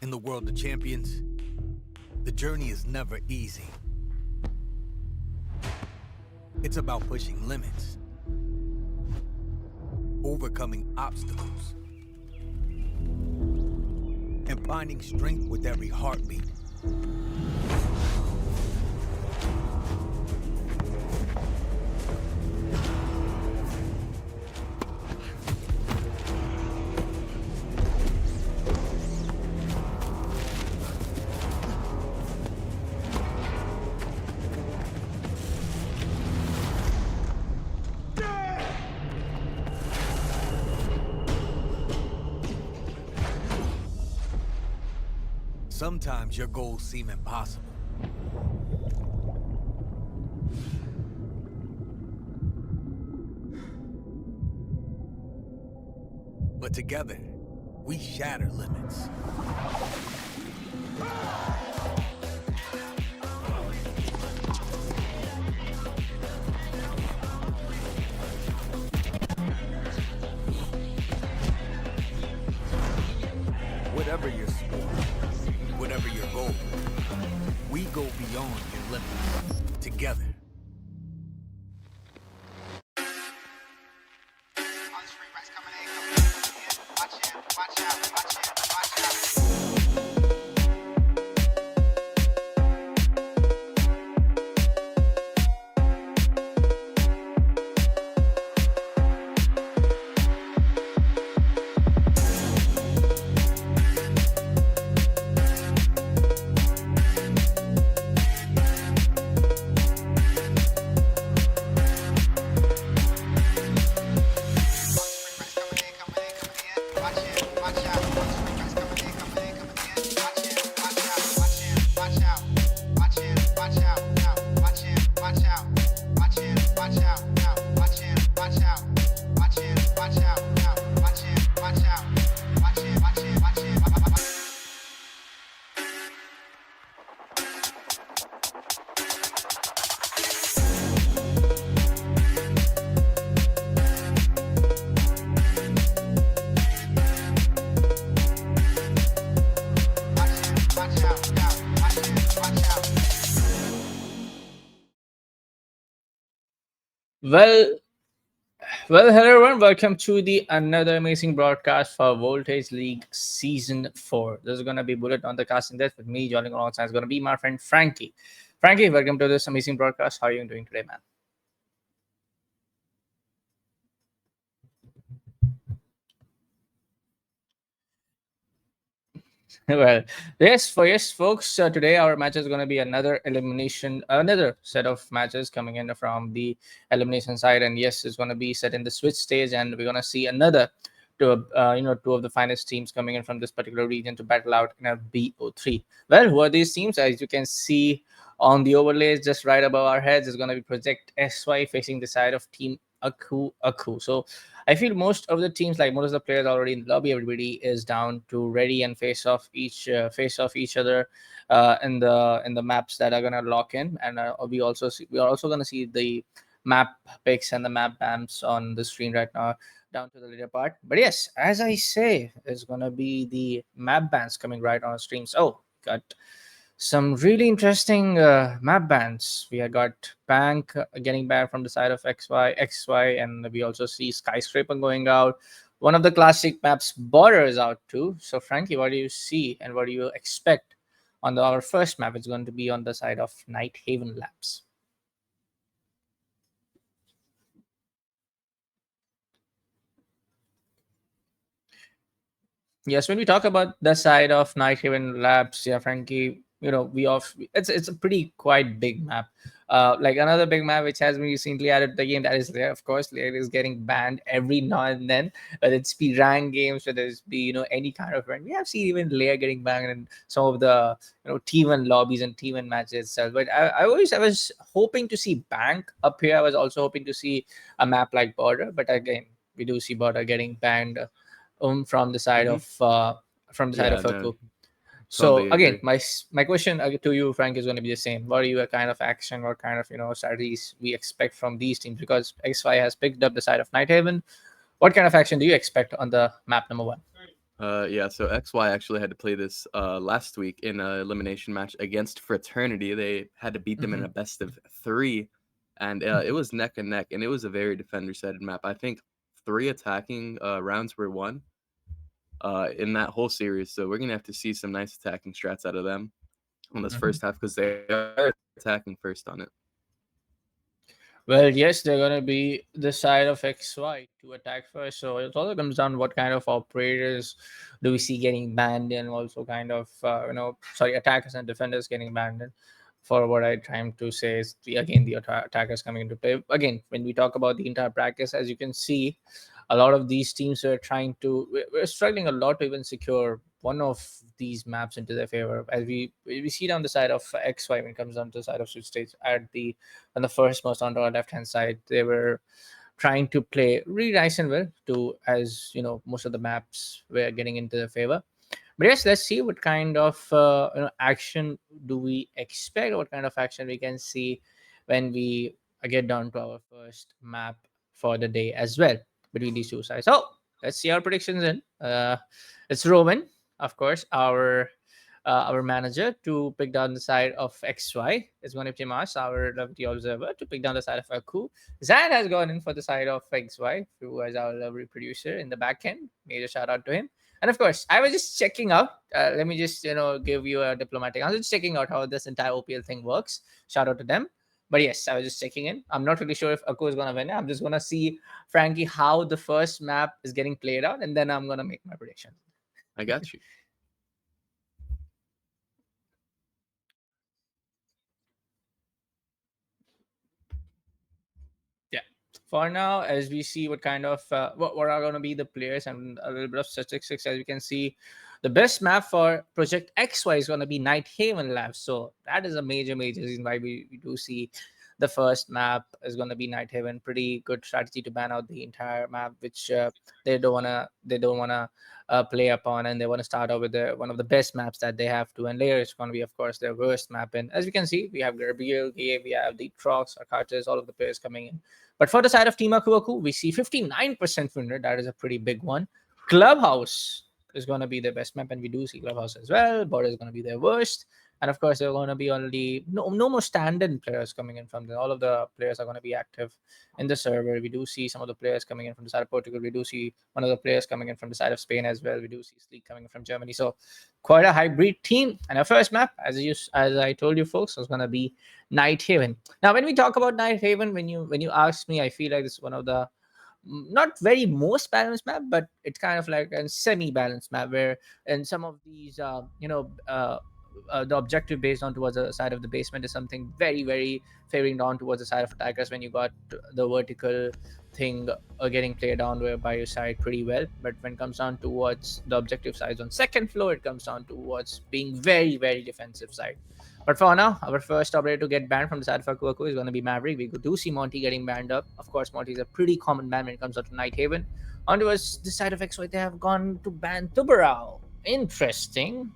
In the world of champions, the journey is never easy. It's about pushing limits, overcoming obstacles, and finding strength with every heartbeat. Sometimes your goals seem impossible. But together, we shatter limits. Whatever your sport, whatever your goal, we go beyond your limits together. On screen, Rex coming in. Watch him, watch out, watch him, watch out. Well, hello everyone. Welcome to the another amazing broadcast for Voltage League Season 4. This is gonna be Bullet on the casting desk with me. Joining alongside is gonna be my friend Frankie. Frankie, welcome to this amazing broadcast. How are you doing today, man? Well, yes, folks. Today our match is going to be another elimination, another set of matches coming in from the elimination side, and yes, it's going to be set in the switch stage, and we're going to see another two of the finest teams coming in from this particular region to battle out in a BO3. Well, who are these teams? As you can see on the overlays just right above our heads is going to be Project SY facing the side of Team Aku. So I feel most of the teams, like most of the players already in the lobby, everybody is down to ready and face off each other in the maps that are gonna lock in, and we are also gonna see the map picks and the map bams on the screen right now down to the later part. But yes, as I say, it's gonna be the map bans coming right on streams. Oh, got some really interesting map bans. We have got Bank getting banned from the side of XY, and we also see Skyscraper going out. One of the classic maps, Border, is out too. So, Frankie, what do you see and what do you expect on our first map? It's going to be on the side of Night Haven Labs. Yes, when we talk about the side of Night Haven Labs, yeah, Frankie, it's a pretty quite big map. Like another big map which has been recently added to the game, that is Lair. Of course, Lair is getting banned every now and then, whether it's be rank games, whether it's be any kind of event. We have seen even Lair getting banned in some of the T1 lobbies and T1 matches itself. But I was hoping to see Bank up here. I was also hoping to see a map like Border, but again, we do see Border getting banned from the side Mhm. of Yeah, no, Aku. So totally again, agree. my question to you, Frank, is going to be the same. What are you kind of action, what kind of strategies we expect from these teams? Because XY has picked up the side of Night Haven. What kind of action do you expect on the map number one? Yeah, so XY actually had to play this last week in an elimination match against Fraternity. They had to beat them in Mhm. a best of 3, and it was neck and neck, and it was a very defender-sided map. I think 3 attacking rounds were won in that whole series, so we're gonna have to see some nice attacking strats out of them on this Mhm. first half because they are attacking first on it. Well, yes, they're gonna be the side of XY to attack first. So it also comes down what kind of operators do we see getting banned, and also kind of sorry, attackers and defenders getting banned. In. For what I'm trying to say is again the attackers coming into play. Again, when we talk about the entire practice, as you can see, a lot of these teams are trying to we're struggling a lot to even secure one of these maps into their favor. As we see down the side of XY when it comes down to the side of Switch Stage at the on the first most on the left hand side, they were trying to play really nice and well to as most of the maps were getting into their favor. But yes, let's see what kind of action do we expect, what kind of action we can see when we get down to our first map for the day as well between these two sides. So let's see our predictions in. It's Roman, of course, our manager, to pick down the side of XY. It's going to be Timas, our lovely observer, to pick down the side of Aku. Zan has gone in for the side of XY, who is our lovely producer in the back end. Major shout out to him. And of course, I was just checking out. Let me just give you a diplomatic. I was just checking out how this entire OPL thing works. Shout out to them. But yes, I was just checking in. I'm not really sure if Aku is gonna win. I'm just gonna see, Frankie, how the first map is getting played out, and then I'm gonna make my prediction. I got you. Yeah. For now, as we see what kind of what are going to be the players and a little bit of statistics, as we can see, the best map for Project XY is going to be Night Haven Labs. So that is a major reason why we do see the first map is going to be Night Haven. Pretty good strategy to ban out the entire map, which they don't wanna play upon, and they want to start out with one of the best maps that they have to. And later it's going to be, of course, their worst map. And as we can see, we have Gabriel, Gabe, we have the Trox, Arcaches, all of the players coming in. But for the side of Team Aku Aku, we see 59% winner. That is a pretty big one. Clubhouse is going to be their best map, and we do see Clubhouse as well. Border is going to be their worst. And of course, there are going to be only no more stand-in players coming in from there. All of the players are going to be active in the server. We do see some of the players coming in from the side of Portugal. We do see one of the players coming in from the side of Spain as well. We do see Sleek coming in from Germany. So quite a hybrid team. And our first map, as I told you folks, was going to be Night Haven. Now, when we talk about Night Haven, when you ask me, I feel like this is one of the not very most balanced map, but it's kind of like a semi-balanced map where in some of these the objective based on towards the side of the basement is something very favoring down towards the side of attackers when you got the vertical thing getting played down by your side pretty well. But when it comes down towards the objective sides on second floor, it comes down towards being very defensive side. But for now, our first operator to get banned from the side of Aku Aku is going to be Maverick. We do see Monty getting banned up. Of course, Monty is a pretty common ban when it comes out to Night Haven. On towards the side of XY, they have gone to ban Tubarao. Interesting.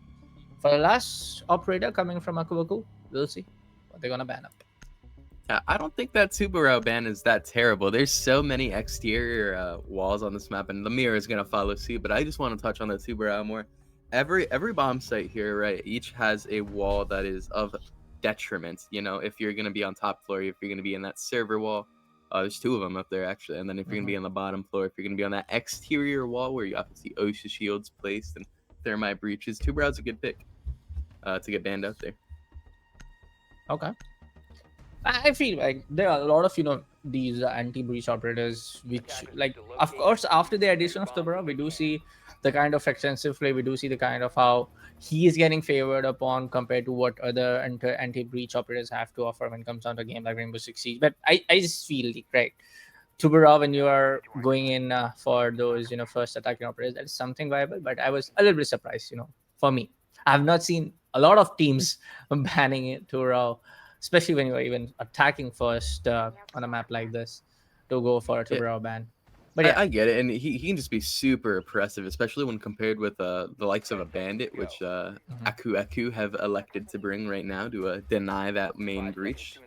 For the last operator coming from Aku Aku, we'll see what they're going to ban up. I don't think that Subaru ban is that terrible. There's so many exterior walls on this map, and Lemire is gonna follow suit. But I just want to touch on the Subaru more. Every bomb site here, right? Each has a wall that is of detriment. You know, if you're gonna be on top floor, if you're gonna be in that server wall, there's 2 of them up there actually. And then if you're gonna be on the bottom floor, if you're gonna be on that exterior wall where you have to see OSHA shields placed and thermite breaches, Subaru's a good pick to get banned out there. Okay. I feel like there are a lot of these anti-breach operators, which like of course after the addition of Tubarao, we do see the kind of extensive play. We do see the kind of how he is getting favored upon compared to what other anti-breach operators have to offer when it comes down to a game like Rainbow Six Siege. But I just feel like, right, Tubarao, when you are going in for those first attacking operators, that is something viable. But I was a little bit surprised. For me, I have not seen a lot of teams banning it Tubarao, especially when you're even attacking first on a map like this, to go for a Tubarao ban. But yeah, I get it, and he can just be super oppressive, especially when compared with the likes of a bandit, which Aku Aku have elected to bring right now to deny that main breach.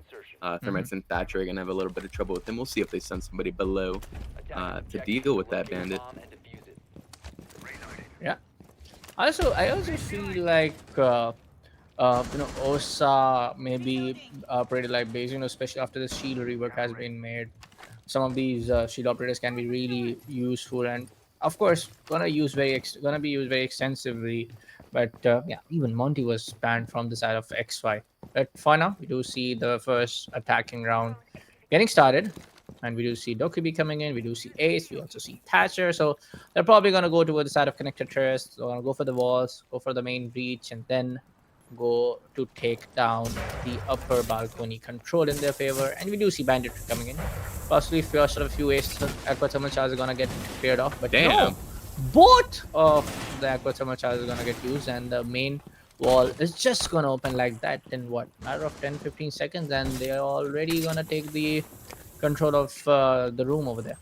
Thermites and Thatcher are gonna have a little bit of trouble with him. We'll see if they send somebody below to deal with that bandit. yeah. I also feel like Osa maybe pretty light base. Especially after the shield rework has been made, some of these shield operators can be really useful, and of course gonna be used very extensively. But yeah, even Monty was banned from the side of XY. But for now, we do see the first attacking round getting started. And we do see Dokubi coming in. We do see Ace. We also see Thatcher. So they're probably going to go toward the side of connected terrace. They're going to go for the walls, go for the main breach, and then go to take down the upper balcony control in their favor. And we do see Bandit coming in. Possibly first of a few Ace aqua thermal charges are going to get cleared off. But Damn. no, both of the aqua thermal charges are going to get used. And the main wall is just going to open like that in what, matter of 10-15 seconds. And they're already going to take the control of the room over there.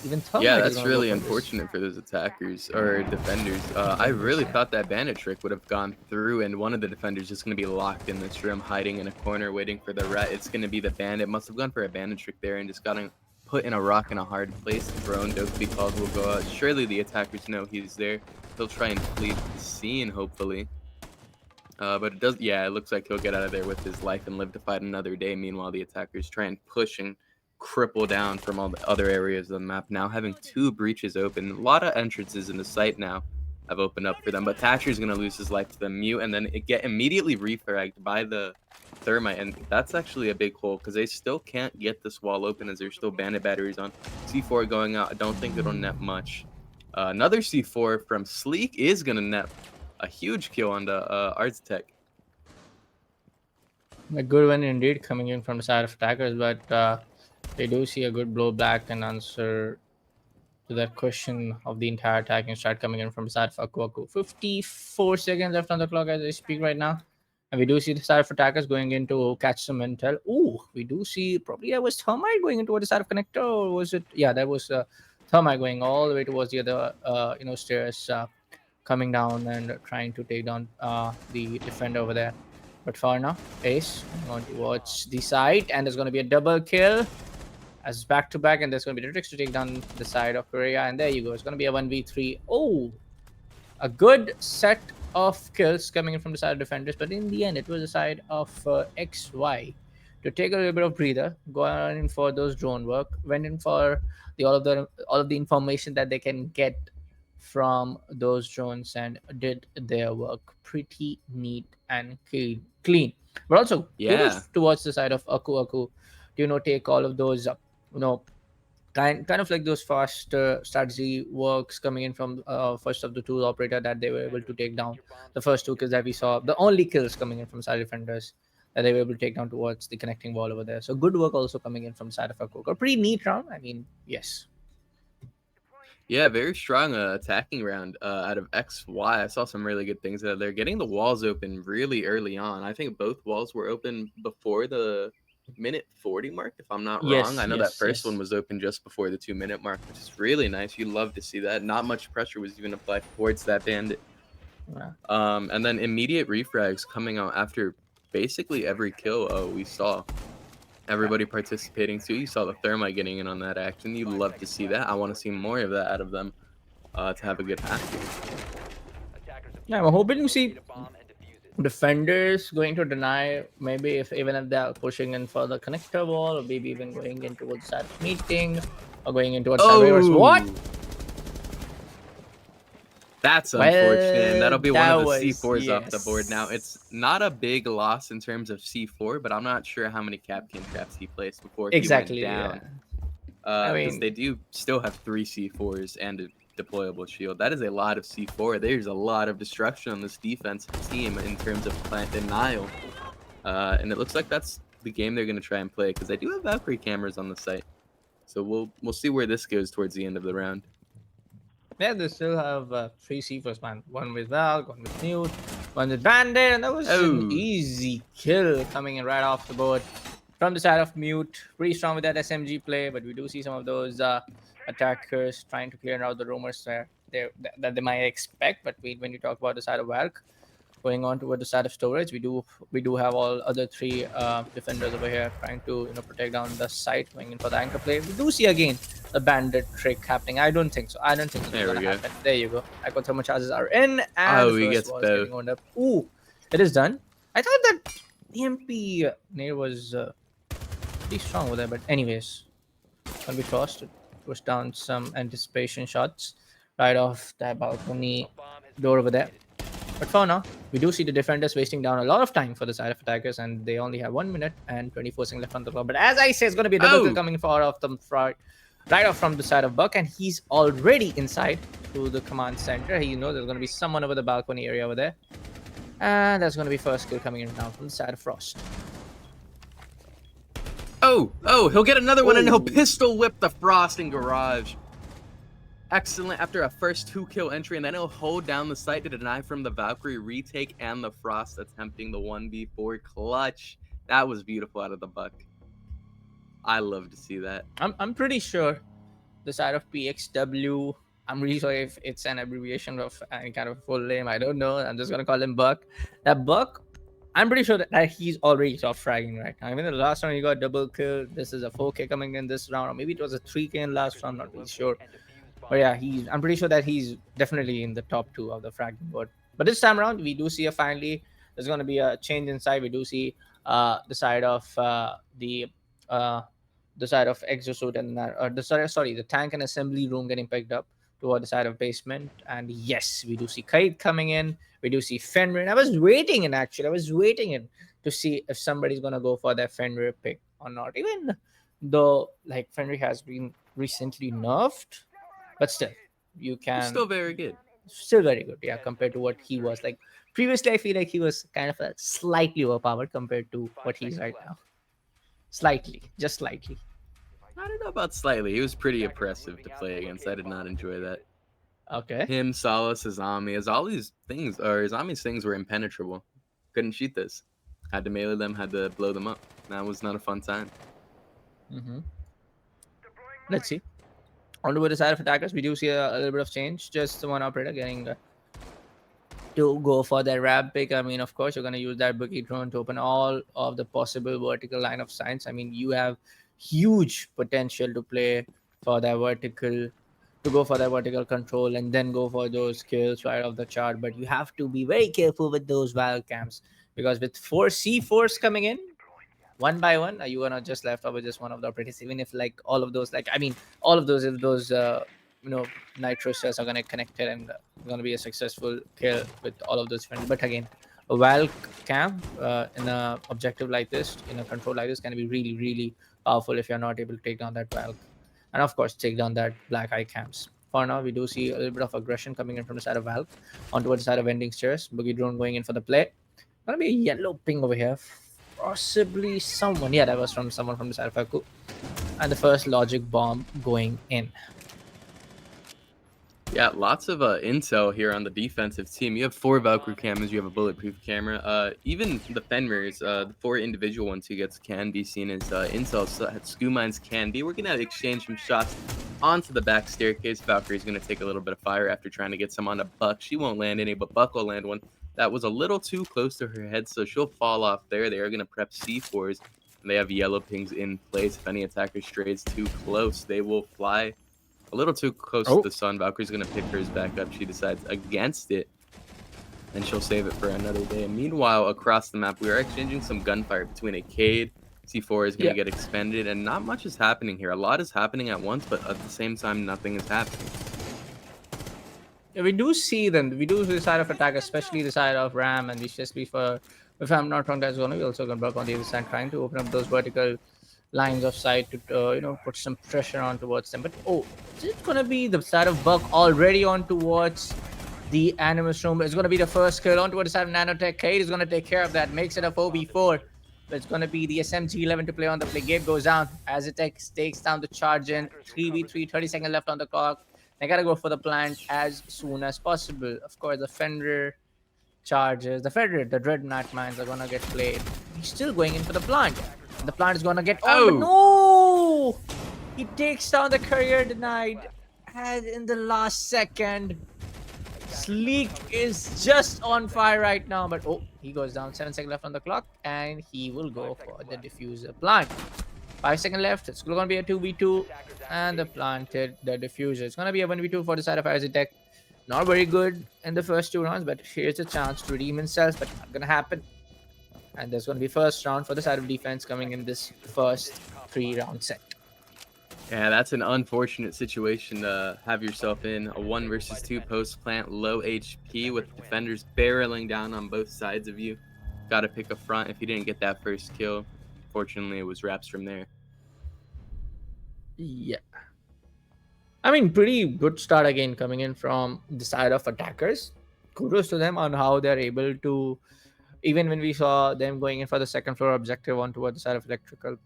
Even Thermite Yeah, is that's gonna really go for this. unfortunate for those attackers or defenders. I really thought that bandit trick would have gone through, and one of the defenders is going to be locked in this room, hiding in a corner, waiting for the rat. It's going to be the bandit. Must have gone for a bandit trick there and just gotten put in a rock in a hard place. Drone Dokubi calls will go out. Surely the attackers know he's there. They'll try and flee the scene, hopefully. But it does. Yeah, it looks like he'll get out of there with his life and live to fight another day. Meanwhile, the attackers try and push and cripple down from all the other areas of the map. Now having two breaches open, a lot of entrances in the site now have opened up for them. But Thatcher's gonna lose his life to the mute, and then it get immediately refragged by the thermite, and that's actually a big hole because they still can't get this wall open as there's still bandit batteries on. C4 going out. I don't think it'll net much. Another C4 from Sleek is gonna net a huge kill on the Artstech. A good one indeed coming in from the side of attackers, but they do see a good blowback and answer to that question of the entire attacking strat coming in from the side of Aku Aku. 54 seconds left on the clock as I speak right now. And we do see the side of attackers going in to catch some intel. Ooh, we do see probably that was Thermite going into the side of connector, or was it? Yeah, that was Thermite going all the way towards the other stairs, coming down and trying to take down the defender over there. But for now, Ace going to watch the side, and there's going to be a double kill as back to back, and there's going to be the tricks to take down the side of Korea. And there you go. It's going to be a 1v3. Oh, a good set of kills coming in from the side of defenders, but in the end, it was the side of XY to take a little bit of breather, go in for those drone work, went in for all of the information that they can get from those drones, and did their work pretty neat and clean. But also, Yeah. kudos towards the side of Aku Aku to take all of those kind of like those fast strategy works coming in from first of the two operator that they were able to take down. The first two kills that we saw, the only kills coming in from side defenders that they were able to take down towards the connecting wall over there. So good work also coming in from the side of Aku. A pretty neat round. I mean, yes. Yeah, very strong attacking round out of XY. I saw some really good things out there. Getting the walls open really early on. I think both walls were open before the minute 40 mark, if I'm not Yes, wrong. I know yes, that first yes. one was open just before the 2-minute mark, which is really nice. You love to see that. Not much pressure was even applied towards that bandit. Yeah. And then immediate refrags coming out after basically every kill we saw. Everybody participating too. You saw the Thermite getting in on that action. You love to see that. I want to see more of that out of them to have a good half game. Yeah, I'm hoping to see defenders going to deny, maybe even if they're pushing in for the connector wall, or maybe even going in towards that meeting, or going in towards Saveras. What? That's Well, unfortunate. And that'll be one of the that was- C4s off the board. Now, yes. it's not a big loss in terms of C4, but I'm not sure how many Capcan traps he placed before Exactly. he went Yeah. down. Because mean- they do still have 3 C4s and a deployable shield. That is a lot of C4. There's a lot of destruction on this defensive team in terms of plant denial. And it looks like that's the game they're going to try and play, because they do have Valkyrie cameras on the site. So we'll see where this goes towards the end of the round. Yeah, they still have 3 C4s, man. One with Valk, one with Mute, one with Bandit, and that was an Oh. easy kill coming in right off the board from the side of Mute. Pretty strong with that SMG play, but we do see some of those attackers trying to clear out the rumors that they might expect. But when you talk about the side of Valk, going on toward the side of storage. We do have all other three defenders over here trying to protect down the site, going in for the anchor play. We do see again the bandit trick happening. I don't think so. I don't think it's There we gonna go. happen. There you go. Echo thermal charges are in, and Oh, the he first gets wall is both. getting owned up. Ooh, it is done. I thought that EMP nade was pretty strong over there, but anyways, can be forced to push down some anticipation shots right off that balcony door over there. But for now, we do see the defenders wasting down a lot of time for the side of attackers, and they only have 1 minute and 24 seconds left on the clock. But as I say, it's going to be a double kill Oh. coming far off the right off from the side of Buck, and he's already inside to the command center. He knows there's going to be someone over the balcony area over there, and that's going to be first kill coming in now from the side of Frost. Oh, he'll get another one, and he'll Ooh. pistol whip the Frost in Garage. Excellent after a first 2-kill entry, and then he'll hold down the site to deny from the Valkyrie retake and the Frost attempting the 1v4 clutch. That was beautiful out of the Buck. I love to see that. I'm pretty sure the side of PXW. I'm really sorry if it's an abbreviation of any kind of full name. I don't know. I'm just gonna call him Buck. That Buck, I'm pretty sure that he's already top fragging right now. I mean, the last round he got double kill. This is a 4K coming in this round, or maybe it was a 3K in last round. I'm not really sure. But yeah, I'm pretty sure that he's definitely in the top 2 of the fragging board. But this time around, we do see finally there's going to be a change inside. We do see the side of the side of exosuit and the tank and assembly room getting picked up toward the side of basement. And yes, we do see Kaid coming in. We do see Fenrir. And I was waiting to see if somebody's gonna go for that Fenrir pick or not. Even though like Fenrir has been recently nerfed, but still, you can Still very good. still very good, yeah, compared to what he was like previously. I feel like he was kind of a slightly overpowered compared to what he's right now. Slightly, just slightly. I don't know about slightly. He was pretty oppressive to play against. I did not enjoy that. Okay. Him, Salas, Azami, as all these things, or Azami's things were impenetrable. Couldn't shoot this. Had to melee them, had to blow them up. That was not a fun time. Mm-hmm. Let's see. On to the side of attackers, we do see a little bit of change. Just one operator getting to go for their rab pick. I mean, of course, you're going to use that bookie drone to open all of the possible vertical line of sights. I mean, you have huge potential to play for that vertical, to go for that vertical control and then go for those kills right off the chart. But you have to be very careful with those wild camps, because with 4 C4s coming in, one by one, you are not just left over just one of the operators. Even if like all of those, all of those, if those nitro cells are gonna connect it and gonna be a successful kill with all of those friends. But again, a Valk camp in a objective like this, in a control like this, can be really, really powerful if you're not able to take down that Valk, and of course take down that Black Eye camps. For now, we do see a little bit of aggression coming in from the side of Valk onto the side of Ending Stairs. Boogie drone going in for the play. Gonna be a yellow ping over here. Possibly someone. Yeah, that was from someone from the side of Aku. And the first logic bomb going in. Yeah, lots of intel here on the defensive team. You have 4 Valkyrie cameras, you have a bulletproof camera. Even the Fenrirs, the 4 individual ones he gets can be seen as intel. So Sku Mines can be. We're going to exchange some shots onto the back staircase. Valkyrie's going to take a little bit of fire after trying to get some on a Buck. She won't land any, but Buck will land one. That was a little too close to her head, so she'll fall off there. They are going to prep C4s, and they have yellow pings in place. If any attacker strays too close, they will fly a little too close to the sun. Valkyrie's going to pick hers back up. She decides against it, and she'll save it for another day. And meanwhile, across the map, we are exchanging some gunfire between a Cade. C4 is going to get expended, and not much is happening here. A lot is happening at once, but at the same time, nothing is happening. Yeah, we do see the side of attack, especially the side of Ram, and especially for, if I'm not wrong, that's going to be also going to work on the other side, trying to open up those vertical lines of sight to put some pressure on towards them. But is it going to be the side of Buck already on towards the Animus room? It's going to be the first kill on towards the side of Nanotech. Kate is going to take care of that, makes it a 4v4. But it's going to be the SMG-11 to play on the play. Gabe goes down as it takes down the charge in. 3v3, 30 seconds left on the clock. They gotta go for the plant as soon as possible. Of course, the Fenrir charges. The Dread Knight Mines are gonna get played. He's still going in for the plant. And the plant is gonna get... Oh, no! He takes down the Courier Denied. And in the last second, Sleek is just on fire right now, but oh, he goes down. 7 seconds left on the clock, and he will go for the diffuser plant. 5 seconds left. It's going to be a 2v2, and the planted the diffuser. It's going to be a 1v2 for the side of Aztec. Not very good in the first 2 rounds, but here's a chance to redeem himself, but not going to happen. And there's going to be first round for the side of defense coming in this first 3-round set. Yeah, that's an unfortunate situation to have yourself in. A 1 versus 2 post plant, low HP with defenders barreling down on both sides of you. Got to pick a front if you didn't get that first kill. Fortunately, it was Raps from there. Yeah. I mean, pretty good start again coming in from the side of attackers. Kudos to them on how they're able to, even when we saw them going in for the second floor objective on towards the side of electrical,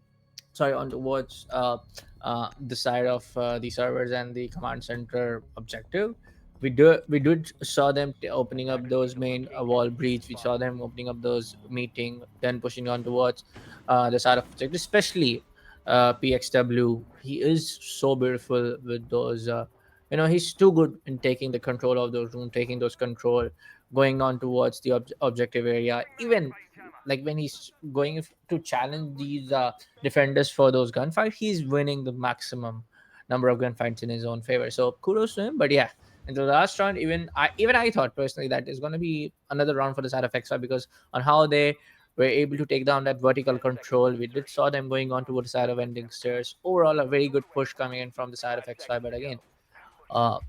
on towards the side of the servers and the command center objective, we did saw them opening up those main wall breach. We saw them opening up those meeting, then pushing on towards the side of objective, especially PXW. He is so beautiful with those. He's too good in taking the control of those rooms, taking those control, going on towards the objective area. Even like when he's going to challenge these defenders for those gunfights, he's winning the maximum number of gunfights in his own favor. So kudos to him. But yeah, in the last round, even I thought personally that is going to be another round for the side of X5 because on how they were able to take down that vertical control. We did saw them going on towards the side of ending stairs. Overall, a very good push coming in from the side of X5. But again, uh,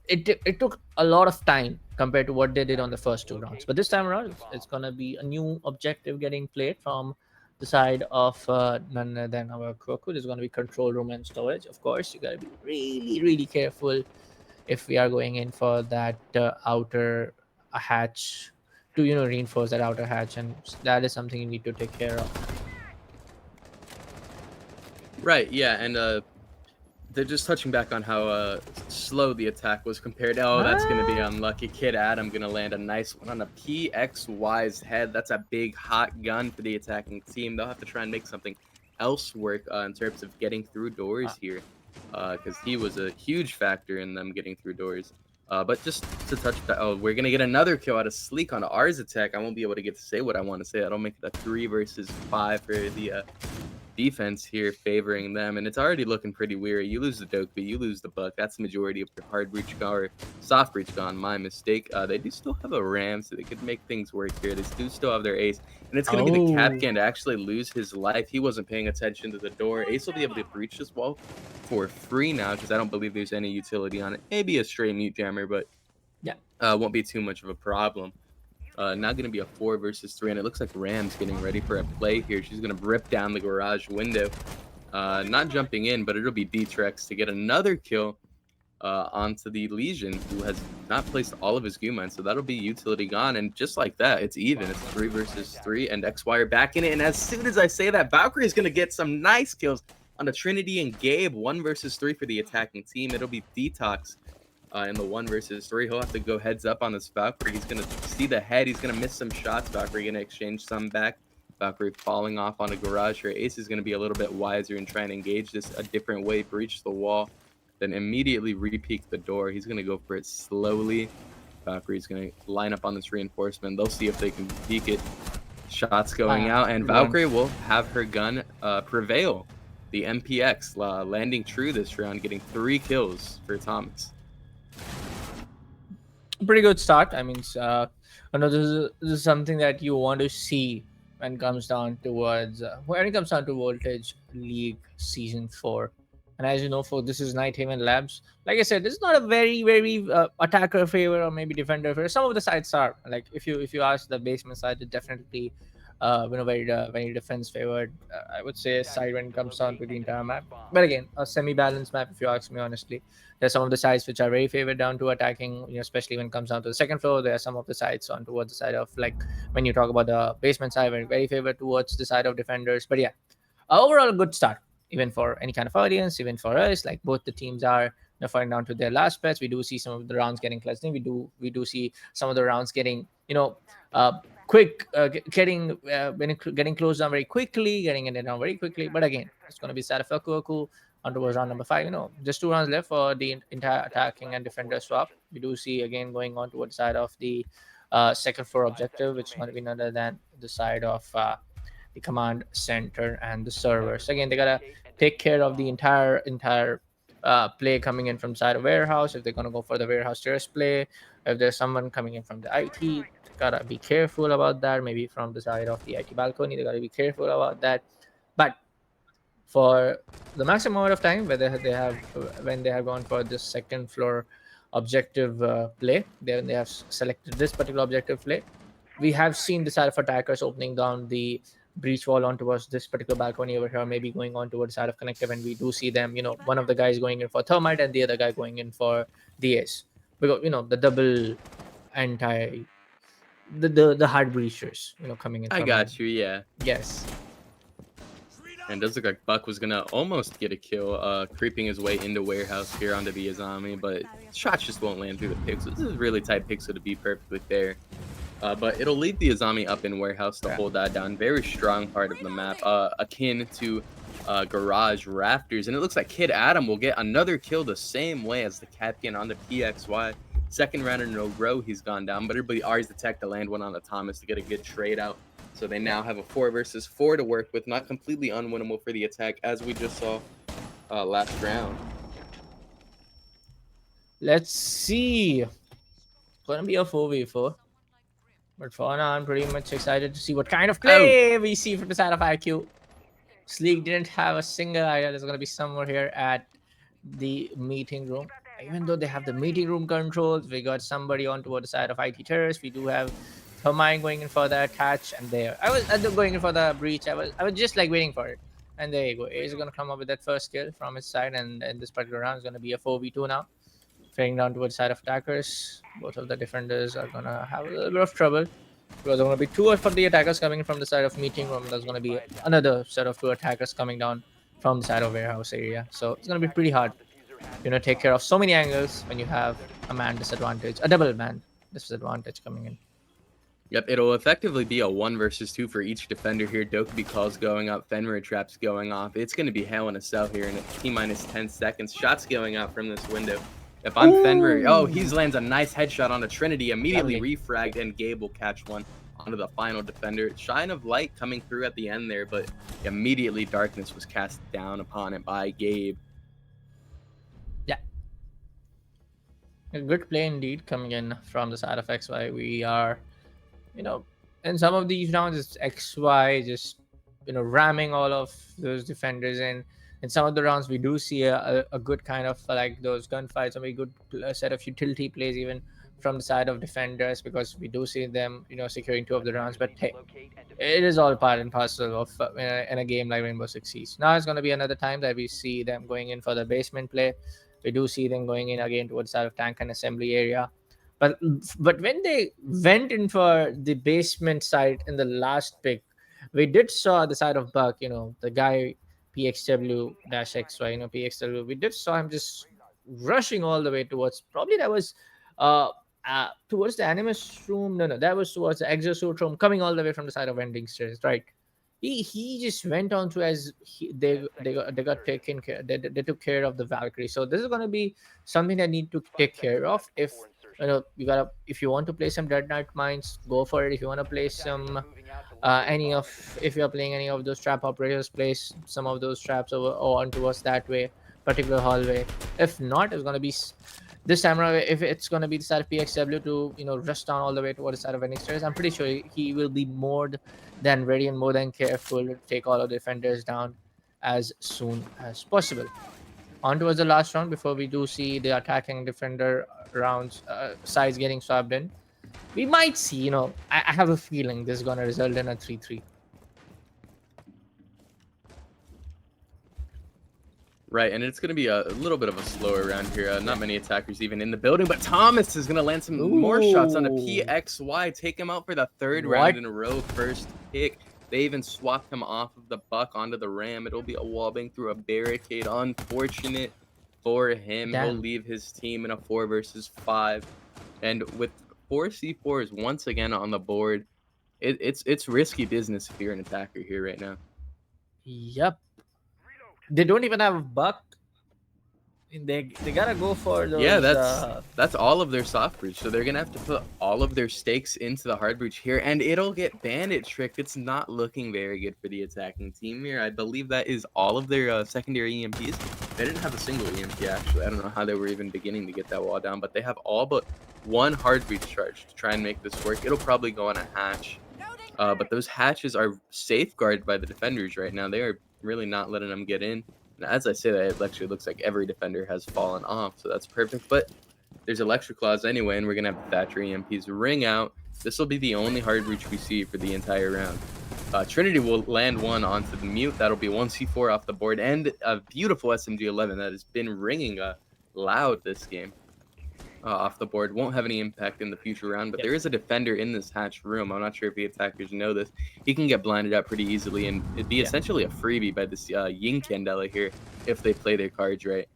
it took a lot of time compared to what they did on the first 2 rounds. But this time around, it's gonna be a new objective getting played from the side of none other than our Kroku. There's gonna be control room and storage. Of course, you gotta be really, really careful if we are going in for that outer hatch to reinforce that outer hatch, and that is something you need to take care of. Right, yeah, and they're just touching back on how slow the attack was compared. Oh, that's going to be unlucky. Kid Adam going to land a nice one on a PXY's head. That's a big hot gun for the attacking team. They'll have to try and make something else work in terms of getting through doors here, because he was a huge factor in them getting through doors. But just to touch back, we're going to get another kill out of Sleek on Ars attack. I won't be able to get to say what I want to say. That'll make it a 3 versus 5 for the defense here favoring them, and it's already looking pretty weary. You lose the Dokbi, you lose the Buck. That's the majority of your hard breach gone or soft breach gone. My mistake. They do still have a Ram, so they could make things work here. They do still have their Ace, and it's going to be the Kapkan to actually lose his life. He wasn't paying attention to the door. Ace will be able to breach this wall for free now because I don't believe there's any utility on it. Maybe a stray mute jammer, but yeah, won't be too much of a problem. Now going to be a 4 versus 3, and it looks like Ram's getting ready for a play here. She's going to rip down the garage window. Not jumping in, but it'll be D-Trex to get another kill onto the Legion, who has not placed all of his goo mines, so that'll be utility gone, and just like that, it's even. It's 3 versus 3, and XY are back in it, and as soon as I say that, Valkyrie is going to get some nice kills on the Trinity and Gabe. 1 versus 3 for the attacking team. It'll be Detox in the 1 versus 3. He'll have to go heads up on this Valkyrie. He's going to see the head. He's going to miss some shots. Valkyrie going to exchange some back. Valkyrie falling off on a garage here. Ace is going to be a little bit wiser and try and engage this a different way, breach the wall, then immediately re-peek the door. He's going to go for it slowly. Valkyrie's going to line up on this reinforcement. They'll see if they can peek it. Shots going out, and Valkyrie will have her gun prevail. The MPX landing true this round, getting 3 kills for Thomas. Pretty good start. I mean, this is something that you want to see when it comes down towards Voltage League Season 4. And as you know, this is Nighthaven Labs. Like I said, this is not a very, very attacker favor or maybe defender favor. Some of the sides are like if you ask the basement side, it definitely very defense favored. I would say side when it comes down to the entire map. But again, a semi-balanced map if you ask me honestly. There's some of the sides which are very favored down to attacking, especially when it comes down to the second floor. There are some of the sides on towards the side of, like when you talk about the basement side, very favored towards the side of defenders. But yeah, overall a good start, even for any kind of audience, even for us. Like both the teams are falling down to their last bets. We do see some of the rounds getting clutched in. We do see some of the rounds getting quick, getting closed down very quickly, getting it down very quickly. But again, it's going to be side of Aku. on towards round number 5. Just 2 rounds left for the entire attacking and defender swap. We do see again going on towards the side of the second floor objective, which is going to be none other than the side of the command center and the servers. Again, they gotta take care of the entire play coming in from the side of warehouse. If they're gonna go for the warehouse terrace play, if there's someone coming in from the IT, gotta be careful about that. Maybe from the side of the IT balcony, they gotta be careful about that. But for the maximum amount of time where they have when they have gone for this second floor objective play, they have selected this particular objective play. We have seen the side of attackers opening down the breach wall on towards this particular balcony over here, maybe going on towards the side of connective, and we do see them, one of the guys going in for thermite and the other guy going in for DS, because the double anti the hard breachers, coming in I from got you. Yeah. yes. And it does look like Buck was gonna almost get a kill, creeping his way into warehouse here onto the Azami, but shots just won't land through the pixels. This is a really tight pixel to be perfectly fair. But it'll leave the Azami up in warehouse to hold that down. Very strong part of the map, akin to garage rafters. And it looks like Kid Adam will get another kill the same way as the Captain on the PXY. Second round in a row, he's gone down, but everybody R's the tech to land one on the Thomas to get a good trade out. So they now have a 4 versus 4 to work with, not completely unwinnable for the attack, as we just saw last round. Let's see. Gonna be a 4v4. But for now, I'm pretty much excited to see what kind of play we see from the side of IQ. Sleek didn't have a single idea there's gonna be somewhere here at the meeting room. Even though they have the meeting room controls, we got somebody on toward the side of IT terrace. We do have Hermione going in for the attach, and there I was going in for the breach. I was just like waiting for it, and there you go. He's gonna come up with that first kill from his side, and this particular round is gonna be a 4v2 now. Fading down towards the side of attackers. Both of the defenders are gonna have a little bit of trouble, because there's gonna be 2 for the attackers coming from the side of meeting room. There's gonna be another set of 2 attackers coming down from the side of warehouse area. So it's gonna be pretty hard, take care of so many angles when you have a man disadvantage, a double man disadvantage coming in. Yep, it'll effectively be a 1 versus 2 for each defender here. Dokkaebi calls going up, Fenrir traps going off. It's going to be hell in a cell here in T-minus 10 seconds. Shots going out from this window. If I'm Fenrir, he lands a nice headshot on a Trinity, immediately refragged, and Gabe will catch one onto the final defender. Shine of light coming through at the end there, but immediately darkness was cast down upon it by Gabe. Yeah. A good play indeed coming in from the side of XY. We are, in some of these rounds, it's XY just, ramming all of those defenders in. In some of the rounds, we do see a good kind of like those gunfights, a very good set of utility plays even from the side of defenders, because we do see them, securing 2 of the rounds. But hey, it is all part and parcel of in a game like Rainbow Six Siege. Now it's going to be another time that we see them going in for the basement play. We do see them going in again towards the side of tank and assembly area. But when they went in for the basement side in the last pick, we did saw the side of Buck, the guy PXW-XY, PXW. We did saw him just rushing all the way towards, probably that was towards the Animus room. No, that was towards the exosuit room, coming all the way from the side of vending stairs, right? He just went on to they got taken care. They took care of the Valkyrie. So this is going to be something that need to take care of. If if you want to play some Dead Knight Mines, go for it. If you want to play some if you're playing any of those trap operators, place some of those traps over or onto us that way, particular hallway. If not, it's going to be this time around, if it's going to be the side of PXW to rush down all the way towards the side of vending stairs, I'm pretty sure he will be more than ready and more than careful to take all of the defenders down as soon as possible. On towards the last round, before we do see the attacking defender rounds sides getting swapped in, we might see, I have a feeling this is going to result in a 3-3. Right, and it's going to be a little bit of a slower round here. Not many attackers even in the building, but Thomas is going to land some more shots on the PXY. Take him out for the 3rd round in a row. First pick. They even swapped him off of the Buck onto the Ram. It'll be a wallbang through a barricade. Unfortunate for him. He'll leave his team in a 4 versus 5. And with 4 C4s once again on the board, it's risky business if you're an attacker here right now. Yep. They don't even have Buck they gotta go for those. Yeah, that's all of their soft breach. So they're gonna have to put all of their stakes into the hard breach here, and it'll get bandit tricked. It's not looking very good for the attacking team here. I believe that is all of their secondary EMPs. They didn't have a single EMP actually. I don't know how they were even beginning to get that wall down, but they have all but one hard breach charge to try and make this work. It'll probably go on a hatch, but those hatches are safeguarded by the defenders right now. They are really not letting them get in. And as I say that, it actually looks like every defender has fallen off, so that's perfect. But there's Electric Claws anyway, and we're going to have the Thatcher EMPs ring out. This will be the only hard breach we see for the entire round. Trinity will land one onto the mute. That'll be 1C4 off the board, and a beautiful SMG-11 that has been ringing loud this game. Off the board. Won't have any impact in the future round, but there is a defender in this hatch room. I'm not sure if the attackers know this. He can get blinded out pretty easily, and it'd be essentially a freebie by this Ying Candela here if they play their cards right.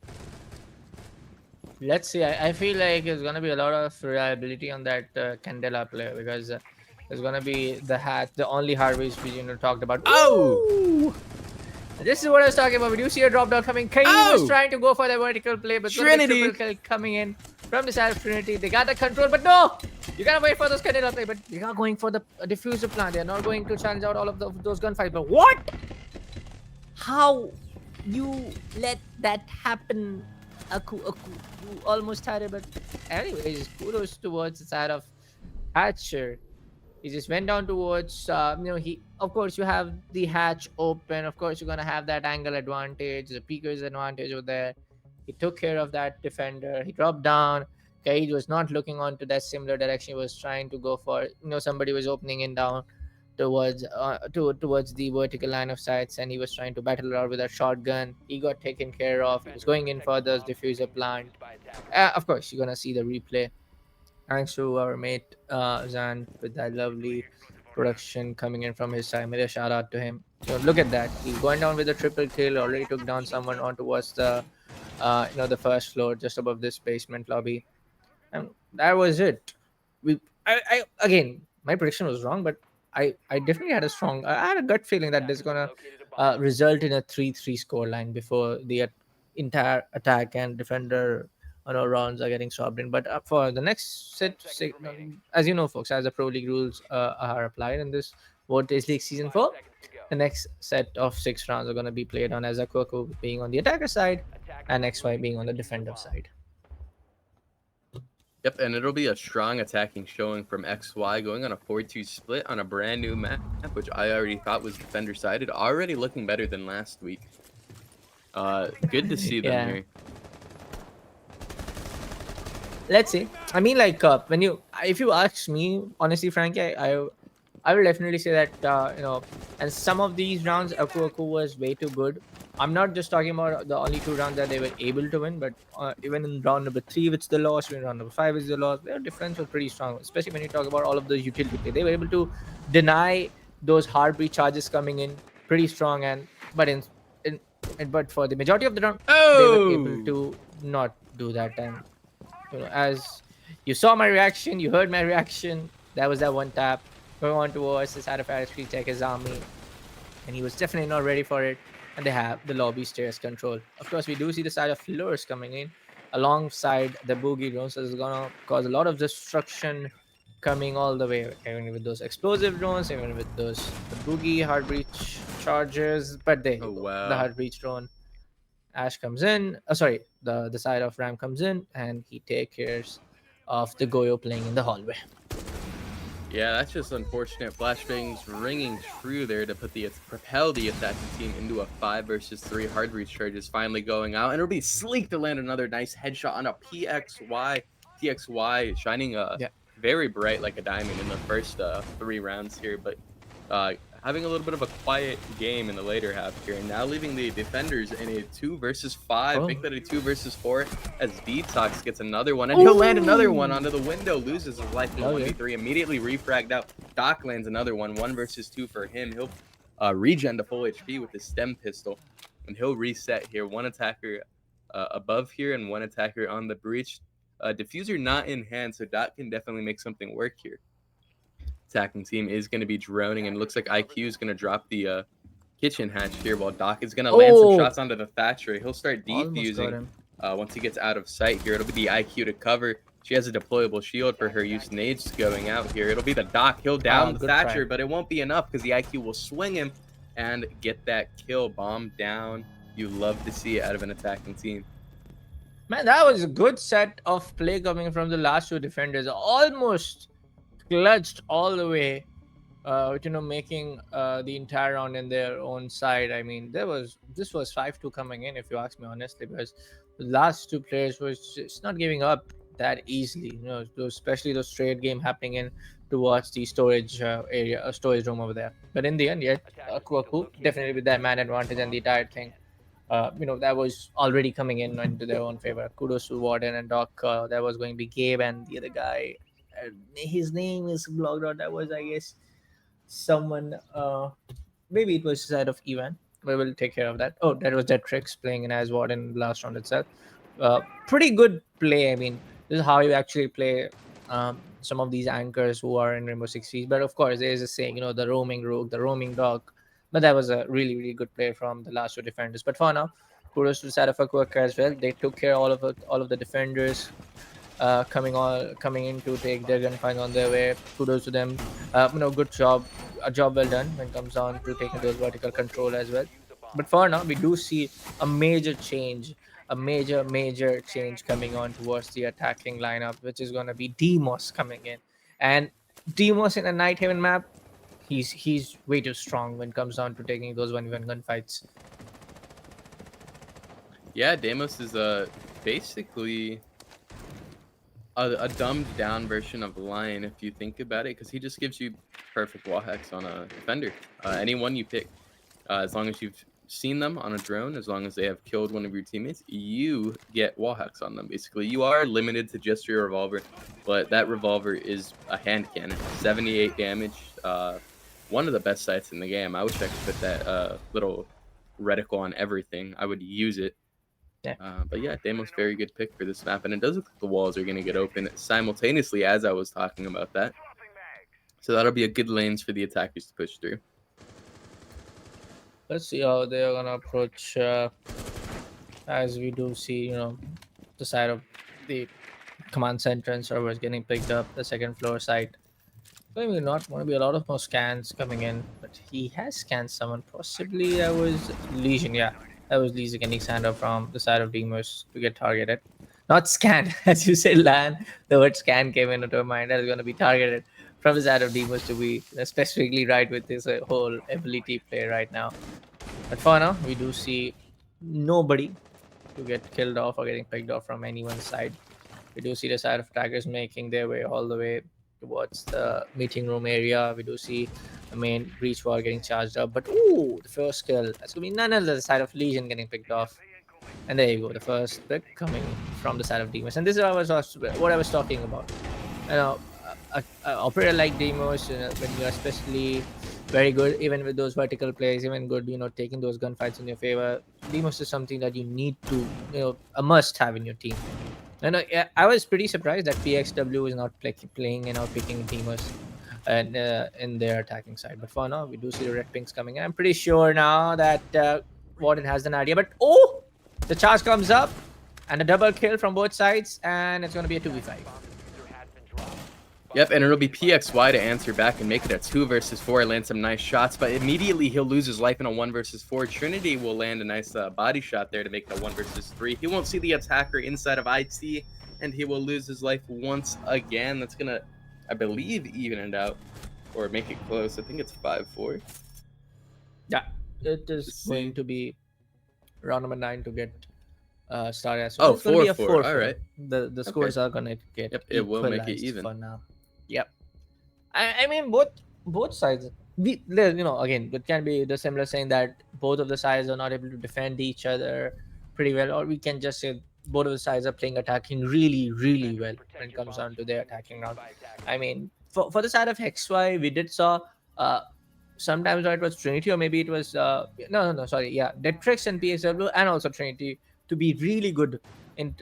Let's see. I feel like there's gonna be a lot of reliability on that Candela player because there's gonna be the only hard breach we talked about. Oh! This is what I was talking about. When you see a drop down coming, Kairi was trying to go for that vertical play, but Trinity triple kill coming in from the side of Trinity. They got the control, but no! You gotta wait for those Candela play, but they are going for the diffuser plan. They're not going to challenge out all of those gunfights. But what? How you let that happen? Aku, you almost had it, but anyways, kudos towards the side of Hatcher. He just went down towards, of course, you have the hatch open. Of course, you're going to have that angle advantage, the peeker's advantage over there. He took care of that defender. He dropped down. Kaid was not looking on to that similar direction. He was trying to go for, somebody was opening in down towards the vertical line of sights, and he was trying to battle it out with a shotgun. He got taken care of. He was going in for the diffuser plant. Of course, you're going to see the replay. Thanks to our mate Zan with that lovely production coming in from his side. Maybe a shout out to him. So look at that. He's going down with a triple kill. Already took down someone on towards the the first floor, just above this basement lobby. And that was it. I again, my prediction was wrong, but I definitely had I had a gut feeling that this is gonna result in a 3-3 scoreline before the entire attack and defender rounds are getting swapped in. But for the next set, as you know, folks, as the Pro League rules are applied in this Vortex League Season 4, the next set of 6 rounds are going to be played on as Akuaku being on the attacker side and XY being on the defender side. Yep, and it'll be a strong attacking showing from XY going on a 4-2 split on a brand new map, which I already thought was defender-sided, already looking better than last week. Good to see them here. Let's see. I mean, like, if you ask me, honestly, Frankie, I will definitely say that, and some of these rounds, Akuaku was way too good. I'm not just talking about the only 2 rounds that they were able to win, but even in round number 3, which the loss, even round number 5 is the loss, their defense was pretty strong, especially when you talk about all of the utility play. They were able to deny those hard breach charges coming in pretty strong, but for the majority of the round, they were able to not do that. And as you saw my reaction, you heard my reaction. That was that one tap going on towards the side of Aristide take his army, and he was definitely not ready for it. And they have the lobby stairs control. Of course, we do see the side of Lures coming in alongside the boogie drones. So it's gonna cause a lot of destruction coming all the way, even with those explosive drones, even with the boogie hard breach chargers. But the hard breach drone. Ash comes in. The side of Ram comes in, and he takes care of the Goyo playing in the hallway. Yeah, that's just unfortunate. Flashbangs ringing true there to propel the attacking team into a 5 versus 3. Hard breach charges finally going out, and it'll be Sleek to land another nice headshot on a PXY. TXY shining very bright like a diamond in the first 3 rounds here, but having a little bit of a quiet game in the later half here, and now leaving the defenders in a 2 versus 5. Make that a 2 versus 4 as Detox gets another one, and he'll land another one onto the window, loses his life in 1v3, immediately refragged out. Doc lands another one, 1 versus 2 for him. He'll regen to full HP with his stem pistol, and he'll reset here. 1 attacker above here and 1 attacker on the breach. Diffuser not in hand, so Doc can definitely make something work here. Attacking team is going to be droning, and it looks like IQ is going to drop the kitchen hatch here while Doc is going to land some shots onto the Thatcher. He'll start defusing. Once he gets out of sight here, it'll be the IQ to cover. She has a deployable shield for her use. Nades going out here. It'll be the Doc. He'll down the good Thatcher, try. but it won't be enough because the IQ will swing him and get that kill. Bomb down. You love to see it out of an attacking team. Man, that was a good set of play coming from the last two defenders. Almost clutched all the way, making the entire round in their own side. I mean, this was 5-2 coming in, if you ask me honestly, because the last two players was just not giving up that easily. Especially those trade game happening in towards the storage area, storage room over there. But in the end, yeah, Kwaku definitely with that man advantage and the entire thing. That was already coming in into their own favor. Kudos to Warden and Doc. That was going to be Gabe and the other guy. His name is blocked out. That was, I guess, someone. Maybe it was side of Evan. We will take care of that. Oh, that was Detrix playing in as Warden last round itself. Pretty good play. I mean, this is how you actually play some of these anchors who are in Rainbow Six Siege. But of course, there is a saying, the roaming rogue, the roaming dog. But that was a really, really good play from the last two defenders. But for now, kudos to Sadafakwork as well. They took care of all of the defenders coming in to take their gunfight on their way. Kudos to them. Good job. A job well done when it comes down to taking those vertical control as well. But for now, we do see a major change, a major change coming on towards the attacking lineup, which is going to be Demos coming in. And Demos in a Nighthaven map, he's way too strong when it comes down to taking those 1v1 gunfights. Yeah, Demos is basically a dumbed down version of Lion if you think about it, because he just gives you perfect wall hacks on a defender. Anyone you pick, as long as you've seen them on a drone, as long as they have killed one of your teammates, you get wall hacks on them. Basically, you are limited to just your revolver, but that revolver is a hand cannon, 78 damage. One of the best sights in the game. I wish I could put that little reticle on everything. I would use it. Yeah. But yeah, Demos very good pick for this map, and it does look like the walls are going to get open simultaneously as I was talking about that. So that'll be a good lanes for the attackers to push through. Let's see how they're gonna approach. As we do see, the side of the command center and servers getting picked up, the second floor site. Maybe not going to be a lot of more scans coming in, but he has scanned someone. Possibly that was Legion. Yeah, that was Legion getting Sander from the side of Demos to get targeted. Not scanned, as you said, Lan. The word scan came into my mind. That is going to be targeted from the side of Demos to be specifically right with this whole ability play right now. But for now, we do see nobody to get killed off or getting picked off from anyone's side. We do see the side of attackers making their way all the way towards the meeting room area. We do see the main breach wall getting charged up. But ooh, the first kill. That's going to be none other than the side of Legion getting picked off. And there you go, the first pick coming from the side of Demos. And this is what I was talking about. An operator like Demos, when you're especially very good, even with those vertical plays, even good, taking those gunfights in your favor, Demos is something that you need to, a must have in your team. And I was pretty surprised that PXW is not playing and out picking Demos and in their attacking side. But for now, we do see the red pinks coming in. I'm pretty sure now that Warden has an idea. But oh, the charge comes up and a double kill from both sides, and it's going to be a 2v5. Yep, and it'll be PXY to answer back and make it a 2 versus 4, land some nice shots, but immediately he'll lose his life in a 1 versus 4. Trinity will land a nice body shot there to make it a 1 versus 3. He won't see the attacker inside of IT, and he will lose his life once again. That's going to, I believe, even it out or make it close. I think it's 5-4. Yeah, it is going to be round number 9 to get started. So 4-4. All right. The scores are going to get it will make it even for now. Yep. I mean, both sides. Again, it can be the similar saying that both of the sides are not able to defend each other pretty well, or we can just say both of the sides are playing attacking really, really well when it comes down to their attacking round. I mean, for the side of XY, we did saw sometimes it was Trinity, or maybe it was Detrix and PSW, and also Trinity to be really good in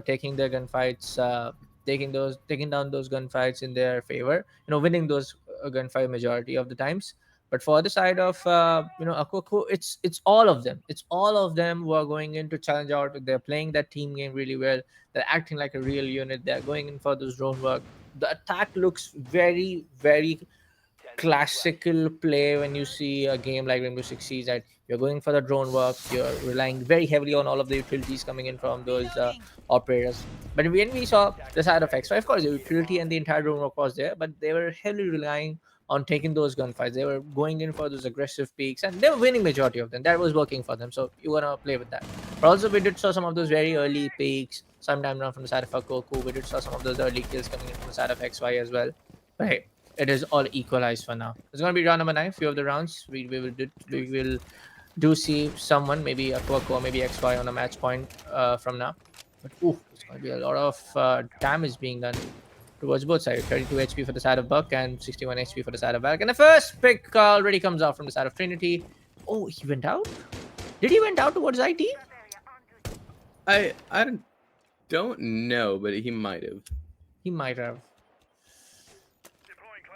taking their gunfights. Taking down those gunfights in their favor, winning those gunfight majority of the times. But for the side of Akoko, it's all of them. It's all of them who are going in to challenge out. They're playing that team game really well. They're acting like a real unit. They're going in for this drone work. The attack looks very, very classical play when you see a game like Rainbow Six Siege, that you're going for the drone work, you're relying very heavily on all of the utilities coming in from those operators. But when we saw the side of X5, of course, the utility and the entire drone work was there, but they were heavily relying on taking those gunfights. They were going in for those aggressive peaks, and they were winning majority of them. That was working for them. So you wanna play with that. But also, we did saw some of those very early peaks. Sometime around from the side of Akoku, we did saw some of those early kills coming in from the side of XY as well. But hey, it is all equalized for now. It's gonna be round number 9. Few of the rounds we will see someone, maybe Aquaco or maybe XY on a match point from now. But it's gonna be a lot of damage being done towards both sides. 32 HP for the side of Buck and 61 HP for the side of Valk. And the first pick already comes out from the side of Trinity. Oh, he went out? Did he went out towards IT? I don't know, but he might have. He might have.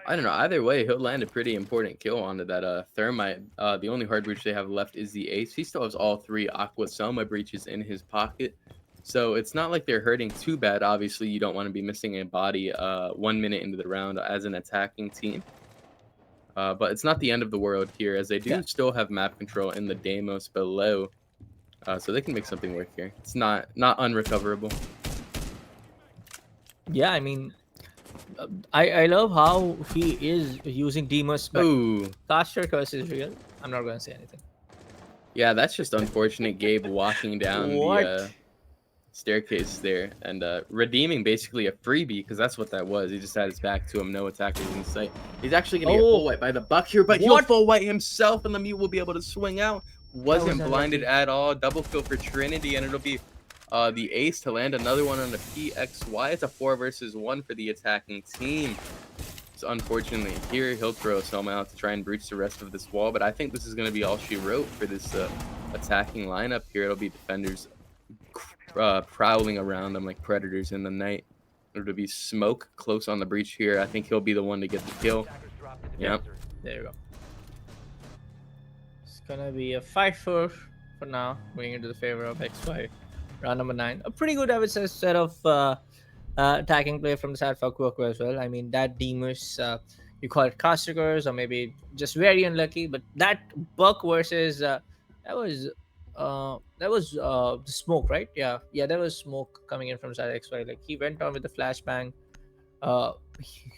I don't know. Either way, he'll land a pretty important kill onto that Thermite. The only hard breach they have left is the Ace. He still has all 3 Aqua Selma breaches in his pocket. So it's not like they're hurting too bad. Obviously, you don't want to be missing a body 1 minute into the round as an attacking team. But it's not the end of the world here, as they do still have map control in the Deimos below. So they can make something work here. It's not unrecoverable. Yeah, I mean, I love how he is using Deimos, but Ooh. Caster Curse is real. I'm not going to say anything. Yeah, that's just unfortunate. Gabe walking down the staircase there and redeeming basically a freebie, because that's what that was. He just had his back to him, no attackers in sight. He's actually going to get full white by the Buck here, but he'll full white himself, and Lemieux will be able to swing out. Wasn't blinded at all. Double kill for Trinity, and it'll be the Ace to land another one on the PXY. It's a 4 versus 1 for the attacking team. So unfortunately here, he'll throw Selma out to try and breach the rest of this wall, but I think this is going to be all she wrote for this attacking lineup here. It'll be defenders prowling around them like predators in the night. It'll be Smoke close on the breach here. I think he'll be the one to get the kill. Yep. There you go. It's going to be a 5-4 for now, going into the favor of XY. Round number 9. A pretty good, I would say, set of attacking play from the side of Akuako as well. I mean, that Deimos, you call it Caster Curse or maybe just very unlucky, but that Buck versus that was the Smoke, right? Yeah, that was Smoke coming in from side XY. Like, he went on with the flashbang. That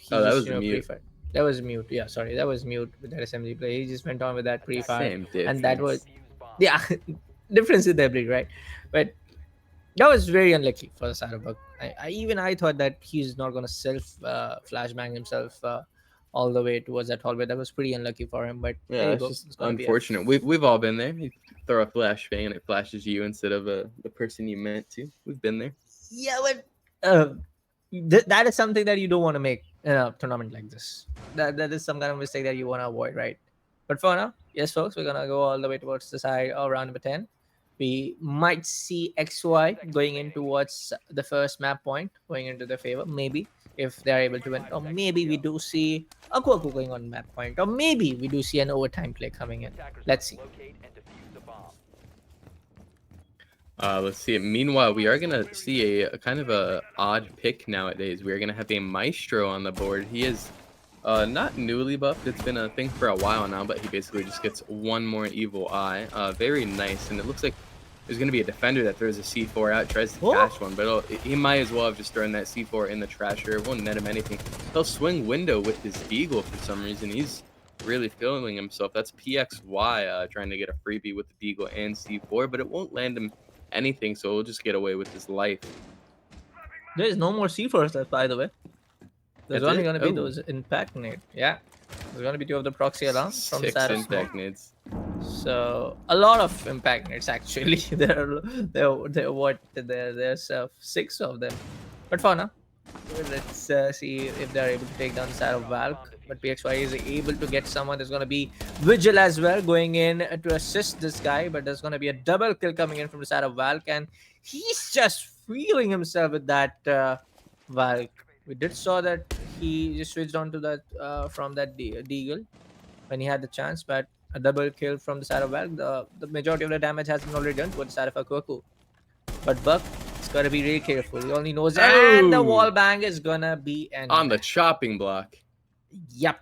was mute. That was mute. Yeah, sorry, that was mute with that SMG play. He just went on with that pre-fire, Same difference. and that was difference in the ability, right? But that was very unlucky for the side of Buck. I thought that he's not gonna self flashbang himself all the way towards that hallway. That was pretty unlucky for him. But yeah, it's just unfortunate. We've all been there. You throw a flashbang and it flashes you instead of the person you meant to. We've been there. Yeah, but that is something that you don't want to make in a tournament like this. That is some kind of mistake that you want to avoid, right? But for now, yes, folks, we're gonna go all the way towards the side of round number 10. We might see XY going in towards the first map point, going into their favor, maybe, if they're able to win. Or maybe we do see Akuaku going on map point. Or maybe we do see an overtime play coming in. Let's see. Let's see. Meanwhile, we are going to see a kind of a odd pick nowadays. We are going to have a Maestro on the board. He is not newly buffed. It's been a thing for a while now, but he basically just gets one more evil eye. Very nice. And it looks like there's going to be a defender that throws a C4 out, tries to catch one, but he might as well have just thrown that C4 in the trasher. It won't net him anything. He'll swing window with his Deagle for some reason. He's really feeling himself. That's PXY trying to get a freebie with the Deagle and C4, but it won't land him anything, so he'll just get away with his life. There is no more C4s left, by the way. There's only going to be those impact nades. Yeah. There's going to be 2 of the proxy alarms from 6 Smoke. impact nades. So a lot of impact nades actually. There's 6 of them. But for now, let's see if they're able to take down the side of Valk. But PXY is able to get someone. There's going to be Vigil as well going in to assist this guy. But there's going to be a double kill coming in from the side of Valk, and he's just feeling himself with that Valk. We did saw that he just switched on to that from that Deagle. when he had the chance, but a double kill from the side of Valk. The majority of the damage has been already done towards the side of Akuaku. But Buck is gotta be really careful. He only knows, and the Oh! wall bang is gonna be an On the chopping block. Yep.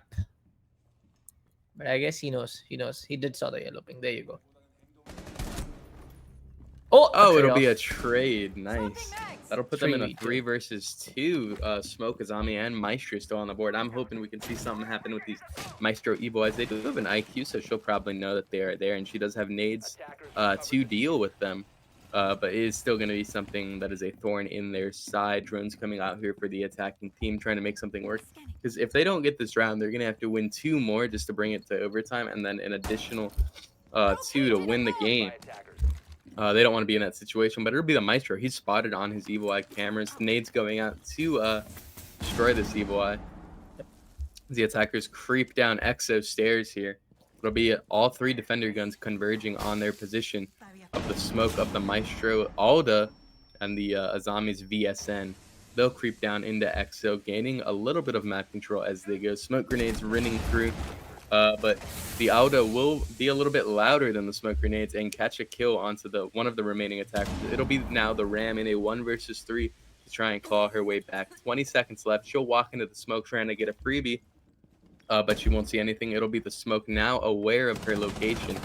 But I guess he knows. He knows. He did saw the yellow ping. There you go. Oh, Oh, it'll be a trade-off. trade. Nice. That'll put them in a 3v2. 3 versus 2. Smoke, Azami, and Maestro still on the board. I'm hoping we can see something happen with these Maestro Evo Eyes. They do have an IQ, so she'll probably know that they are there, and she does have nades to deal with them. But it is still going to be something that is a thorn in their side. Drones coming out here for the attacking team, trying to make something work. Because if they don't get this round, they're going to have to win 2 more just to bring it to overtime, and then an additional 2 to win the game. They don't want to be in that situation, but it'll be the Maestro. He's spotted on his Evil Eye cameras. Nades going out to destroy this Evil Eye. The attackers creep down Exo stairs here. It'll be all 3 defender guns converging on their position of the smoke of the Maestro, Alda, and the Azami's VSN. They'll creep down into Exo, gaining a little bit of map control as they go. Smoke grenades running through. But the Alda will be a little bit louder than the smoke grenades and catch a kill onto one of the remaining attackers. It'll be now the Ram in a 1 versus 3 to try and claw her way back. 20 seconds left. She'll walk into the smoke trying to get a freebie, but she won't see anything. It'll be the smoke now aware of her location.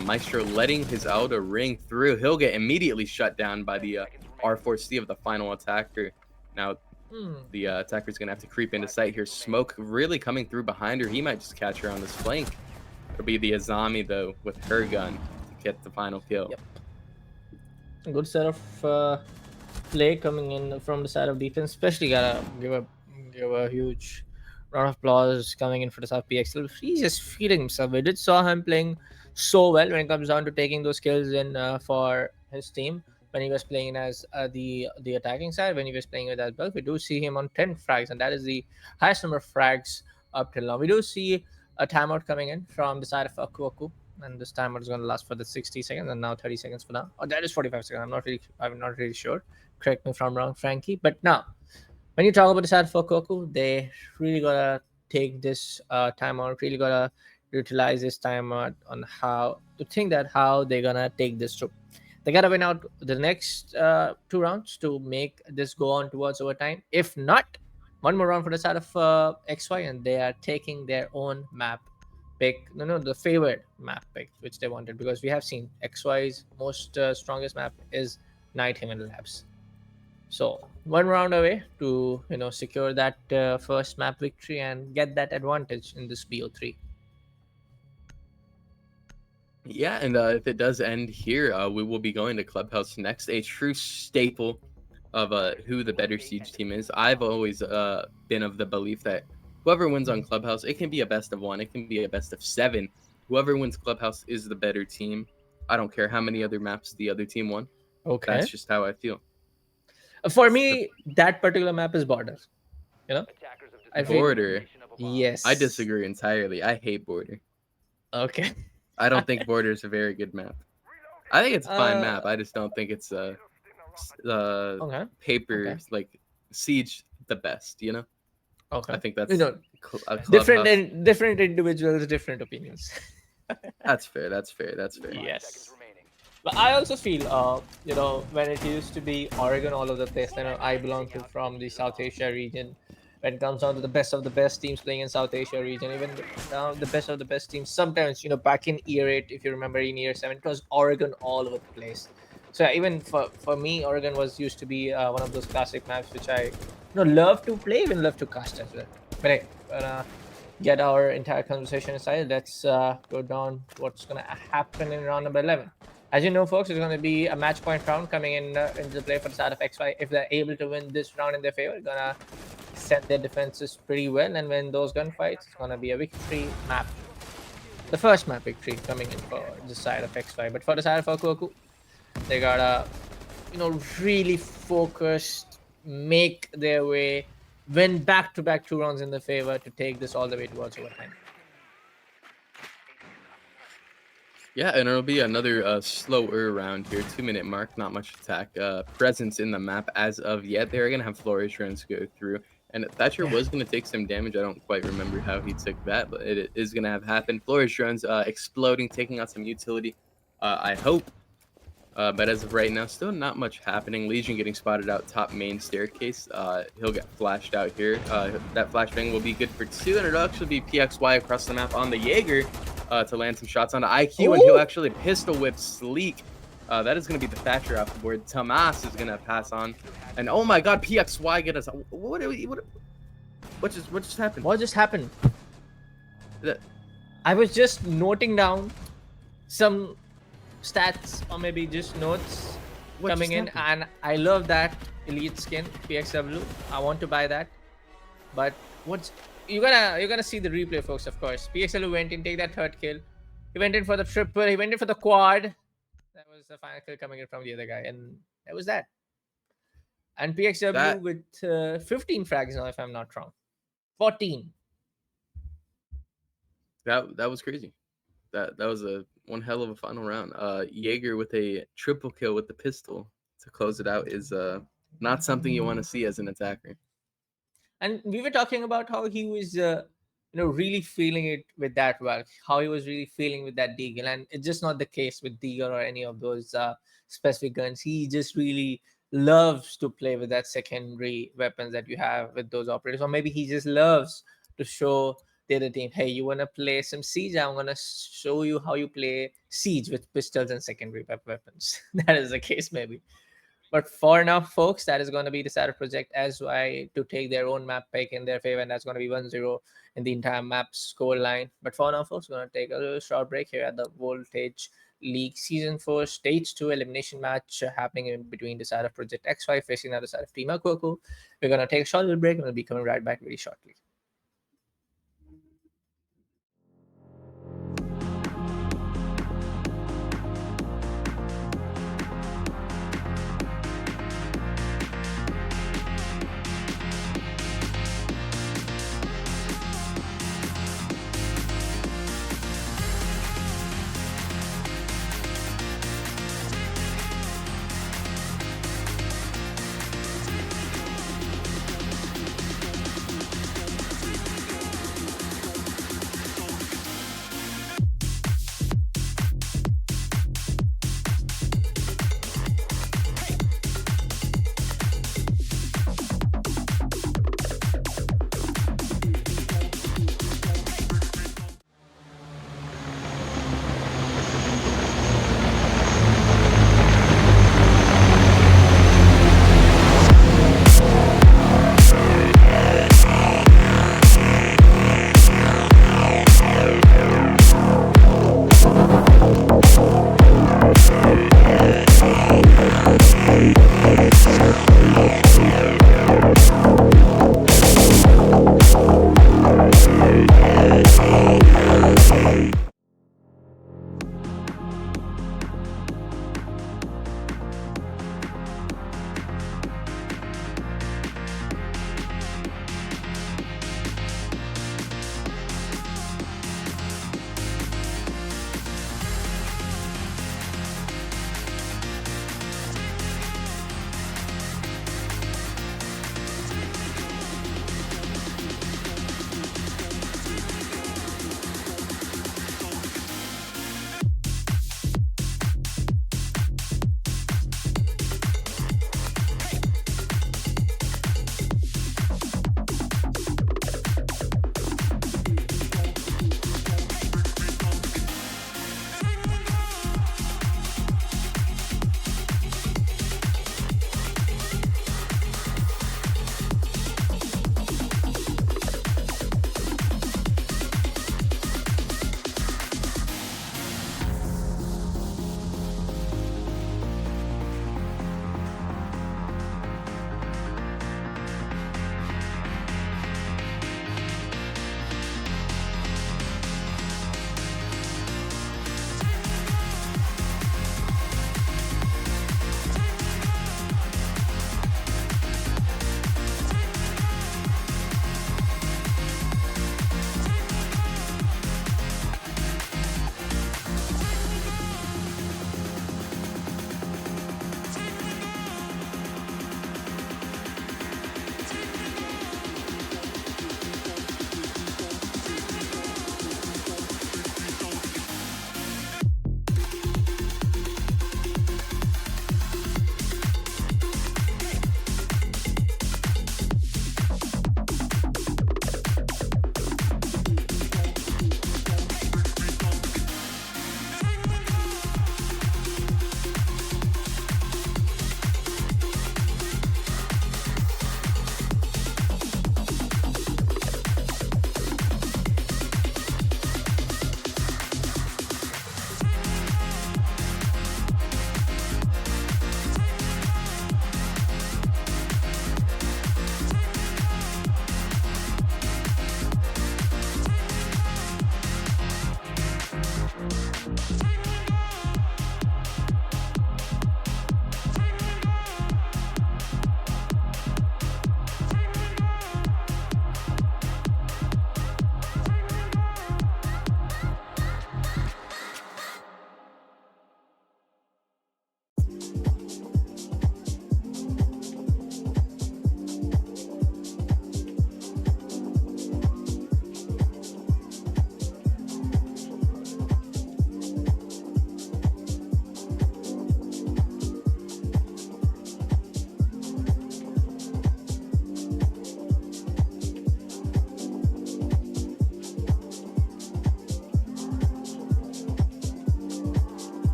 Maestro letting his Alda ring through. He'll get immediately shut down by the R4C of the final attacker. Now, the attacker's going to have to creep into sight here. Smoke really coming through behind her. He might just catch her on this flank. It'll be the Azami, though, with her gun to get the final kill. Yep. A good set of play coming in from the side of defense. Especially gotta give a huge round of applause coming in for the South PXL. He's just feeding himself. We did saw him playing so well when it comes down to taking those kills in for his team. When he was playing as the attacking side, when he was playing with as well, we do see him on 10 frags, and that is the highest number of frags up till now. We do see a timeout coming in from the side of Akuaku, and this timeout is going to last for the 60 seconds, and now 30 seconds for now. Oh, that is 45 seconds. I'm not really sure. Correct me if I'm wrong, Frankie. But now, when you talk about the side of Akuaku, they really gotta take this timeout. Really gotta utilize this timeout on how they're gonna take this through. They gotta win out the next 2 rounds to make this go on towards overtime. If not, one more round for the side of XY, and they are taking their own map pick. No, the favored map pick, which they wanted, because we have seen XY's most strongest map is Night Haven Labs. So 1 round away to secure that first map victory and get that advantage in this BO3. Yeah, and if it does end here, we will be going to Clubhouse next, a true staple of who the better Siege team is. I've always been of the belief that whoever wins on Clubhouse, it can be a best of 1, it can be a best of 7. Whoever wins Clubhouse is the better team. I don't care how many other maps the other team won. Okay. That's just how I feel. For me, that particular map is Border. I feel- Border. Yes. I disagree entirely. I hate Border. Okay. I don't think Border is a very good map. I think it's a fine Uh, map. I just don't think it's Okay. paper Okay. like Siege the best. Okay. I think that's You know, a different Clubhouse. different individuals, different opinions. That's fair. That's fair. Yes. But I also feel, when it used to be Oregon all over the place, I belong to from the South Asia region. When it comes down to the best of the best teams playing in South Asia region, even the best of the best teams, sometimes, back in year 8, if you remember in year 7, it was Oregon all over the place. So yeah, even for me, Oregon used to be one of those classic maps which I love to play, even love to cast as well. But hey, get our entire conversation aside, let's go down to what's going to happen in round number 11. As you know, folks, it's going to be a match point round coming into the play for the side of XY. If they're able to win this round in their favor, going to set their defenses pretty well and win those gunfights. It's going to be a victory map. The first map victory coming in for the side of XY. But for the side of Akuaku, they got to, really focused, make their way, win back-to-back 2 rounds in their favor to take this all the way towards overtime. Yeah, and it'll be another slower round here. 2-minute mark, not much attack presence in the map as of yet. They're going to have flourish runs go through. And Thatcher was going to take some damage. I don't quite remember how he took that, but it is going to have happened. Flourish drones exploding, taking out some utility. I hope. But as of right now, still not much happening. Legion getting spotted out top main staircase. He'll get flashed out here. That flashbang will be good for 2, and it'll actually be PXY across the map on the Jaeger to land some shots on the IQ, and he'll actually pistol whip Sleek. That is going to be the Thatcher off the board. Tomas is going to pass on. And oh my god, PXY get us. What just happened? What just happened? The- I was just noting down some stats or maybe just notes What coming just in, happened? and I love that elite skin PXW. I want to buy that, but what's you're gonna see the replay, folks. Of course, PXW went in, take that 3rd kill. He went in for the triple. He went in for the quad. That was the final kill coming in from the other guy, and that was that. And PXW with 15 frags now, if I'm not wrong. 14. That was crazy. That was one hell of a final round. Jaeger with a triple kill with the pistol to close it out is not something you want to see as an attacker. And we were talking about how he was, really feeling it with that Valk, how he was really feeling with that Deagle. And it's just not the case with Deagle or any of those specific guns. He just really loves to play with that secondary weapons that you have with those operators. Or maybe he just loves to show the other team, hey, you want to play some Siege? I'm going to show you how you play Siege with pistols and secondary weapons. That is the case, maybe. But for now, folks, that is going to be the Sarah Project SY to take their own map pick in their favor, and that's going to be 1-0 in the entire map score line. But for now, folks, we're going to take a little short break here at the Voltage League Season 4 Stage 2 elimination match happening in between the Sarah Project XY facing the other side of Team Akwoku. We're going to take a short little break and we'll be coming right back very shortly.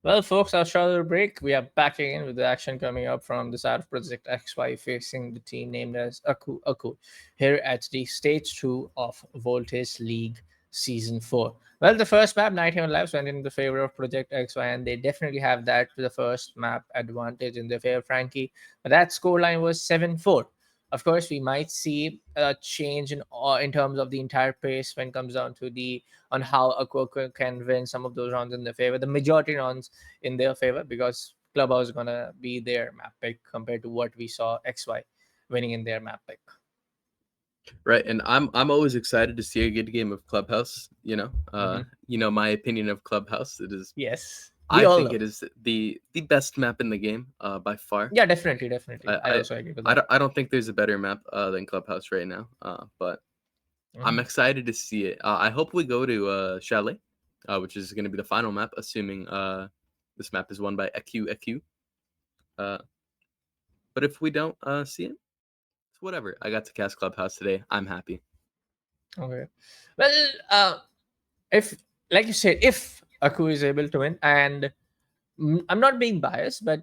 Well, folks, our short break. We are back again with the action coming up from the side of Project XY facing the team named as Aku Aku here at the stage 2 of Voltage League Season 4. Well, the first map, 91 Lives, went in the favor of Project XY, and they definitely have that to the first map advantage in their favor, Frankie. But that scoreline was 7-4. Of course, we might see a change in terms of the entire pace when it comes down to the on how Aqua can win some of those rounds in their favor. The majority rounds in their favor because Clubhouse is gonna be their map pick compared to what we saw XY winning in their map pick. Right, and I'm always excited to see a good game of Clubhouse. You know my opinion of Clubhouse. It is. Yes, I think it is the best map in the game, by far. Yeah, definitely. I I also agree with that. I don't think there's a better map than Clubhouse right now. But I'm excited to see it. I hope we go to Chalet, which is going to be the final map, assuming this map is won by EQ. But if we don't see it, it's whatever. I got to cast Clubhouse today. I'm happy. Okay. Well, if like you said, if Aku is able to win, and I'm not being biased, but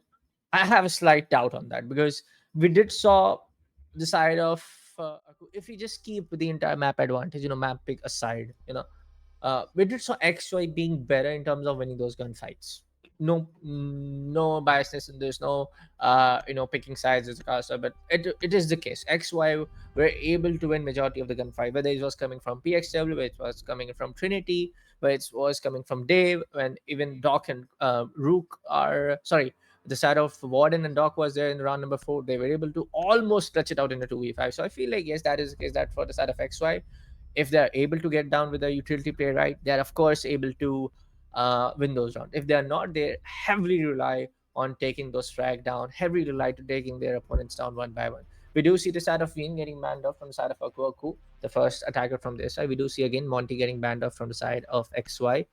I have a slight doubt on that because we did saw the side of Aku. If we just keep the entire map advantage, map pick aside, we did saw XY being better in terms of winning those gunfights. No biasness, and there's no picking sides as a caster, but it is the case. XY were able to win majority of the gunfight, whether it was coming from PXW, whether it was coming from Trinity, whether it was coming from Dave, when even Doc and Rook are sorry. The side of Warden and Doc was there in round number 4. They were able to almost clutch it out in a 2v5. So I feel like yes, that is the case. That for the side of XY, if they're able to get down with a utility play right, they're of course able to win those rounds. If they're not, they heavily rely on taking those frag down, heavily rely to taking their opponents down one by one. We do see the side of Veen getting banned off from the side of Aku, the first attacker from this side. We do see again Monty getting banned off from the side of XY.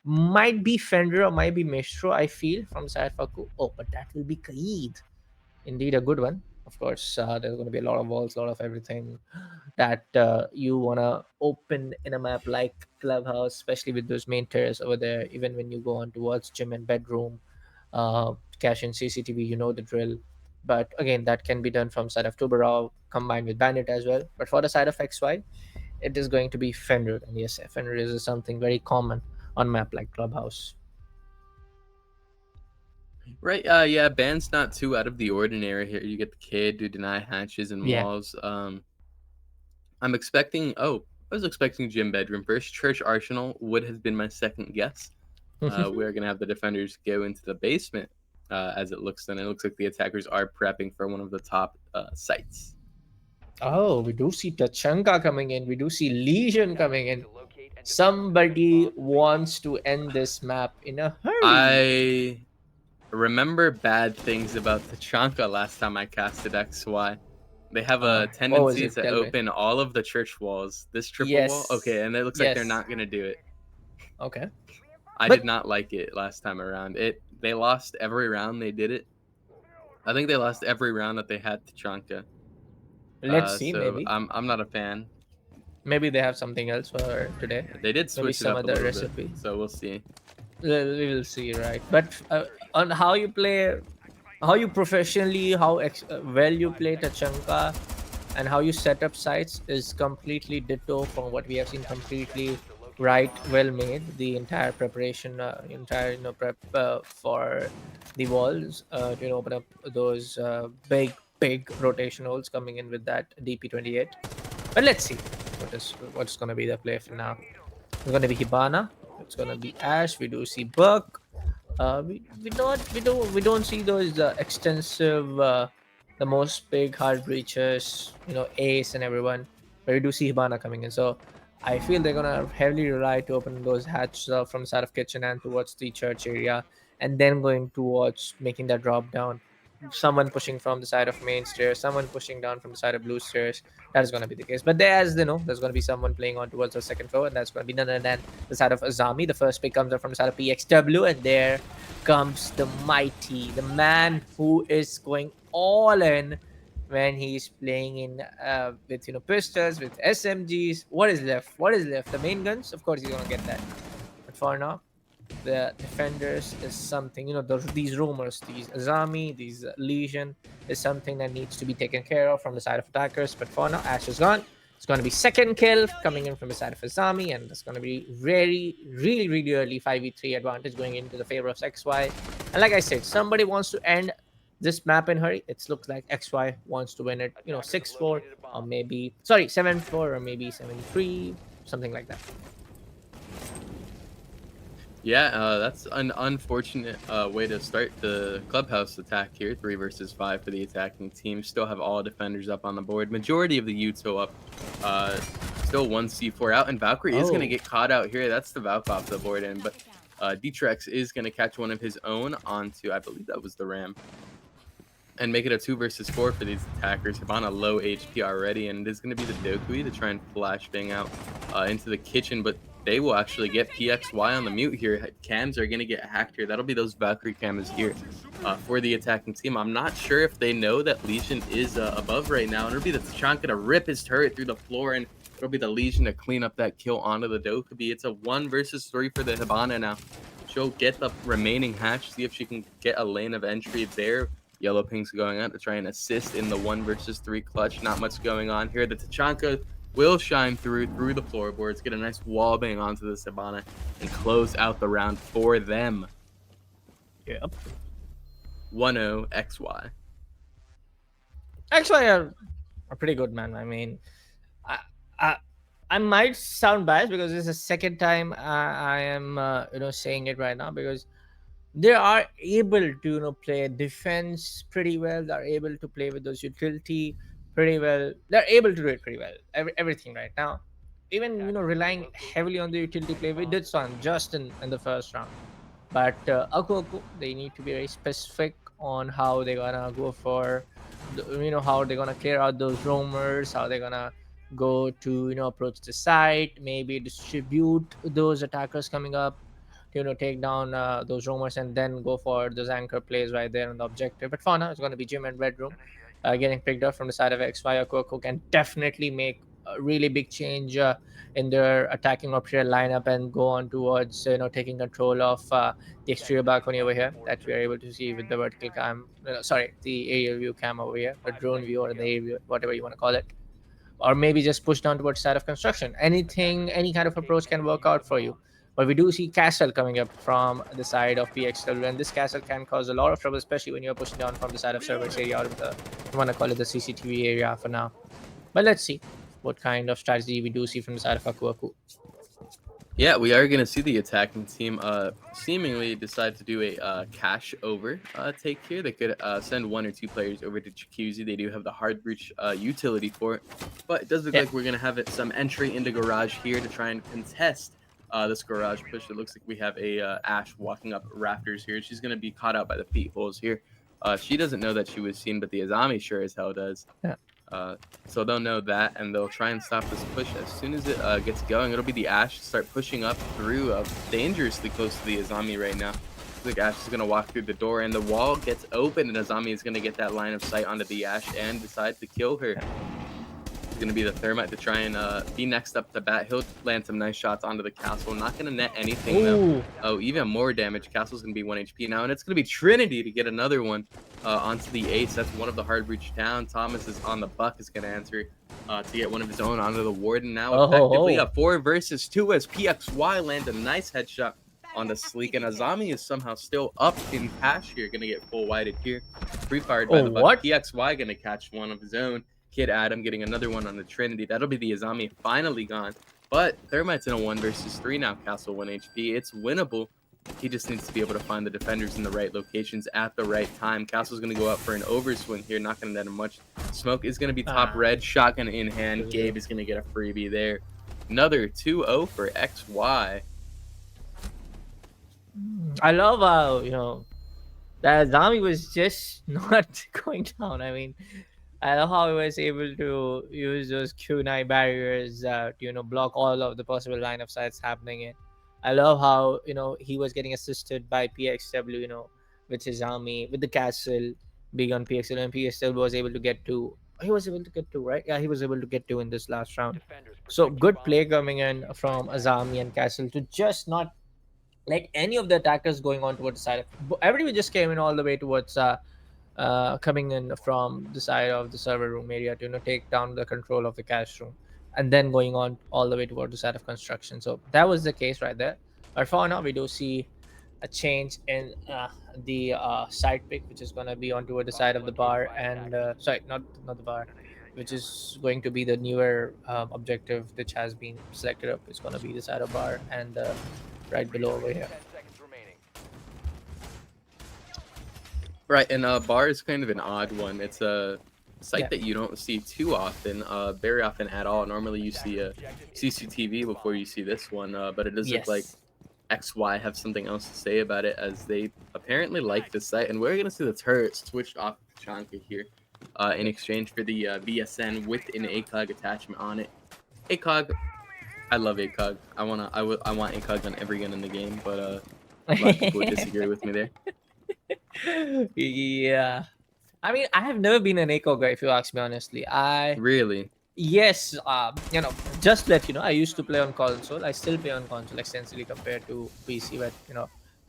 Might be Fender or might be Maestro, I feel, from the side of Aku. Oh, but that will be Kaid. Indeed, a good one. Of course, there's going to be a lot of walls, a lot of everything that you want to open in a map like Clubhouse, especially with those main terrace over there. Even when you go on towards gym and bedroom, cache and CCTV, you know the drill. But again, that can be done from side of Tubarao combined with Bandit as well. But for the side of XY, it is going to be Fender. And yes, Fender is something very common on map like Clubhouse. Right. Yeah. Ban's not too out of the ordinary here. You get the kid who deny hatches and Yeah. walls. I'm expecting. Oh, I was expecting gym bedroom first. Church Arsenal would have been my second guess. We're gonna have the defenders go into the basement, as it looks. And it looks like the attackers are prepping for one of the top sites. Oh, we do see Tachanka coming in. We do see Legion coming in. Somebody wants to end this map in a hurry. I remember bad things about Tachanka last time I casted XY. They have a tendency to open all of the church walls. This triple wall? Okay, and it looks like they're not going to do it. Okay. I did not like it last time around. They lost every round they did it. I think they lost every round that they had Tachanka. Let's see, maybe. I'm not a fan. Maybe they have something else for today. They did switch some it up other a little recipe. bit, so we'll see. We will see, right? But on how you play, how you professionally, how well you play Tachanka, and how you set up sites is completely ditto from what we have seen. Completely right, well made. The entire preparation, entire prep for the walls to open up those big rotation holes coming in with that DP28. But let's see what's going to be the play for now. It's going to be Hibana. It's going to be Ash. We do see Buck. We don't see those extensive, the most big hard breachers, Ace and everyone. But we do see Hibana coming in. So I feel they're gonna heavily rely to open those hatches from the side of kitchen and towards the church area, and then going towards making that drop down. Someone pushing from the side of main stairs, someone pushing down from the side of blue stairs. That is going to be the case. But there's going to be someone playing on towards the second floor, and that's going to be none other than the side of Azami. The first pick comes up from the side of PXW, and there comes the mighty, the man who is going all in when he's playing in with pistols, with SMGs. What is left? The main guns? Of course, he's going to get that. But for now, the defenders is something, these rumors, these Azami, these Legion is something that needs to be taken care of from the side of attackers. But for now, Ash is gone. It's going to be second kill coming in from the side of Azami, and it's going to be really, really early 5v3 advantage going into the favor of XY. And like I said, somebody wants to end this map in hurry. It looks like XY wants to win it, 6-4, or maybe, sorry, 7-4, or maybe 7-3, something like that. Yeah, that's an unfortunate way to start the clubhouse attack here. 3 versus 5 for the attacking team. Still have all defenders up on the board. Majority of the Yuto up. Still one C4 out, and Valkyrie is going to get caught out here. That's the Valk off the board in, but Dtrex is going to catch one of his own onto, I believe that was the Ram, and make it a 2 versus 4 for these attackers. Hibana low HP already, and it is going to be the Dokui to try and flash bang out into the kitchen, but they will actually get PXY on the mute here. Cams are going to get hacked here. That'll be those Valkyrie cams here for the attacking team. I'm not sure if they know that Legion is above right now, and it'll be the Tachanka to rip his turret through the floor, and it'll be the Legion to clean up that kill onto the Dokkaebi. It's a 1 versus 3 for the Hibana now. She'll get the remaining hatch, see if she can get a lane of entry there. Yellow Ping's going out to try and assist in the 1 versus 3 clutch. Not much going on here. The Tachanka will shine through the floorboards, get a nice wall bang onto the Hibana, and close out the round for them. Yep. 1-0 XY. XY are pretty good, man. I mean, I might sound biased because this is the second time I am saying it right now, because they are able to play defense pretty well. They're able to play with those utility pretty well. They're able to do it pretty well. Everything right now, even relying heavily on the utility play. We did so on just in the first round, but Aku, they need to be very specific on how they're gonna go for how they're gonna clear out those roamers, how they're gonna go to approach the site, maybe distribute those attackers coming up, take down those roamers, and then go for those anchor plays right there on the objective. But for now, it's going to be Jim and Red Room getting picked up from the side of XY. Aku can definitely make a really big change in their attacking option lineup and go on towards taking control of the exterior balcony over here that we are able to see with the vertical cam. The aerial view cam over here, the drone view, or the air view, whatever you want to call it. Or maybe just push down towards side of construction. Any kind of approach can work out for you. But we do see Castle coming up from the side of PXW, and this Castle can cause a lot of trouble, especially when you're pushing down from the side of service area, or you want to call it the CCTV area for now. But let's see what kind of strategy we do see from the side of Aku. Yeah, we are going to see the attacking team seemingly decide to do a cash over take here. They could send 1 or 2 players over to Jacuzzi. They do have the hard breach utility for it, but it does look like we're going to have some entry into garage here to try and contest this garage push. It looks like we have a Ash walking up rafters here. She's going to be caught out by the peat holes here. She doesn't know that she was seen, but the Azami sure as hell does. Yeah. So they'll know that, and they'll try and stop this push as soon as it gets going. It'll be the Ash start pushing up through dangerously close to the Azami right now. Looks like Ash is going to walk through the door, and the wall gets open, and Azami is going to get that line of sight onto the Ash and decide to kill her. It's going to be the Thermite to try and be next up to bat. He'll land some nice shots onto the Castle. Not going to net anything, though. Oh, even more damage. Castle's going to be 1 HP now, and it's going to be Trinity to get another one onto the Ace. That's one of the hard breach down. Thomas is on the buck, is going to answer to get one of his own onto the Warden now. Effectively a 4 versus 2 as PXY lands a nice headshot onto Sleek, and Azami is somehow still up in cash here. Going to get full whited here. Pre-fired by the buck. PXY going to catch one of his own. Kid Adam getting another one on the Trinity. That'll be the Azami finally gone. But Thermite's in a 1 versus 3 now. Castle 1 HP. It's winnable. He just needs to be able to find the defenders in the right locations at the right time. Castle's going to go out for an overswing here. Not going to net him much. Smoke is going to be top red. Shotgun in hand. Gabe is going to get a freebie there. Another 2-0 for XY. I love how, that Azami was just not going down. I mean, I love how he was able to use those Q9 barriers to block all of the possible line of sights happening in. I love how he was getting assisted by PXW, with his army, with the Castle being on PXW, and PXW was able to get to. He was able to get to, right? Yeah, he was able to get to in this last round. So good play coming in from Azami and Castle to just not like any of the attackers going on towards the side of everybody just came in all the way towards coming in from the side of the server room area to take down the control of the cache room, and then going on all the way toward the side of construction. So that was the case right there. But for now we do see a change in the side pick, which is going to be on toward the side of the bar, and sorry, not the bar, which is going to be the newer objective which has been selected up. It's going to be the side of bar, and right below over here. Right, and bar is kind of an odd one. It's a site Yeah. that you don't see too often, very often at all. Normally, you see a CCTV before you see this one, but it does look like Yes. XY have something else to say about it, as they apparently like the site. And we're gonna see the turret switched off Tachanka here, in exchange for the VSN with an ACOG attachment on it. ACOG, I love ACOG. I want ACOG on every gun in the game, but a lot of people would disagree with me there. Yeah. I mean, I have never been an Echo guy, if you ask me honestly. Really? Yes, just let you know, I used to play on console. I still play on console extensively compared to PC, but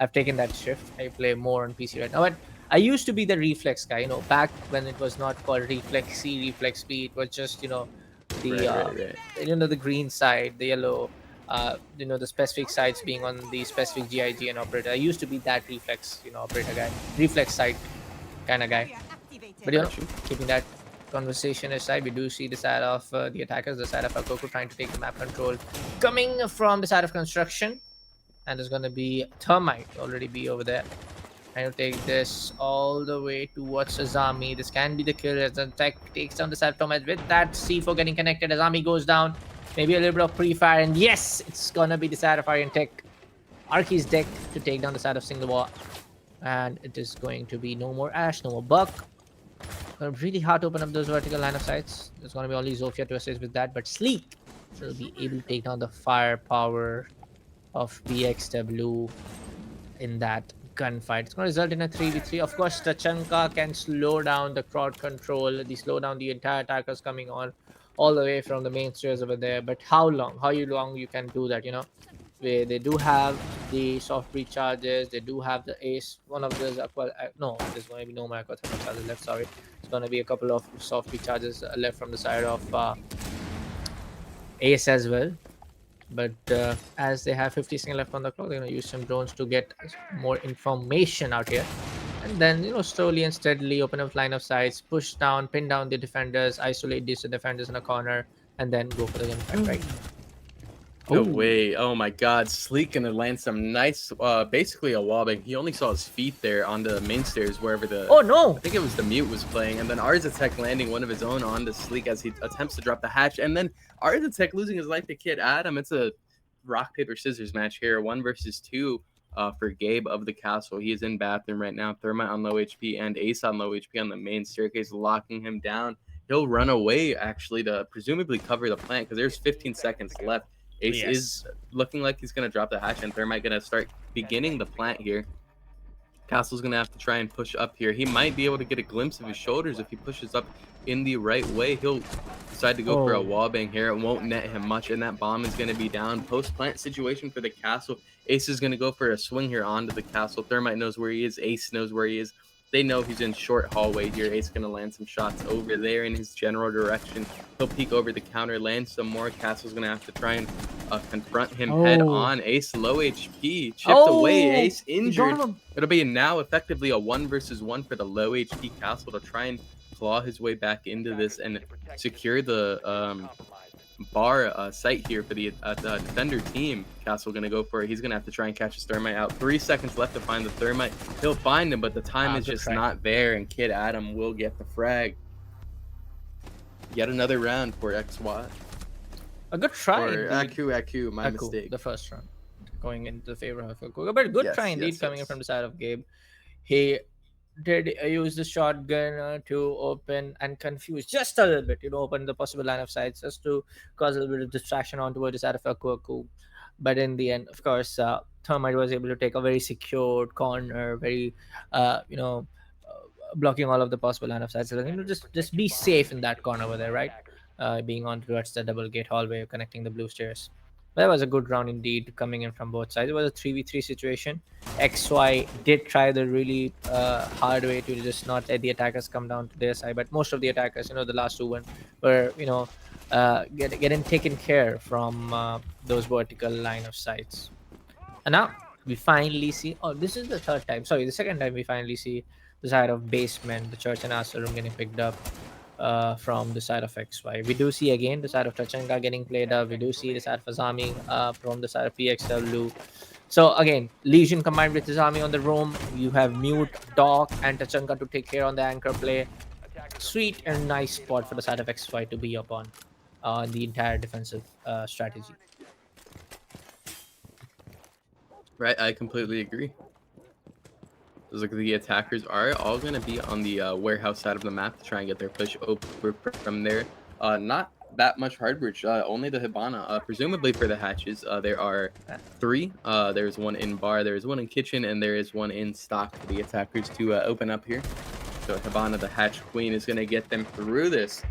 I've taken that shift. I play more on PC right now. But I used to be the reflex guy, back when it was not called reflex C, reflex B. It was just, the Right. the green side, the yellow, the specific sides being on the specific GIG and operator. I used to be that reflex, operator guy, reflex side kind of guy. But Got you. keeping that conversation aside, we do see the side of the attackers, the side of Akoko trying to take the map control, coming from the side of construction, and there's gonna be Termite already be over there. Trying to take this all the way towards Azami. This can be the kill as the tech takes down the side of Termite with that C4 getting connected. Azami goes down. Maybe a little bit of pre-fire, and yes, it's gonna be the side of Iron Tech. Arky's deck to take down the side of Single Wall. And it is going to be no more Ash, no more Buck. Really hard to open up those vertical line of sights. There's going to be only Zofia to assist with that, but Sleek will be able to take down the firepower of BXW in that gunfight. It's going to result in a 3v3. Of course, Tachanka can slow down the crowd control, slow down the entire attackers coming on all the way from the main stairs over there. But how long? How long you can do that, where they do have the soft recharges, they do have the ace. One of those, no, there's going to be no more aqua thermal charges left. Sorry, it's going to be a couple of soft recharges left from the side of ace as well. But as they have 50 seconds left on the clock, they're going to use some drones to get more information out here. And then, slowly and steadily open up line of sights, push down, pin down the defenders, isolate these defenders in a corner, and then go for the gunfight, right? No Ooh. way. Oh my god. Sleek gonna land some nice, basically a wallbang. He only saw his feet there on the main stairs wherever the, Oh no! I think it was the mute was playing. And then Arzatek landing one of his own on the Sleek as he attempts to drop the hatch. And then Arzatek losing his life to Kid Adam. It's a rock, paper, scissors match here. 1 versus 2 for Gabe of the castle. He is in bathroom right now. Thermite on low HP and Ace on low HP on the main staircase, locking him down. He'll run away actually to presumably cover the plant because there's 15 seconds left. Ace Yes. is looking like he's going to drop the hatch, and Thermite going to start beginning the plant here. Castle's going to have to try and push up here. He might be able to get a glimpse of his shoulders if he pushes up in the right way. He'll decide to go for a Oh. wallbang here. It won't net him much, and that bomb is going to be down. Post-plant situation for the castle. Ace is going to go for a swing here onto the castle. Thermite knows where he is. Ace knows where he is. They know he's in short hallway here. Ace going to land some shots over there in his general direction. He'll peek over the counter, land some more. Castle's going to have to try and confront him head Oh. on. Ace low HP, chipped away. Ace injured. Don't- It'll be now effectively a 1 versus 1 for the low HP Castle to try and claw his way back into this and secure the bar site here for the defender team. Castle gonna go for it. He's gonna have to try and catch his Thermite out. 3 seconds left to find the Thermite. He'll find him, but the time is good just try. not there, and Kid Adam will get the frag. Yet another round for XY. A good try. Or indeed. Aku, my Aku, mistake. the first round, going into the favor of Akuga. But good Yes, try indeed yes, coming in yes. from the side of Gabe. He did use the shotgun to open and confuse just a little bit, open the possible line of sight just to cause a little bit of distraction onto the side of Aku. But in the end, of course, Thermite was able to take a very secured corner, very, blocking all of the possible line of sight. So, just be safe in that corner over there, right? Being on towards the double gate hallway connecting the blue stairs. That was a good round indeed coming in from both sides. It was a 3v3 situation. XY did try the really hard way to just not let the attackers come down to their side, but most of the attackers, the last two were getting taken care from those vertical line of sights. And now we finally see. Oh, this is the third time. Sorry, the second time we finally see the side of basement, the church and Astra room getting picked up from the side of XY. We do see again the side of Tachanka getting played up. We do see the side of Azami from the side of PXW. So again, Legion combined with Azami on the roam. You have Mute, Doc, and Tachanka to take care on the anchor play. Sweet and nice spot for the side of XY to be upon the entire defensive strategy. Right, I completely agree. Look, the attackers are all going to be on the warehouse side of the map to try and get their push over from there. Not that much hard bridge, only the Hibana. Presumably for the hatches, there are 3. There's one in bar, there's one in kitchen, and there is one in stock for the attackers to open up here. So Hibana, the hatch queen, is going to get them through this.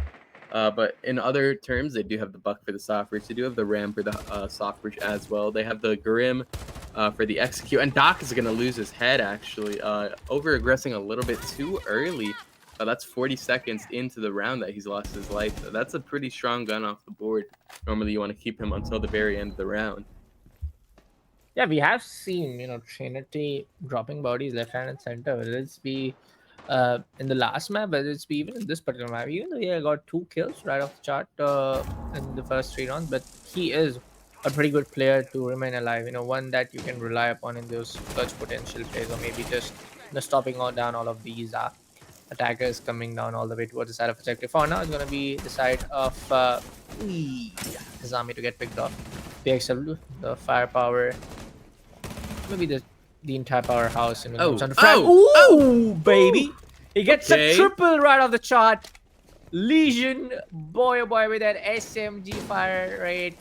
But in other terms, they do have the buck for the soft bridge. They do have the ram for the soft bridge as well. They have the Grim for the execute. And Doc is going to lose his head, actually. Over-aggressing a little bit too early. That's 40 seconds into the round that he's lost his life. That's a pretty strong gun off the board. Normally, you want to keep him until the very end of the round. Yeah, we have seen, Trinity dropping bodies left hand and center, whether it's be in the last map, whether it's be even in this particular map, even though he got 2 kills right off the chart in the first 3 rounds, but he is a pretty good player to remain alive, one that you can rely upon in those clutch potential plays, or maybe just stopping down all of these attackers coming down all the way towards the side of objective. For now, it's going to be the side of Azami to get picked off. PXW, the firepower, maybe the entire powerhouse. Comes on the front. Ooh, baby! He gets a triple right off the chart. Legion, boy oh boy, with that SMG fire rate,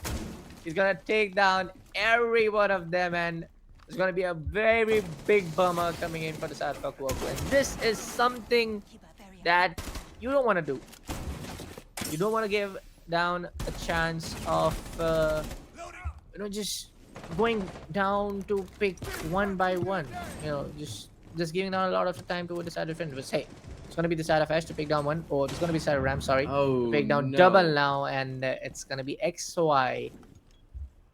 he's gonna take down every one of them, and it's gonna be a very big bummer coming in for the side of Kakuoku. And this is something that you don't want to do. You don't want to give down a chance of just going down to pick one by one, just giving down a lot of time to the side of defender. But hey, it's gonna be the side of Ash to pick down one, or it's gonna be the side of Ram, sorry, to pick down double now, and it's gonna be XY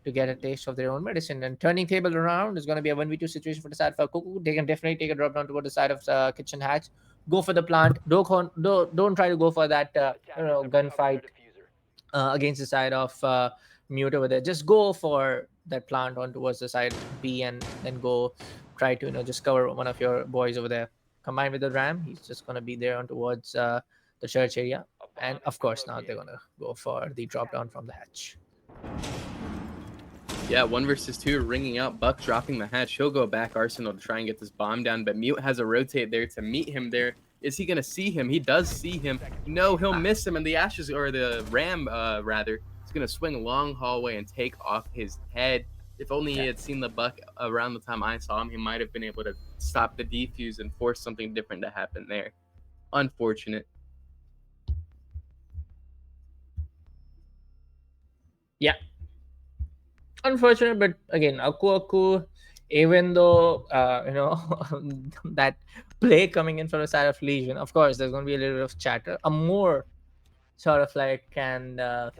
to get a taste of their own medicine. And turning table around is gonna be a 1v2 situation for the side of Kuku. They can definitely take a drop down toward the side of Kitchen Hatch. Go for the plant. Don't try to go for that gunfight against the side of Mute over there. Just go for that plant on towards the side B, and then go try to just cover one of your boys over there. Combined with the Ram, he's just gonna be there on towards the church area, and of course now they're gonna go for the drop down from the hatch. Yeah, 1 versus 2, ringing out. Buck dropping the hatch. He'll go back Arsenal to try and get this bomb down, but Mute has a rotate there to meet him there. Is he going to see him? He does see him. No, he'll miss him, and the Ashes, or the Ram, rather, is going to swing long hallway and take off his head. If only he had seen the Buck around the time I saw him, he might have been able to stop the defuse and force something different to happen there. Unfortunate. Yeah. Unfortunate, but again, Aku, even though that play coming in from the side of Legion, of course there's going to be a little bit of chatter, a more sort of like the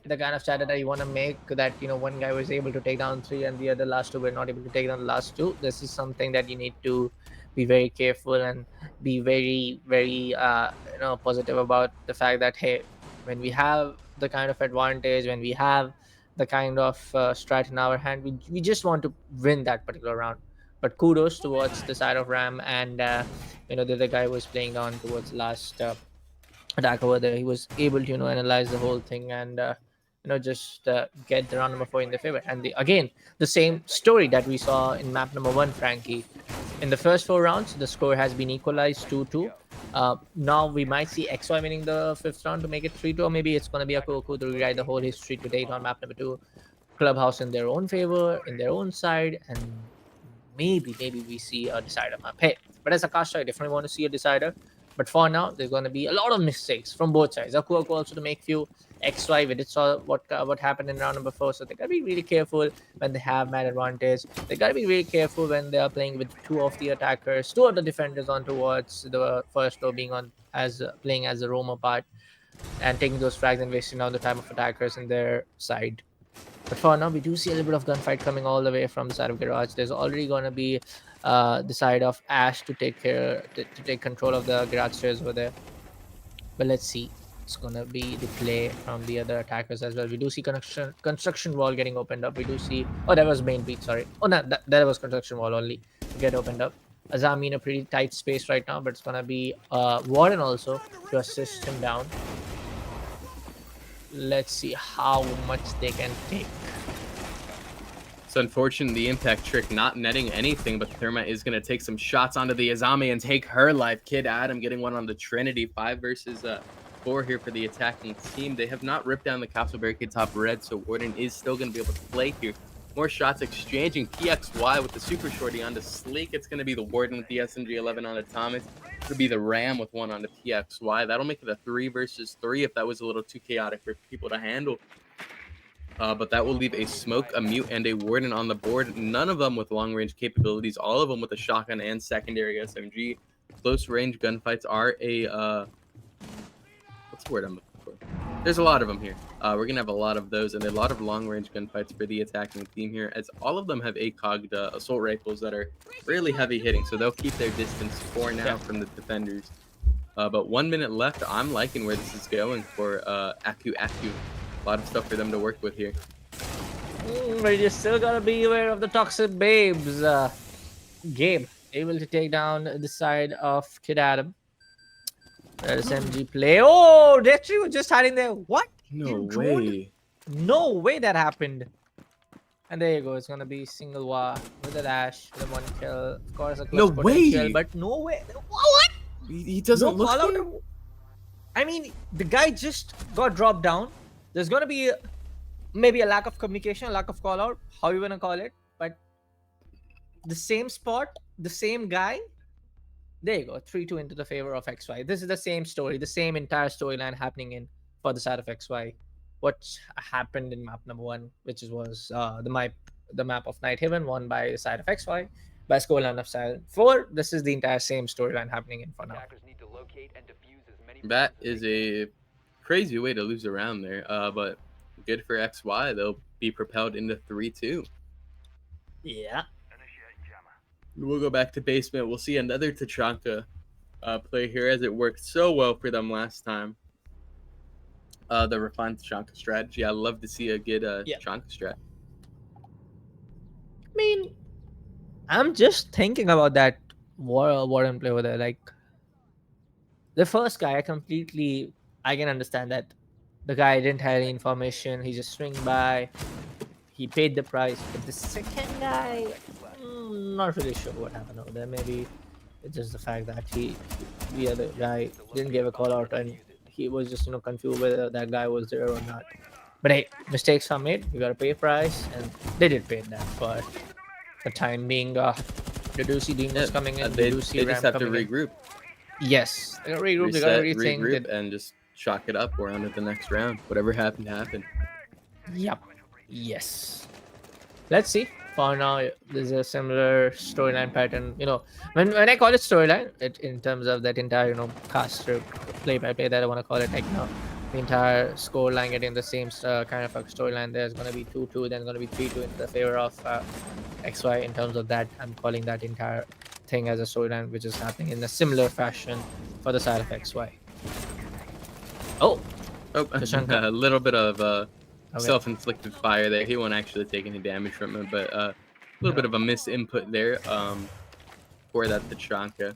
kind of chatter that you want to make, that one guy was able to take down 3 and the other last 2 were not able to take down the last 2. This is something that you need to be very careful and be very, very positive about the fact that, hey, when we have the kind of advantage, when we have the kind of strat in our hand, we just want to win that particular round. But kudos towards the side of Ram, and the other guy was playing down towards the last attack over there. He was able to analyze the whole thing and just get the round number 4 in their favor. And again, the same story that we saw in map number 1, Frankie. In the first 4 rounds, the score has been equalized 2-2. Now we might see XY winning the 5th round to make it 3-2, or maybe it's going to be Aku to rewrite the whole history to date on map number 2. Clubhouse in their own favor, in their own side, and maybe we see a decider map. Hey, but as a caster, I definitely want to see a decider. But for now, there's going to be a lot of mistakes from both sides. Aku also to make few, XY. We did saw what happened in round number 4, so they gotta be really careful when they have man advantage. They gotta be really careful when they are playing with two of the attackers, two of the defenders on towards the first row, being on as playing as a roamer part and taking those frags and wasting all the time of attackers in their side. But for now, we do see a little bit of gunfight coming all the way from the side of Garage. There's already going to be the side of Ash to take take control of the Garage stairs over there. But let's see. It's going to be the play from the other attackers as well. We do see construction wall getting opened up. We do see... Oh, that was main beat, sorry. Oh, no, that was construction wall only to get opened up. Azami in a pretty tight space right now, but it's going to be Warden also to assist him down. Let's see how much they can take. It's unfortunate the impact trick not netting anything, but Thermite is going to take some shots onto the Azami and take her life. Kid Adam getting one on the Trinity. 5 versus 4 here for the attacking team. They have not ripped down the Castle Barricade top red, so Warden is still going to be able to play here. More shots exchanging. PXY with the super shorty onto Sleek. It's going to be the Warden with the SMG-11 onto Thomas. It would be the Ram with one onto PXY. That'll make it a 3 versus 3 if that was a little too chaotic for people to handle. But that will leave a Smoke, a Mute, and a Warden on the board. None of them with long-range capabilities. All of them with a shotgun and secondary SMG. Close-range gunfights are a... what's the word I'm looking for? There's a lot of them here. We're going to have a lot of those and a lot of long-range gunfights for the attacking team here, as all of them have ACOG'd assault rifles that are really heavy hitting, so they'll keep their distance for now from the defenders. But 1 minute left. I'm liking where this is going for Aku. A lot of stuff for them to work with here. But you still gotta be aware of the toxic babes. Gabe able to take down the side of Kid Adam. That is MG play. Oh, Detri was just hiding there. What? No You drone? way. No way that happened. And there you go. It's gonna be single war with a dash, with a 1 kill. Of course, a close No potential, way. but no way. What? He doesn't No look call there? out. I mean, the guy just got dropped down. There's gonna be maybe a lack of communication, a lack of call out, how you wanna call it, but the same spot, the same guy. There you go, 3-2 into the favor of XY. This is the same story, the same entire storyline happening in for the side of XY. What happened in map number 1, which was the map of Night Haven, won by the side of XY by scoreline of side 4. This is the entire same storyline happening in for now. That is a crazy way to lose a round there, but good for XY. They'll be propelled into 3-2. Yeah. We'll go back to basement. We'll see another Tachanka play here, as it worked so well for them last time. The refined Tachanka strategy. I love to see a good Tachanka strat. I mean, I'm just thinking about that Warden play over there. Like, the first guy, I can understand that the guy didn't have any information. He just swing by. He paid the price. But the second guy, not really sure what happened over there. Maybe it's just the fact that the other guy didn't give a call out and he was just, confused whether that guy was there or not. But hey, mistakes are made. You gotta pay a price, and they did pay that for the time being. The Ducey Demons coming in. They the just Ducey Ram have to coming in. regroup. Yes, they gotta regroup. They gotta rethink. Regroup, and just chalk it up. We're on to the next round. Whatever happened, happened. Yep. Yes. Let's see. For now, there's a similar storyline pattern. When I call it storyline, in terms of that entire caster play-by-play that I want to call it, like the entire score line getting the same kind of a storyline. There's gonna be 2-2, then gonna be 3-2 in the favor of XY. In terms of that, I'm calling that entire thing as a storyline, which is happening in a similar fashion for the side of XY. Oh, Tachanka. A little bit of Okay. self-inflicted fire there. He won't actually take any damage from it, but a little bit of a misinput there for that Tachanka.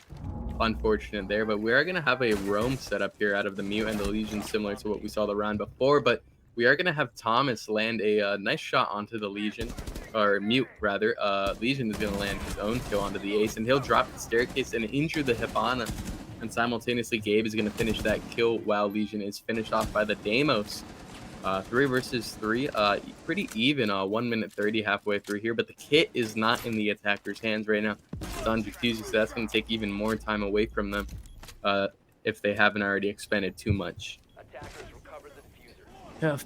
Unfortunate there, but we are going to have a roam setup here out of the Mute and the Legion, similar to what we saw the round before, but we are going to have Thomas land a nice shot onto the Legion, or Mute rather. Legion is going to land his own kill onto the Ace, and he'll drop the staircase and injure the Hibana, and simultaneously Gabe is going to finish that kill while Legion is finished off by the Deimos. 3 versus 3, pretty even. 1 minute 30 halfway through here, but the kit is not in the attacker's hands right now. It's on Jacuzzi, so that's going to take even more time away from them if they haven't already expended too much. Yep,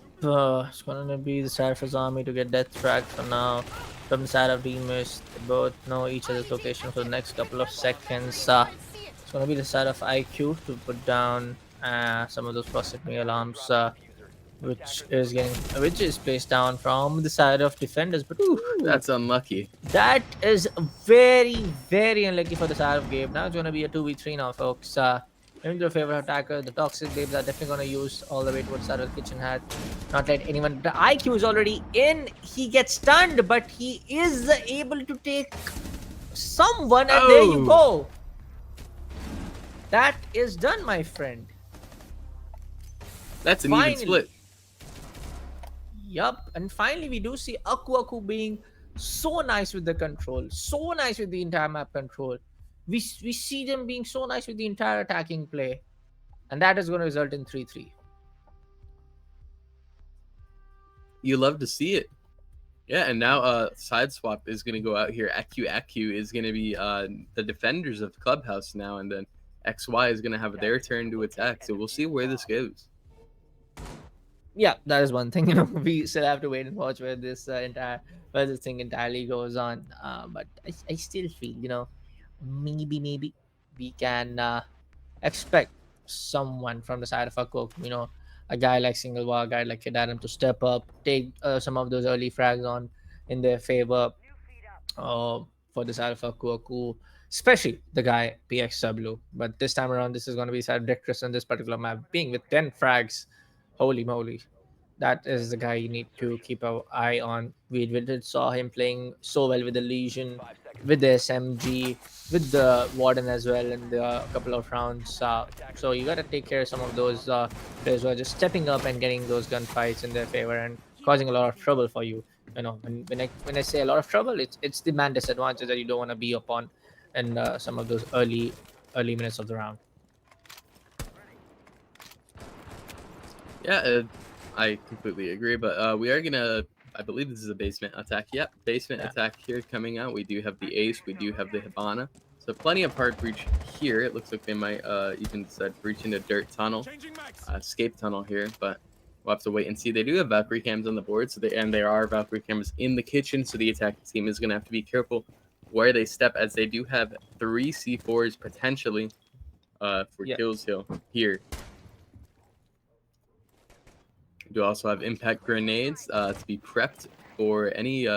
it's gonna be the side of his army to get death tracked for now. From the side of Demus, they both know each other's location for the next couple of seconds. It's gonna be the side of IQ to put down some of those proximity alarms, which is placed down from the side of defenders. But ooh, That's unlucky. that is very, very unlucky for the side of Gabe. Now it's gonna be a 2v3 now, folks. In their favorite attacker, the toxic babes are definitely gonna use all the way towards side of the kitchen hat. Not let anyone. The IQ is already in. He gets stunned, but he is able to take someone, and there you go. That is done, my friend. That's an Finally. even split. Yup, and finally we do see Aku Aku being so nice with the control, so nice with the entire map control. We see them being so nice with the entire attacking play, and that is going to result in 3-3. You love to see it. Yeah, and now side swap is gonna go out here. Aku is gonna be the defenders of the clubhouse now, and then XY is gonna have their turn to attack. So we'll see where this goes. Yeah, that is one thing. We still have to wait and watch where this thing entirely goes on. But I still feel, maybe we can expect someone from the side of Akok, a guy like Singlewar, a guy like Kid Adam to step up, take some of those early frags on in their favor for the side of Aku, especially the guy PXW. But this time around, this is going to be side Dectress on this particular map, being with 10 frags. Holy moly. That is the guy you need to keep an eye on. We did saw him playing so well with the Legion, with the SMG, with the Warden as well in the couple of rounds. So you got to take care of some of those players who are just stepping up and getting those gunfights in their favor and causing a lot of trouble for you. When I say a lot of trouble, it's the man disadvantage that you don't want to be upon in some of those early minutes of the round. Yeah, I completely agree. But we are gonna. I believe this is a basement attack. Yep, basement attack here coming out. We do have the Ace. We do have the Hibana. So plenty of hard breach here. It looks like they might even decide breach into dirt tunnel, escape tunnel here. But we'll have to wait and see. They do have Valkyrie cams on the board, so there are Valkyrie cams in the kitchen. So the attacking team is gonna have to be careful where they step, as they do have 3 C4s potentially for kills here. We do also have impact grenades to be prepped for any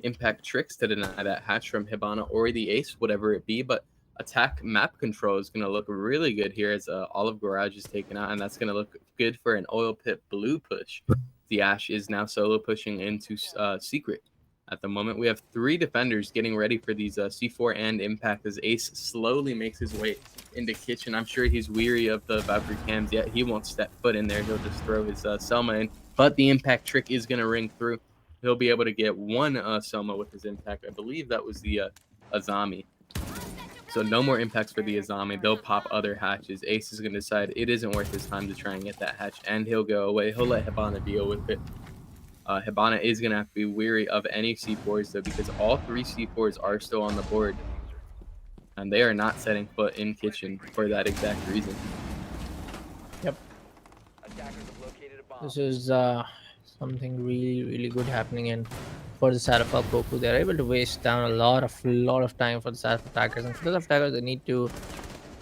impact tricks to deny that hatch from Hibana or the Ace, whatever it be. But attack map control is going to look really good here as Olive Garage is taken out, and that's going to look good for an Oil Pit blue push. The Ash is now solo pushing into Secret. At the moment, we have 3 defenders getting ready for these C4 and impact as Ace slowly makes his way into kitchen. I'm sure he's weary of the Valkyrie cams, yet he won't step foot in there. He'll just throw his Selma in. But the impact trick is going to ring through. He'll be able to get 1 Selma with his impact. I believe that was the Azami. So no more impacts for the Azami. They'll pop other hatches. Ace is going to decide it isn't worth his time to try and get that hatch, and he'll go away. He'll let Hibana deal with it. Hibana is going to have to be weary of any C4s, though, because all 3 C4s are still on the board. And they are not setting foot in kitchen for that exact reason. Yep. This is something really, really good happening in for the side of Goku. They're able to waste down a lot of time for the side of attackers. And for the attackers, they need to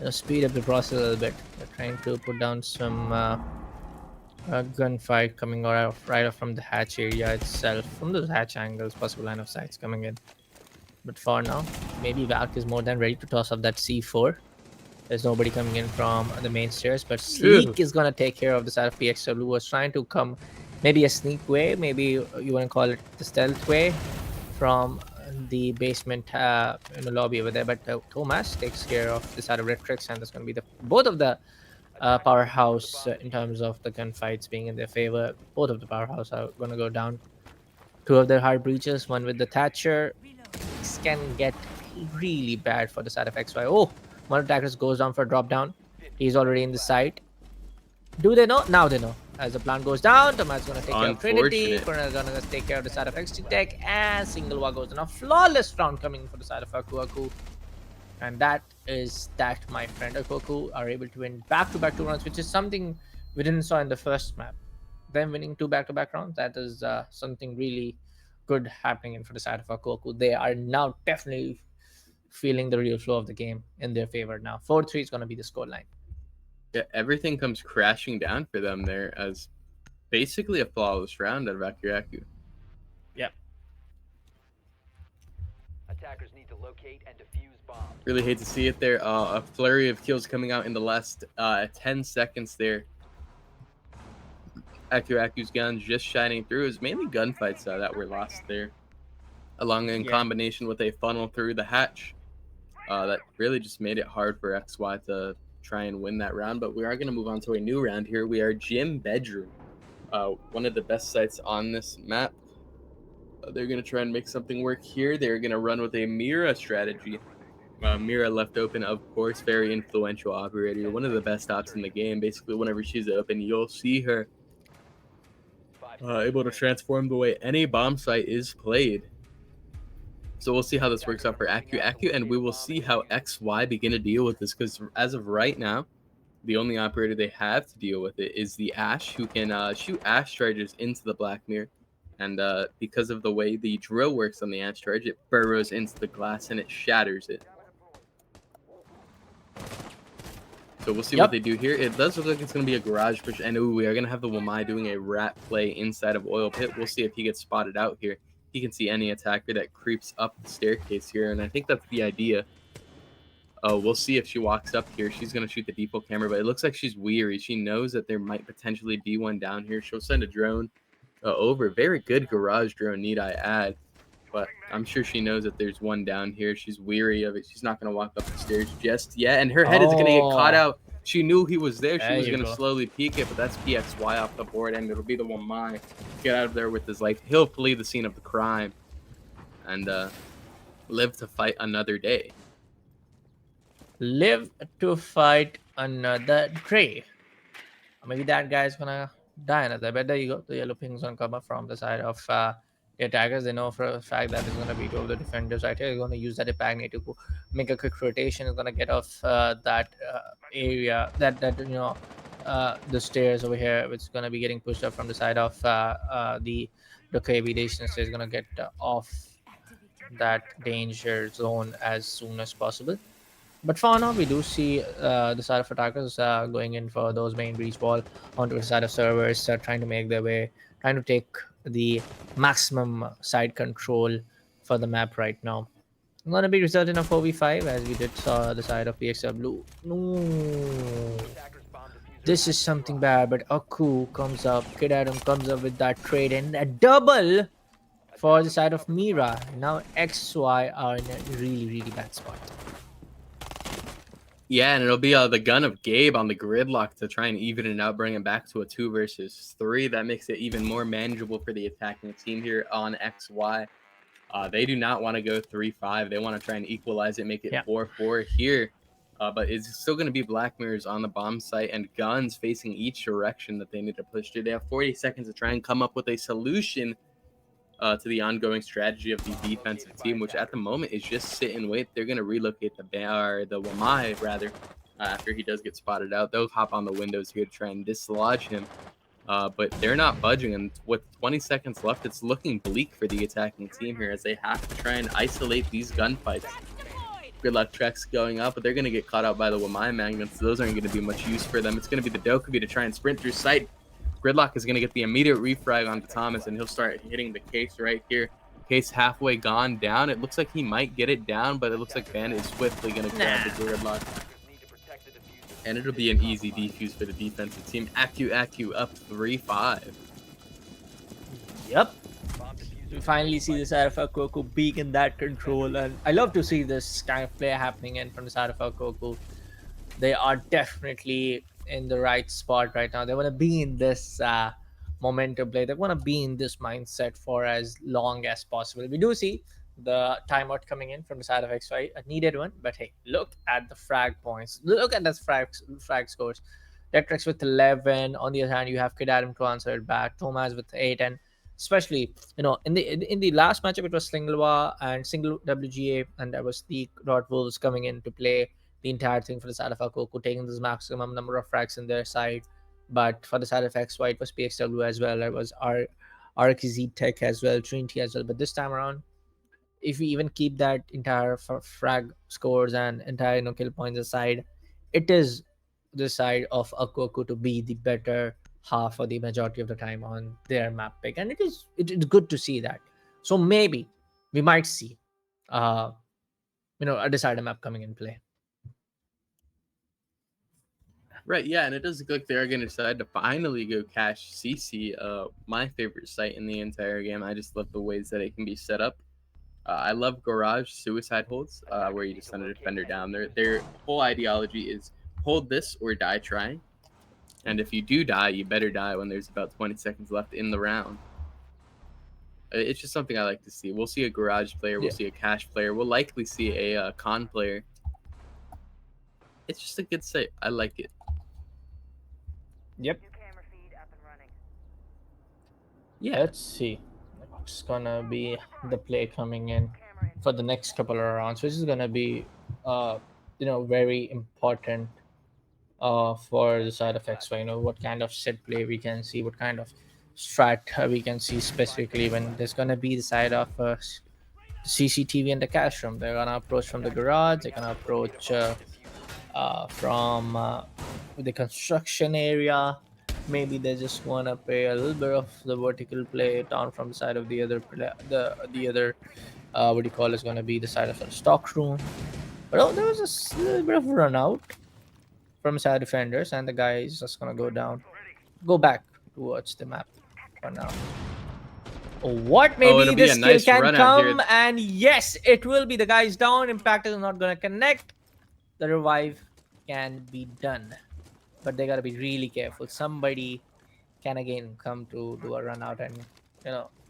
speed up the process a little bit. They're trying to put down some gunfight coming right off from the hatch area itself, from those hatch angles, possible line of sights coming in. But for now, maybe Valk is more than ready to toss up that C4. There's nobody coming in from the main stairs, but Sleek is gonna take care of the side of PXW, who was trying to come maybe a sneak way, maybe you want to call it the stealth way from the basement lobby over there. But Thomas takes care of the side of Retrix, and that's gonna be both of the powerhouse in terms of the gunfights being in their favor. Both of the powerhouse are going to go down. 2 of their hard breaches, one with the Thatcher. This can get really bad for the side of XY. Oh, one of the attackers goes down for a drop down. He's already in the site. Do they know? Now they know. As the plan goes down, Tomas is going to take care of Trinity. Corner going to take care of the side of XT Tech, and Singlewar goes in a flawless round coming for the side of Aku. And that is that, my friend. Goku are able to win back-to-back 2 rounds, which is something we didn't saw in the first map. them winning 2 back-to-back rounds, that is something really good happening in for the side of Akoku. They are now definitely feeling the real flow of the game in their favor now. 4-3 is going to be the scoreline. Yeah, everything comes crashing down for them there as basically a flawless round out of Aku Aku. Yep. Attackers need to locate and defuse bombs. Really hate to see it there. A flurry of kills coming out in the last 10 seconds there. Aku Aku's guns just shining through. It was mainly gunfights that were lost there, along in combination with a funnel through the hatch. That really just made it hard for XY to try and win that round. But we are going to move on to a new round here. We are Gym Bedroom, one of the best sites on this map. They're going to try and make something work here. They're going to run with a Mira strategy. Mira left open, of course, very influential operator, one of the best ops in the game. Basically, whenever she's open, you'll see her able to transform the way any bomb site is played. So we'll see how this works out for Aku Aku, and we will see how XY begin to deal with this, because as of right now, the only operator they have to deal with it is the Ash, who can shoot Ash charges into the Black Mirror. And because of the way the drill works on the Ash charge, it burrows into the glass and it shatters it. So we'll see what they do here. It does look like it's going to be a garage push. And we are going to have the Wamai doing a rat play inside of Oil Pit. We'll see if he gets spotted out here. He can see any attacker that creeps up the staircase here. And I think that's the idea. We'll see if she walks up here. She's going to shoot the depot camera, but it looks like she's weary. She knows that there might potentially be one down here. She'll send a drone over. Very good garage drone, need I add. But I'm sure she knows that there's one down here. She's weary of it. She's not going to walk up the stairs just yet. And her head is going to get caught out. She knew he was there. She was going to slowly peek it, but that's PXY off the board. And it'll be the Wamai. Get out of there with his life. He'll flee the scene of the crime and live to fight another day. Live to fight another day. Maybe that guy's going to die another. But there you go. The yellow ping's going to come up from the side of the attackers. They know for a fact that it's going to be two of the defenders right here. They're going to use that Epagni to make a quick rotation. It's going to get off that area, that the stairs over here, which is going to be getting pushed up from the side of the aviation. So it's going to get off that danger zone as soon as possible. But for now, we do see the side of attackers going in for those main breach wall onto the side of servers, trying to make their way, trying to take the maximum side control for the map right now. I'm going to be result in a 4v5 as we did saw the side of PXW. No. This is something bad, but Aku comes up, Kid Adam comes up with that trade and a double for the side of Mira. Now XY are in a really, really bad spot. Yeah, and it'll be the gun of Gabe on the gridlock to try and even it out, bring it back to a 2 versus 3. That makes it even more manageable for the attacking team here on XY. They do not want to go 3-5. They want to try and equalize it, make it 4-4 here. But it's still going to be Black Mirrors on the bomb site and guns facing each direction that they need to push to. They have 40 seconds to try and come up with a solution to the ongoing strategy of the defensive team, which at the moment is just sit and wait. They're going to relocate the Wamai, rather, after he does get spotted out. They'll hop on the windows here to try and dislodge him. But they're not budging, and with 20 seconds left, it's looking bleak for the attacking team here as they have to try and isolate these gunfights. Gridlock tracks going up, but they're going to get caught out by the Wamai magnets. Those aren't going to be much use for them. It's going to be the Dokkaebi to try and sprint through sight. Gridlock is going to get the immediate refrag onto Thomas, and he'll start hitting the case right here. Case halfway gone down. It looks like he might get it down, but it looks like Bandit is swiftly going to grab the Gridlock. And it'll be an easy defuse for the defensive team. Aku Aku up 3-5. Yep. We finally see the side of Aku being in that control, and I love to see this kind of play happening in from the side of Aku. They are definitely in the right spot right now. They want to be in this momentum play. They want to be in this mindset for as long as possible. We do see the timeout coming in from the side of XY, a needed one, but hey, look at the frag points. Look at the frag scores. Detrix with 11. On the other hand, you have Kid Adam to answer it back. Thomas with 8, and especially in the last matchup, it was Slinglwa and single WGA, and there was the Rot Wolves coming in to play the entire thing for the side of Aku, taking this maximum number of frags in their side. But for the side of XY, it was PXW as well. It was Arc Z Tech as well, Trinity as well. But this time around, if we even keep that entire frag scores and entire kill points aside, it is the side of Aku to be the better half for the majority of the time on their map pick, and it's good to see that. So maybe we might see uh a decider map coming in play. Right, yeah, and it does look like they're going to decide to finally go cash CC, my favorite site in the entire game. I just love the ways that it can be set up. I love Garage suicide holds, where you just send a defender down. Their whole ideology is hold this or die trying. And if you do die, you better die when there's about 20 seconds left in the round. It's just something I like to see. We'll see a Garage player. We'll see a Cash player. We'll likely see a Con player. It's just a good site. I like it. Yep. Yeah. Let's see. It's gonna be the play coming in for the next couple of rounds, which is gonna be very important for the side of XY. What kind of set play we can see, what kind of strat we can see specifically when there's gonna be the side of CCTV and the cash room. They're gonna approach from the garage. They're gonna approach from the construction area. Maybe they just want to play a little bit of the vertical play down from the side of the other the other what do you call is going to be the side of the stock room. But there was a little bit of a run out from side defenders, and the guy is just going to go back towards the map for now. What maybe it'll be this a kill nice can run out come, here. and yes, it will be. The guy's down. Impact is not going to connect. The revive can be done, but they gotta be really careful. Somebody can again come to do a run out and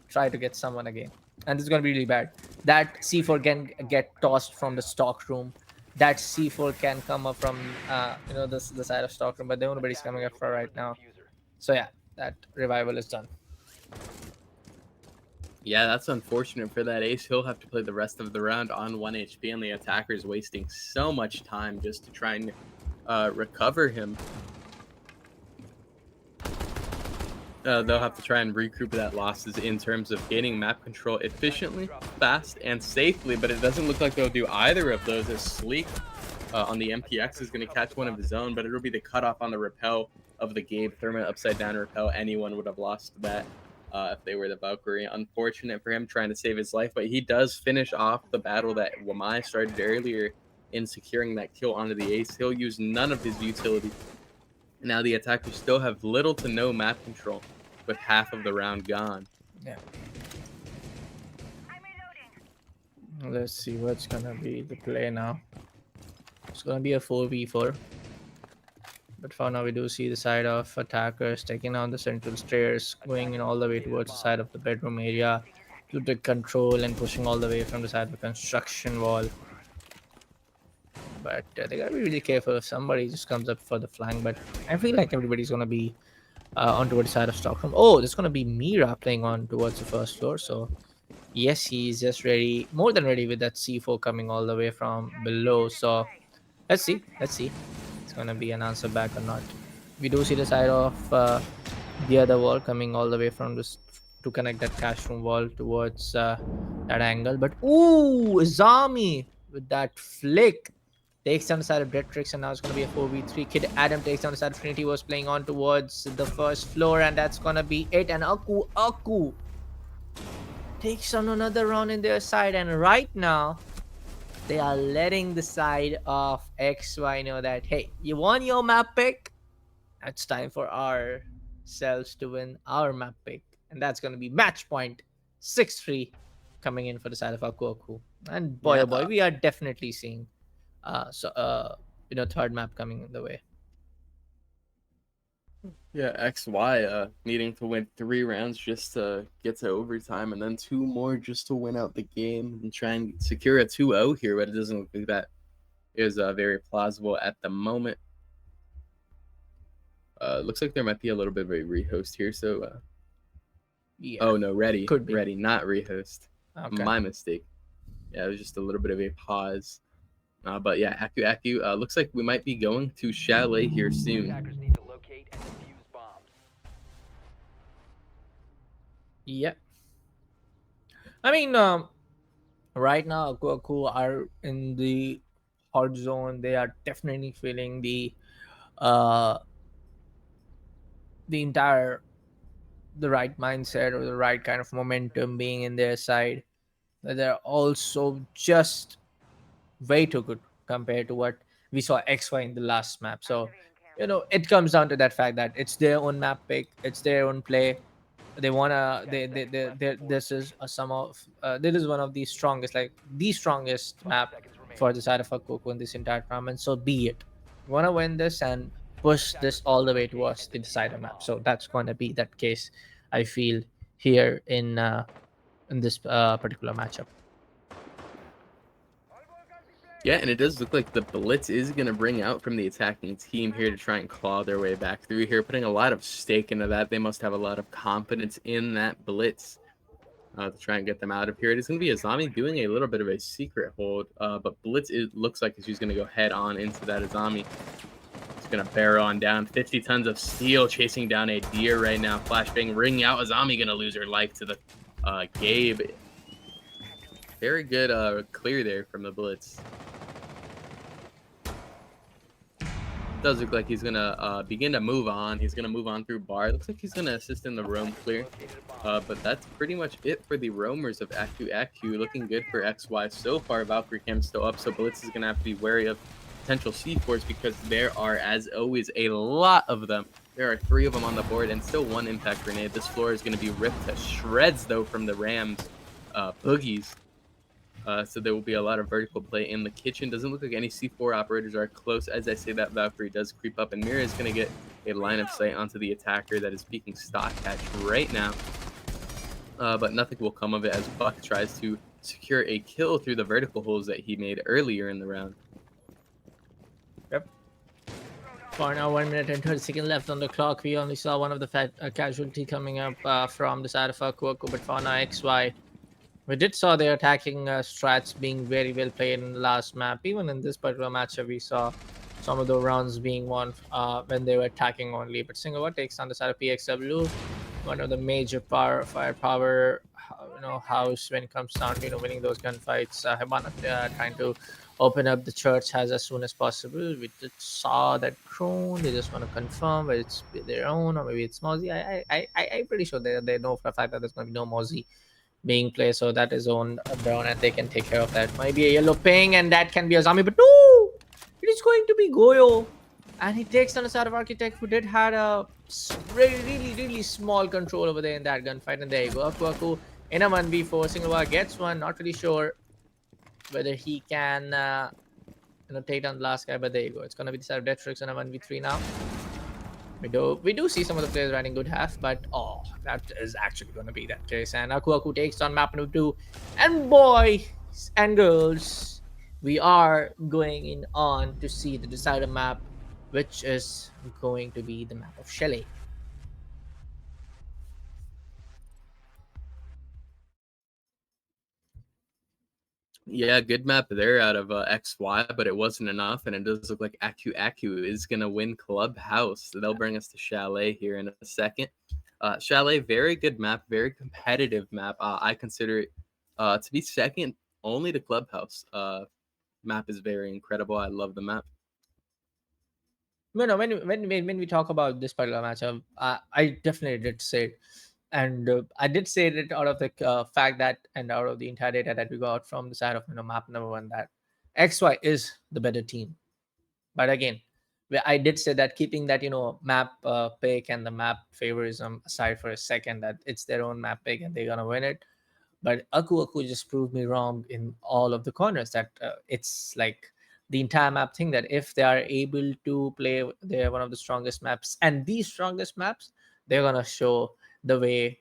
try to get someone again, and this is gonna be really bad. That C4 can get tossed from the stock room. That C4 can come up from the side of stock room, but nobody's coming up for right now. So yeah, that revival is done. Yeah, that's unfortunate for that ace. He'll have to play the rest of the round on 1 HP, and the attacker's wasting so much time just to try and recover him. They'll have to try and recoup that losses in terms of gaining map control efficiently, fast, and safely, but it doesn't look like they'll do either of those, as Sleek on the MPX is going to catch one of his own, but it'll be the cutoff on the repel of the Gabe Therma upside down repel. Anyone would have lost that if they were the Valkyrie. Unfortunate for him trying to save his life, but he does finish off the battle that Wamai started earlier in securing that kill onto the ace. He'll use none of his utility. Now the attackers still have little to no map control with half of the round gone. Yeah. Let's see what's gonna be the play now. It's gonna be a 4v4. But for now, we do see the side of attackers taking on the central stairs, going in all the way towards the side of the bedroom area to take control and pushing all the way from the side of the construction wall. But they gotta be really careful if somebody just comes up for the flank. But I feel like everybody's gonna be on towards the side of Stockholm. Oh, there's gonna be Mira playing on towards the first floor. So yes, he's just ready, more than ready with that C4 coming all the way from below. So let's see. It's gonna be an answer back or not. We do see the side of the other wall coming all the way from this to connect that cash room wall towards that angle. But ooh, Zami with that flick takes down the side of Detrix, and now it's going to be a 4v3. Kid Adam takes down the side of Trinity, was playing on towards the first floor, and that's going to be it. And Aku takes on another round in their side, and right now they are letting the side of XY know that, hey, you won your map pick. It's time for ourselves to win our map pick, and that's going to be match point 6-3 coming in for the side of Aku. And boy, oh boy, we are definitely seeing third map coming in the way. Yeah, XY needing to win 3 rounds just to get to overtime, and then 2 more just to win out the game and try and secure a 2-0 here, but it doesn't look like that is very plausible at the moment. Looks like there might be a little bit of a rehost here, so Yeah. oh no, ready, Could be. ready, not rehost. Okay. My mistake. Yeah, it was just a little bit of a pause. But yeah, Aku looks like we might be going to Chalet here soon. Attackers need to locate and defuse Yeah, I mean, right now Aku are in the hot zone. They are definitely feeling uh the entire the right mindset or the right kind of momentum being in their side. But they're also just way too good compared to what we saw XY in the last map. So, it comes down to that fact that it's their own map pick, it's their own play. They wanna they this is a some of this is one of the strongest, like the strongest 5 map seconds for remaining. the side of Akoko in this entire tournament. So be it. You wanna win this and push this Attackers need all to the way locate towards and the defuse decider a map. bomb. So that's gonna be that case, I feel, here in this particular matchup. Yeah, and it does look like the blitz is going to bring out from the attacking team here to try and claw their way back through here, putting a lot of stake into that. They must have a lot of confidence in that blitz to try and get them out of here. It is going to be Azami doing a little bit of a secret hold, but blitz looks like he's going to go head on into that Azami. He's going to bear on down 50 tons of steel, chasing down a deer right now. Flashbang ringing out. Azami going to lose her life to the Gabe. Very good clear there from the blitz. Does look like he's gonna begin to move on. He's gonna move on through bar. Looks like he's gonna assist in the roam clear. Located a bomb. But that's pretty much it for the roamers of Aku. Looking good for XY so far. Valkyrie Cam still up, so Blitz is gonna have to be wary of potential C4s because there are, as always, a lot of them. There are 3 of them on the board and still 1 impact grenade. This floor is gonna be ripped to shreds though from the Rams boogies. So there will be a lot of vertical play in the kitchen. Doesn't look like any C4 operators are close. As I say that, Valkyrie does creep up, and Mira is going to get a line of sight onto the attacker that is peeking stock hatch right now. But nothing will come of it as Buck tries to secure a kill through the vertical holes that he made earlier in the round. Yep. For now, 1 minute and 30 seconds left on the clock. We only saw one of the casualty coming up from the side of Akuaku, but for now, XY. We did saw their attacking strats being very well played in the last map. Even in this particular matchup, we saw some of the rounds being won when they were attacking only. But Singapore takes on the side of PXW, one of the major firepower, house when it comes down to winning those gunfights. Habana trying to open up the church as soon as possible. We just saw that Crone. They just want to confirm whether it's their own or maybe it's Mozzie. I'm pretty sure they know for a fact that there's going to be no Mozzie being played, so that is on Brown and they can take care of that. Might be a yellow ping and that can be a zombie, but no, it is going to be Goyo, and he takes on the side of Architect, who did had a really small control over there in that gunfight. And there you go, Aku in a 1v4. Singapore gets one. Not really sure whether he can take down the last guy, but there you go. It's gonna be the side of Deathstrix in a 1v3 now. We do see some of the players running good half, but that is actually going to be that case. And Aku takes on map number 2, and boys and girls, we are going in on to see the decider map, which is going to be the map of Shelly. Yeah, good map there out of XY, but it wasn't enough, and it does look like Aku is going to win Clubhouse. So they'll bring us to Chalet here in a second. Chalet, very good map, very competitive map. I consider it to be second only to Clubhouse. Map is very incredible. I love the map. When we talk about this particular matchup, I definitely did say it. And I did say it out of the fact that, and out of the entire data that we got from the side of map number 1, that XY is the better team. But again, I did say that, keeping that map pick and the map favorism aside for a second, that it's their own map pick and they're gonna win it. But Aku just proved me wrong in all of the corners. That it's like the entire map thing, that if they are able to play, they're one of the strongest maps, and these strongest maps, they're gonna show the way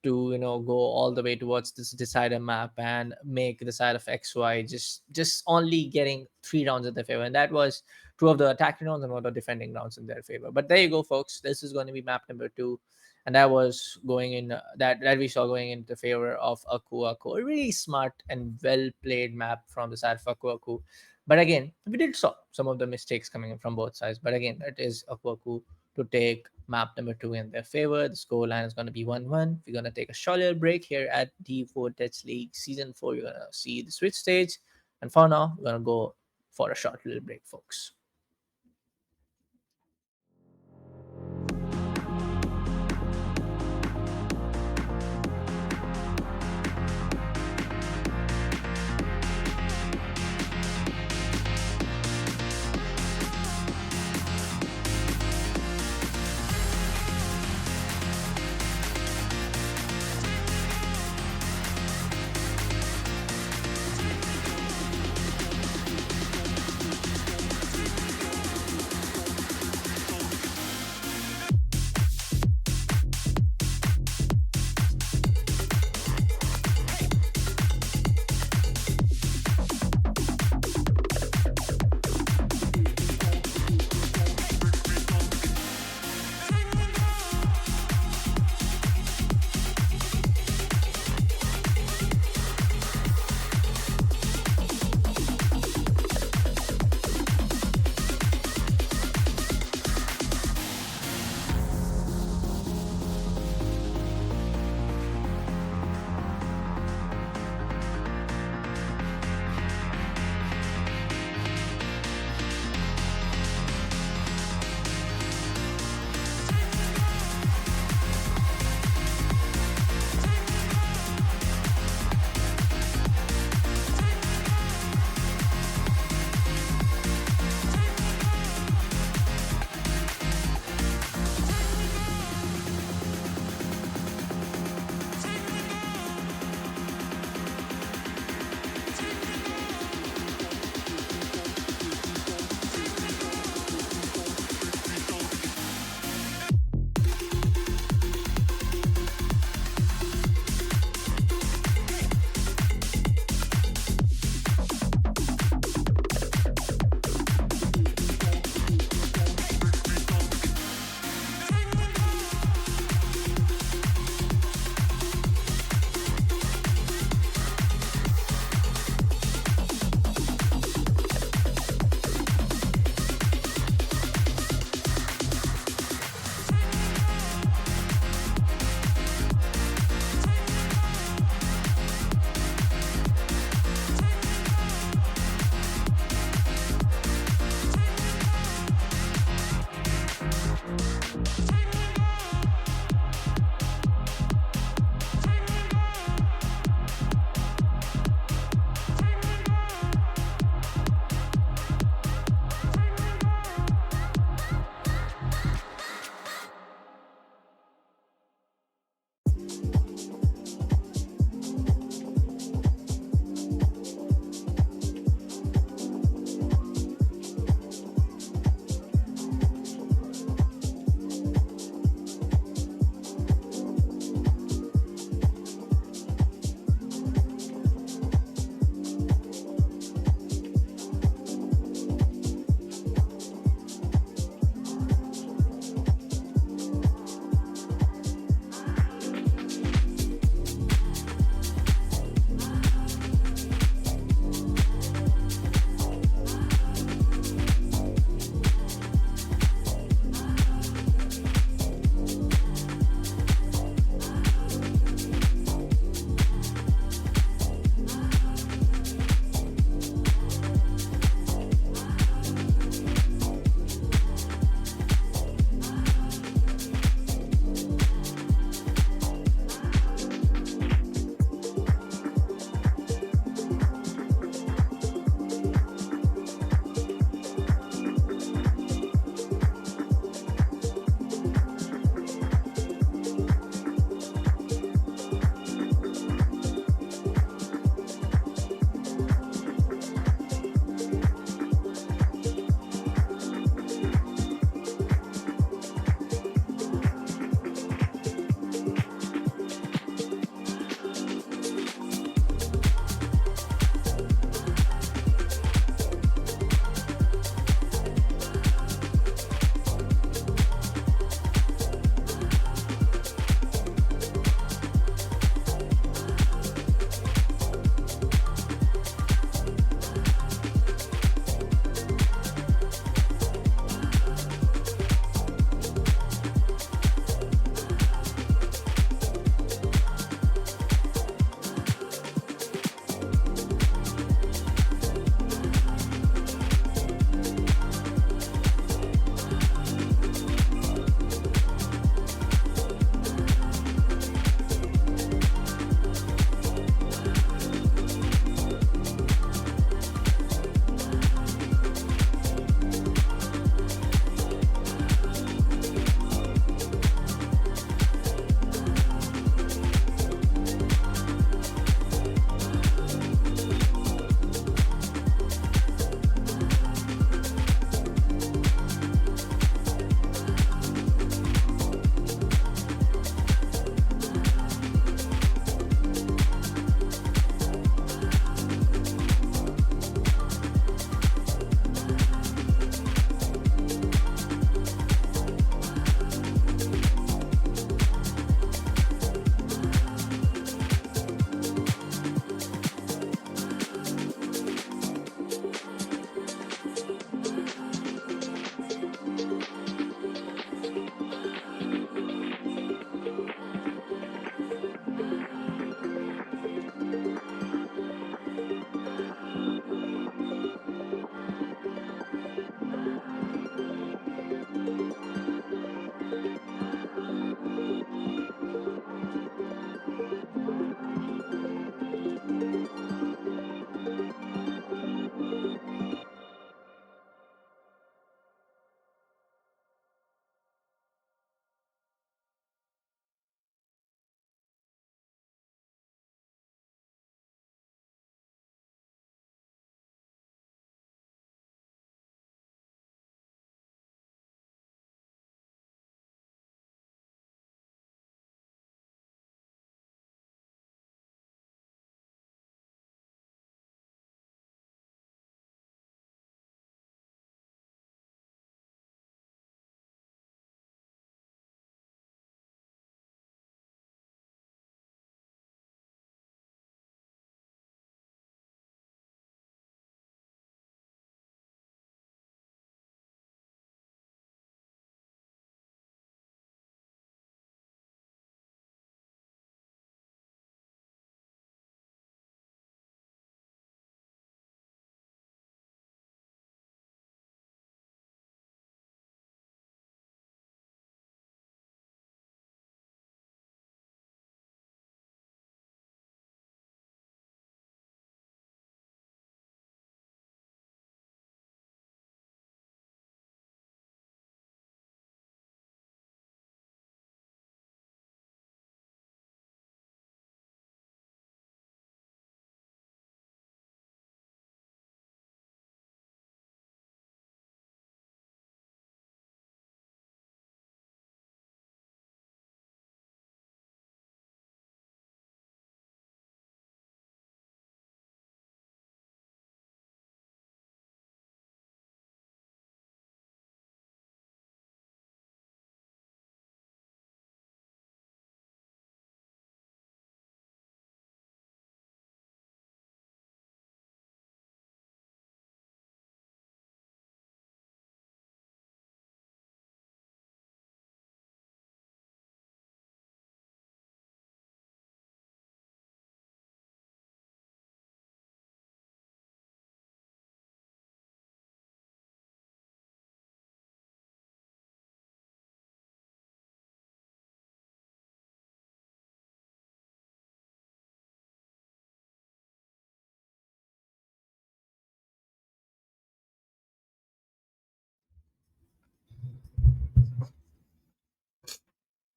to go all the way towards this decider map and make the side of XY just only getting 3 rounds in their favor. And that was 2 of the attacking rounds and 1 of the defending rounds in their favor. But there you go, folks. This is going to be map number 2, and that was going in that we saw going into favor of Aku. A really smart and well played map from the side of Aku. But again, we did saw some of the mistakes coming in from both sides. But again, it is Aku to take map number 2 in their favor. The score line is going to be 1-1. We're going to take a short little break here at D4 Touch League Season 4. You're going to see the switch stage. And for now, we're going to go for a short little break, folks.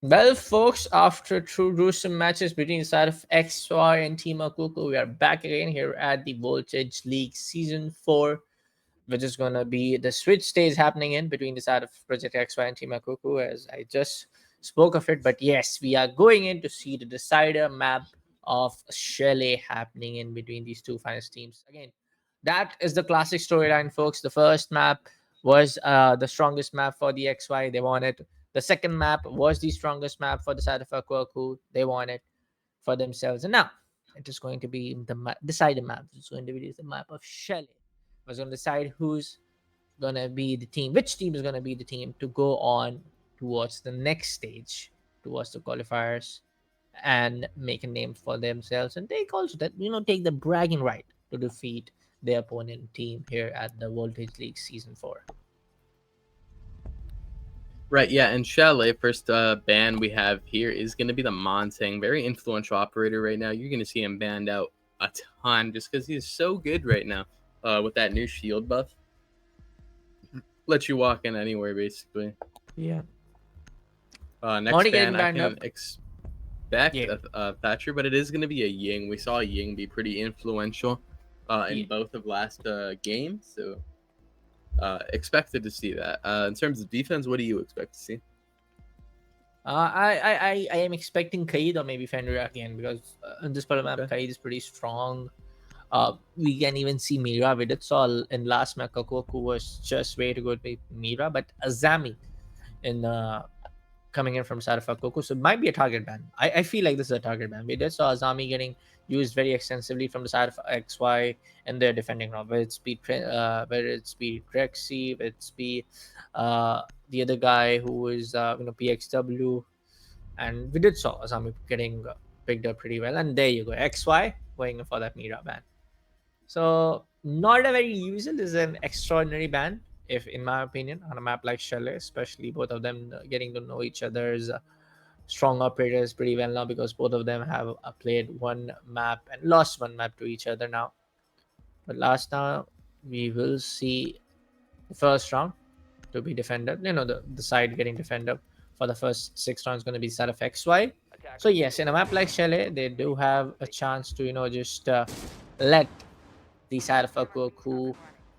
Well, folks, after two gruesome matches between the side of XY and Team Akuku, we are back again here at the Voltage League Season 4, which is going to be the switch stage happening in between the side of Project XY and Team Akuku, as I just spoke of it. But yes, we are going in to see the decider map of Shelley happening in between these two finest teams. Again, that is the classic storyline, folks. The first map was the strongest map for the XY. They won it. The second map was the strongest map for the side of Akuku. They won it for themselves. And now it is going to be the decider map. It's going to be the map of Shelley. Was going to decide who's gonna be the team, which team is gonna be the team to go on towards the next stage, towards the qualifiers, and make a name for themselves, and take also that take the bragging right to defeat their opponent team here at the Voltage League Season 4. Right, yeah, and Chalet, first ban we have here is going to be the Montang, very influential operator right now. You're going to see him banned out a ton just because he's so good right now with that new shield buff. Let you walk in anywhere, basically. Yeah. Next Only ban, getting I banned can up. expect Yeah. a Thatcher, but it is going to be a Ying. We saw Ying be pretty influential in Yeah. both of last games, so expected to see that. In terms of defense, what do you expect to see? I am expecting Kaid or maybe Fenrir again, because in this part of map, Okay. Kaid is pretty strong. We can even see Mira. We did saw in last map Kakoku was just way to go with Mira, but Azami in coming in from side of Kakoku, so it might be a target ban. I feel like this is a target ban. We did saw Azami getting used very extensively from the side of XY and their defending round, whether it's be Drexy, whether it's be the other guy who is PXW, and we did saw Azami getting picked up pretty well. And there you go, XY going for that Mira ban. So not a very usual, is an extraordinary ban, if in my opinion, on a map like Chalet, especially both of them getting to know each other's strong operators pretty well now, because both of them have played one map and lost one map to each other now. But last now we will see the first round to be defended. The side getting defended for the first 6 rounds going to be side of XY. So yes, in a map like Chalet, they do have a chance to just let the side of Akuoku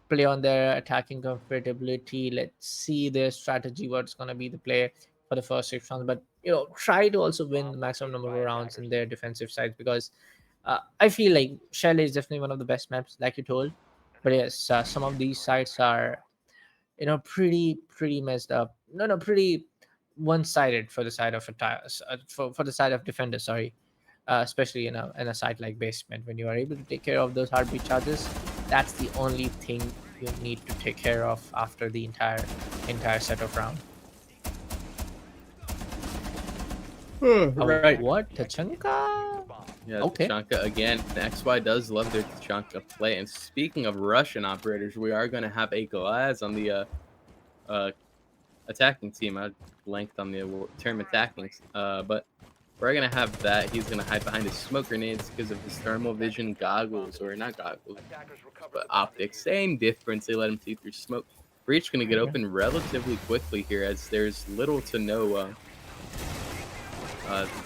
play on their attacking comfortability. Let's see their strategy, what's going to be the play for the first 6 rounds. But try to also win the maximum number of rounds in their defensive sides, because I feel like Shell is definitely one of the best maps, like you told. But yes, some of these sides are pretty messed up. No, pretty one-sided for the side of for the side of defenders. Sorry, especially in a site like basement, when you are able to take care of those heartbeat charges, that's the only thing you need to take care of after the entire set of round. Right. What, Tachanka? Yeah, Okay. Tachanka again. The XY does love their Tachanka play. And speaking of Russian operators, we are going to have a Glaz on the attacking team. I blanked on the term attacking, but we're going to have that. He's going to hide behind his smoke grenades because of his thermal vision goggles, or not goggles, but optics. Same difference. They let him see through smoke. Breach going to get open relatively quickly here, as there's little to no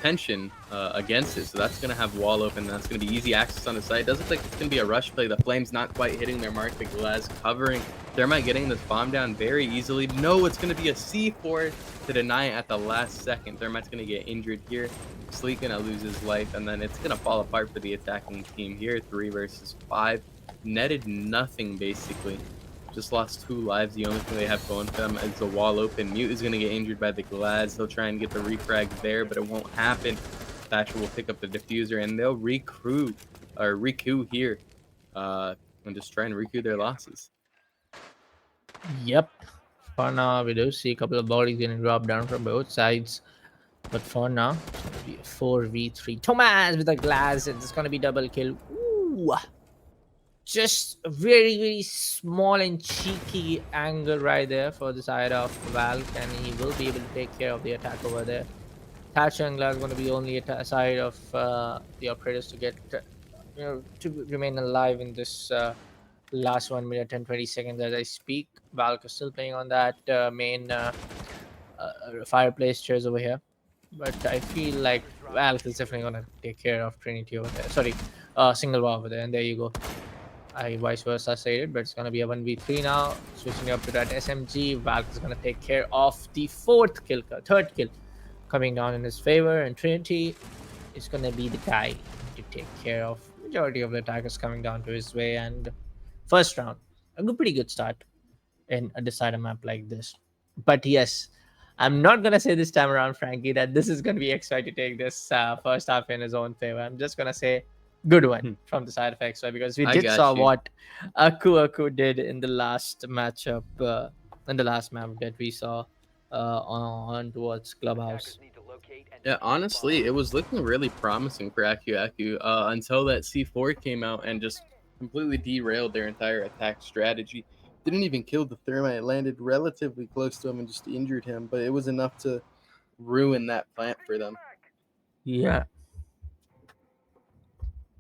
tension against it, so that's going to have wall open. That's going to be easy access on the site. Doesn't look like it's going to be a rush play. The Flames not quite hitting their mark. The Glass covering Thermite, getting this bomb down very easily. No, it's going to be a C4 to deny it at the last second. Thermite's going to get injured here. Sleek going to lose his life, and then it's going to fall apart for the attacking team here. 3 versus 5. Netted nothing, basically. Just lost 2 lives. The only thing they have going for them is the wall open. Mute is going to get injured by the Glads. They'll try and get the refrag there, but it won't happen. Thatcher will pick up the diffuser, and they'll recoup here and just try and recoup their losses. Yep. For now, we do see a couple of bodies getting dropped down from both sides. But for now, it's going to be a 4v3. Thomas with a glass. It's going to be double kill. Ooh. Just a very small and cheeky angle right there for the side of Valk, and he will be able to take care of the attack over there. Thatcher and Glass going to be only a side of the operators to get to remain alive in this last 1 minute and 20 seconds as I speak. Valk is still playing on that main fireplace chairs over here. but I feel like Valk is definitely gonna take care of Trinity over there. Sorry, single war over there, and there you go. I vice versa said it, but it's gonna be a 1v3 now. Switching up to that SMG, Valk is gonna take care of the third kill coming down in his favor, and Trinity is gonna be the guy to take care of majority of the attackers coming down to his way. And first round, pretty good start in a decider map like this. But yes, I'm not gonna say this time around, Frankie, that this is gonna be XY to take this first half in his own favor. I'm just gonna say good one Hmm. from the side of XY, because we I did saw got you. what Aku did in the last matchup, in the last map that we saw on towards Clubhouse. Attackers need to locate and Yeah, defuse honestly, it bombs. was looking really promising for Aku until that C4 came out and just completely derailed their entire attack strategy. Didn't even kill the thermite. It landed relatively close to him and just injured him, but it was enough to ruin that plant for them. Yeah.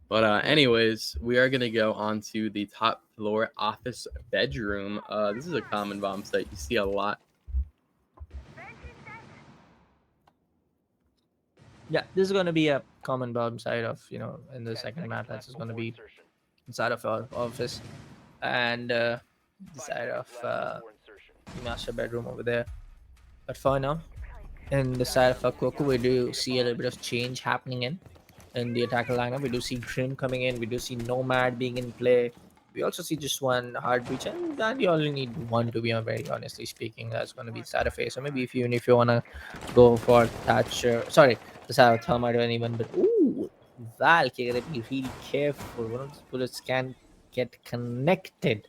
But anyways, we are gonna go on to the top floor office bedroom. This is a common bomb site you see a lot. Yeah, this is gonna be a common bomb side of, in the 10 second seconds map, that's left just gonna before be insertion. inside of our office, and the 5 side of seconds left before insertion. the master bedroom over there. But for now, in the side of Akuaku, we do see a little bit of change happening in the attacker lineup. We do see Grim coming in. We do see Nomad being in play. We also see just one hard breach, and you only need one, to be very honestly speaking. That's going to be side of face. So maybe if you wanna go for Thatcher, sorry, the side of Thermite or anyone, but ooh, Valk, you gotta be really careful. One of those bullets can get connected.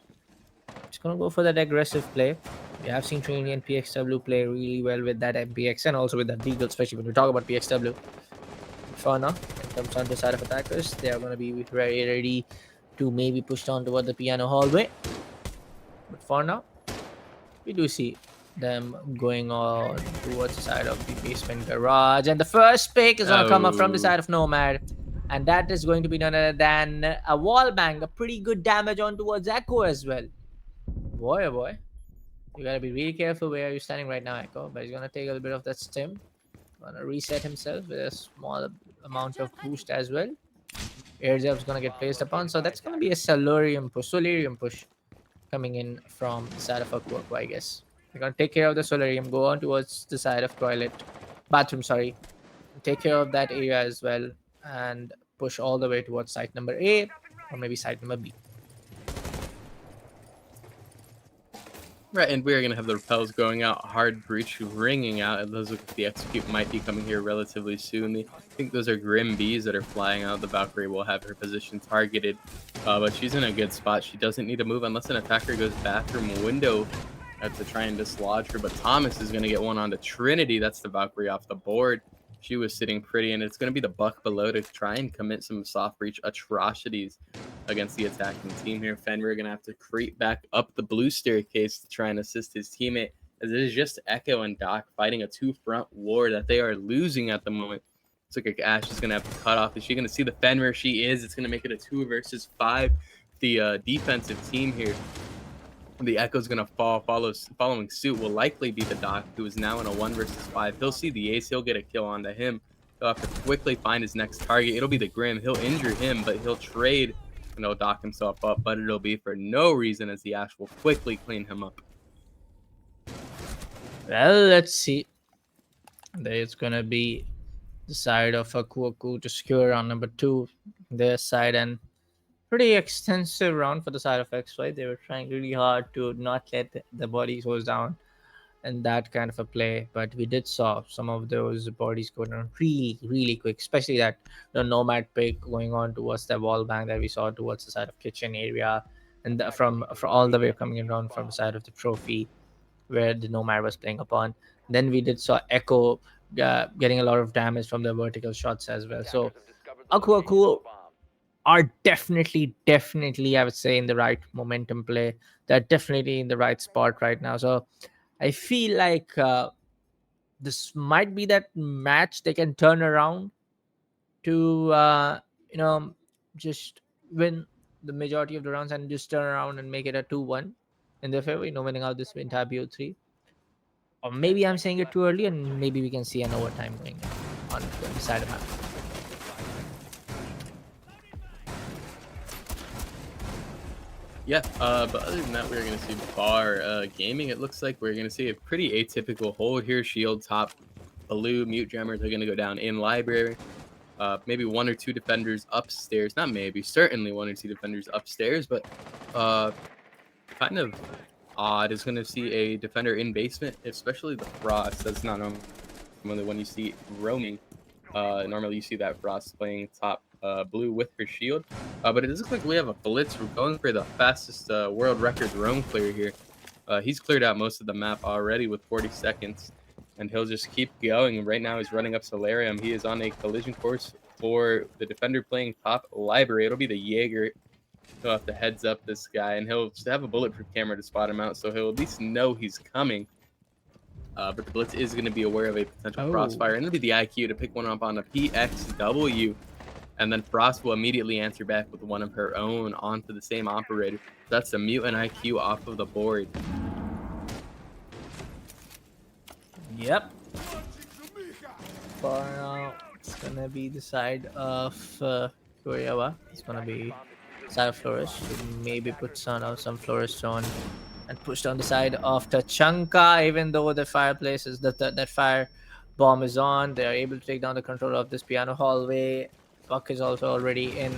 Just gonna go for that aggressive play. We have seen Trinity and PXW play really well with that MPX and also with that Deagle, especially when we talk about PXW. For now, in terms on the side of attackers, they are gonna be very ready to maybe push down toward the piano hallway. But for now, we do see them going on towards the side of the basement garage. And the first pick is gonna come up from the Oh, side of Nomad. And that is going to be none other than a wall bang, a pretty good damage on towards Echo as well. Boy, oh boy. You gotta be really careful where you're standing right now, Echo. But he's gonna take a little bit of that stim. Gonna reset himself with a small amount of boost as well. Air jab's gonna get placed upon, so that's gonna be a Solarium push coming in from the side of Aquaco, I guess. They're gonna take care of the Solarium, go on towards the side of bathroom, sorry. Take care of that area as well, and push all the way towards site number A, or maybe site number B. right, and we're gonna have the repels going out, hard breach ringing out. It looks like the execute might be coming here relatively soon. I think those are Grim Bees that are flying out. The Valkyrie will have her position targeted, but she's in a good spot. She doesn't need to move unless an attacker goes bathroom window to try and dislodge her. But Thomas is gonna get one onto Trinity. That's the Valkyrie off the board. She was sitting pretty, and it's going to be the buck below to try and commit some soft breach atrocities against the attacking team here. Fenrir going to have to creep back up the blue staircase to try and assist his teammate, as it is just Echo and Doc fighting a two-front war that they are losing at the moment. It's like Ash is going to have to cut off. Is she going to see the Fenrir? She is. It's going to make it a 2 versus 5. The defensive team here, the Echo's going to following suit will likely be the Doc, who is now in a 1 versus 5. He'll see the ace. He'll get a kill onto him. He'll have to quickly find his next target. It'll be the Grim. He'll injure him, but he'll trade, dock himself up. But it'll be for no reason, as the Ash will quickly clean him up. Well, let's see. There's gonna be the side of Akuaku to secure on number 2, their side, and pretty extensive round for the side of XY. They were trying really hard to not let the bodies goes down and that kind of a play, but we did saw some of those bodies go down really quick, especially that the Nomad pick going on towards the wall bang that we saw towards the side of kitchen area, and from all the way coming around from the side of the trophy where the Nomad was playing upon. Then we did saw Echo getting a lot of damage from the vertical shots as well. So Attackers have discovered the location of Akuaku a bomb. are definitely, I would say, in the right momentum play. They're definitely in the right spot right now. So I feel like this might be that match they can turn around to, just win the majority of the rounds and just turn around and make it a 2-1 in their favor, winning out this entire BO3. Or maybe I'm saying it too early, and maybe we can see an overtime going on the side of map. Yeah, but other than that, we're going to see Bar Gaming. It looks like we're going to see a pretty atypical hold here. Shield top blue, mute jammers are going to go down in library. Maybe one or two defenders upstairs. Not maybe, certainly one or two defenders upstairs, but kind of odd is going to see a defender in basement, especially the Frost. That's not normally when you see roaming. Normally you see that Frost playing top blue with her shield. But it does look like we have a blitz. We're going for the fastest world record roam clear here. He's cleared out most of the map already with 40 seconds. And he'll just keep going. And right now he's running up Solarium. He is on a collision course for the defender playing top library. It'll be the Jaeger. He'll have to heads up this guy, and he'll just have a bulletproof camera to spot him out, so he'll at least know he's coming. But the blitz is going to be aware of a potential crossfire, and it'll be the IQ to pick one up on a PXW. And then Frost will immediately answer back with one of her own onto the same operator. That's a mutant IQ off of the board. Yep. For now, it's gonna be the side of Kuryawa. It's gonna be side of Flourish. Maybe put some Flourish on and push down the side of Tachanka. Even though the fireplace is that fire bomb is on, they are able to take down the control of this piano hallway. Buck is also already in.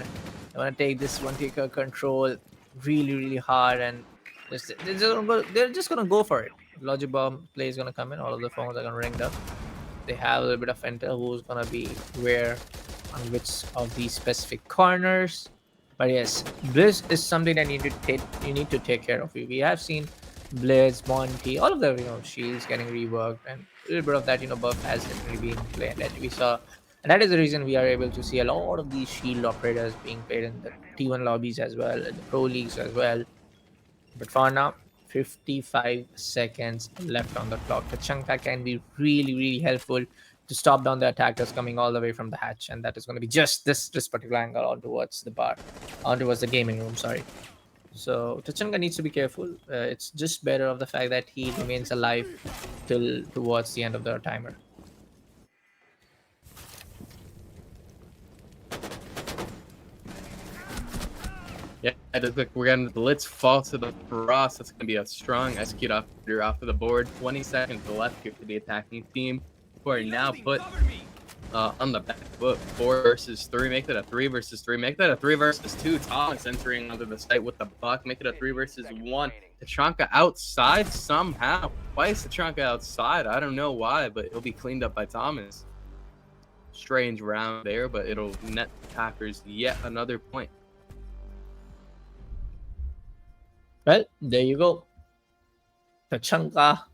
They want to take this one taker control really hard, and they're just gonna go for it. Logic bomb play is gonna come in. All of the phones are gonna ring up. They have a little bit of intel who's gonna be where on which of these specific corners. But yes, Blizz is something that you need to take care of. We have seen Blizz, Monty, all of them. She's getting reworked, and a little bit of that buff has definitely been played. And we saw, and that is the reason we are able to see a lot of these shield operators being played in the T1 lobbies as well, in the pro leagues as well. But for now, 55 seconds left on the clock. Tachanka can be really helpful to stop down the attackers coming all the way from the hatch, and that is going to be just this particular angle on towards the bar, on towards the gaming room. Sorry. So Tachanka needs to be careful. It's just better of the fact that he remains alive till towards the end of the timer. Yeah, it looks like we're getting the blitz fall to the Frost. That's going to be a strong execute off of the board. 20 seconds left here for the attacking team, who are now put on the back foot. 4 versus 3. Make that a 3 versus 3. Make that a 3 versus 2. Thomas entering onto the site with the buck. Make it a 3 versus 1. Tachanka outside somehow. Why is Tachanka outside? I don't know why, but it'll be cleaned up by Thomas. Strange round there, but it'll net attackers yet another point. Well, there you go. Tachanka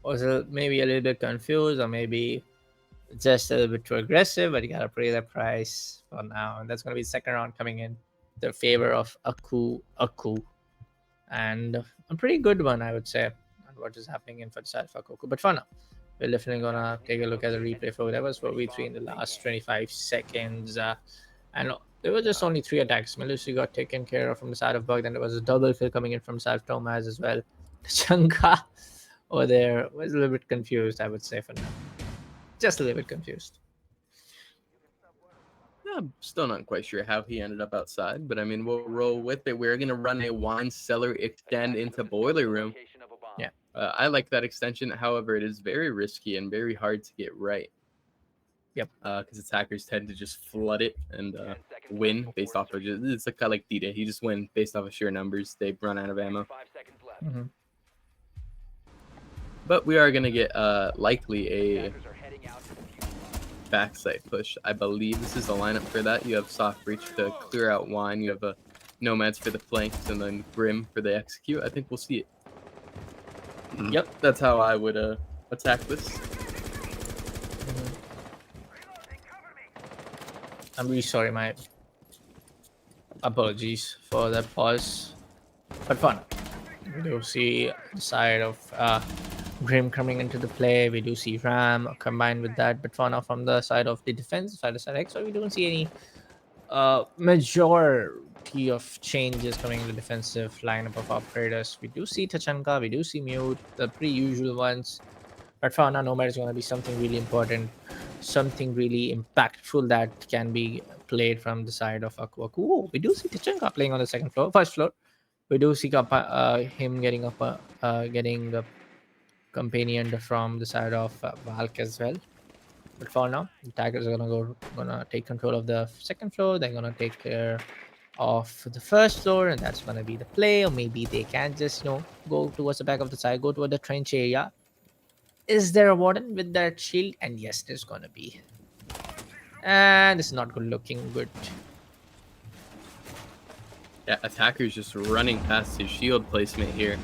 was maybe a little bit confused, or maybe just a little bit too aggressive, but you gotta pay the price for now. And that's gonna be the second round coming in the favor of Aku. And a pretty good one, I would say, on what is happening in side for Koku. But for now, we're definitely gonna take a look at the replay for whatever was 4v3 in the last 25 seconds. And there were just only 3 attacks. Melusi got taken care of from the side of Bug. Then there was a double kill coming in from side of Tomaz as well. Tachanka over there was a little bit confused, I would say, for now. Just a little bit confused. Yeah, I'm still not quite sure how he ended up outside, but I mean, we'll roll with it. We're going to run a wine cellar extend into Boiler Room. Yeah. I like that extension. However, it is very risky and very hard to get right. Yep. Because attackers tend to just flood it and win based off of it's kind of like D-Day. You just win based off of sheer numbers. They run out of ammo. Mm-hmm. But we are going to get likely a backside push. I believe this is the lineup for that. You have Soft Breach to clear out Wine. You have Nomads for the flanks, and then Grim for the execute. I think we'll see it. Yep, that's how I would attack this. I'm really sorry, my apologies for that pause. But fun. We do see the side of Grim coming into the play. We do see Ram combined with that. But for now, from the side of the defense, side of side X, we don't see any major variety of changes coming in the defensive lineup of operators. We do see Tachanka, we do see Mute, the pretty usual ones. But for now, Nomad is going to be something really important, something really impactful that can be played from the side of Aku Aku. Oh, we do see Tachanka playing on the first floor. We do see him getting getting companioned from the side of Valk as well. But for now, the Tigers are gonna take control of the second floor. They're gonna take care of the first floor, and that's gonna be the play. Or maybe they can just go towards the back of the side, go toward the trench area. Is there a warden with that shield? And yes, there's gonna be. And it's not good looking good. Yeah, attacker's just running past his shield placement here.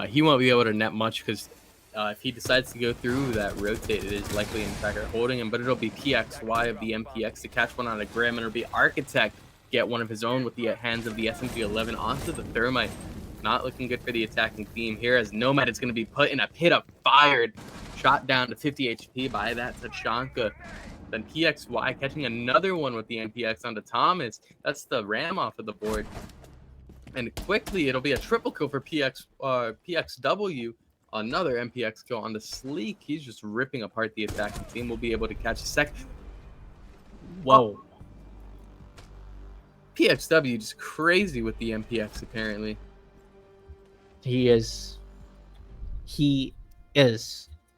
He won't be able to net much because if he decides to go through that rotate, it is likely an attacker holding him, but it'll be PXY of the MPX to catch one on a Grim, and it'll be Architect get one of his own with the hands of the SMG-11 onto the Thermite. Not looking good for the attacking team here, as Nomad is going to be put in a pit of fire, shot down to 50 HP by that Tachanka. Then PXY catching another one with the MPX onto Thomas. That's the ram off of the board. And quickly, it'll be a triple kill for PXW. Another MPX kill on the Sleek. He's just ripping apart the attacking team. We'll be able to catch a second. Whoa. PXW just crazy with the MPX, apparently. He is.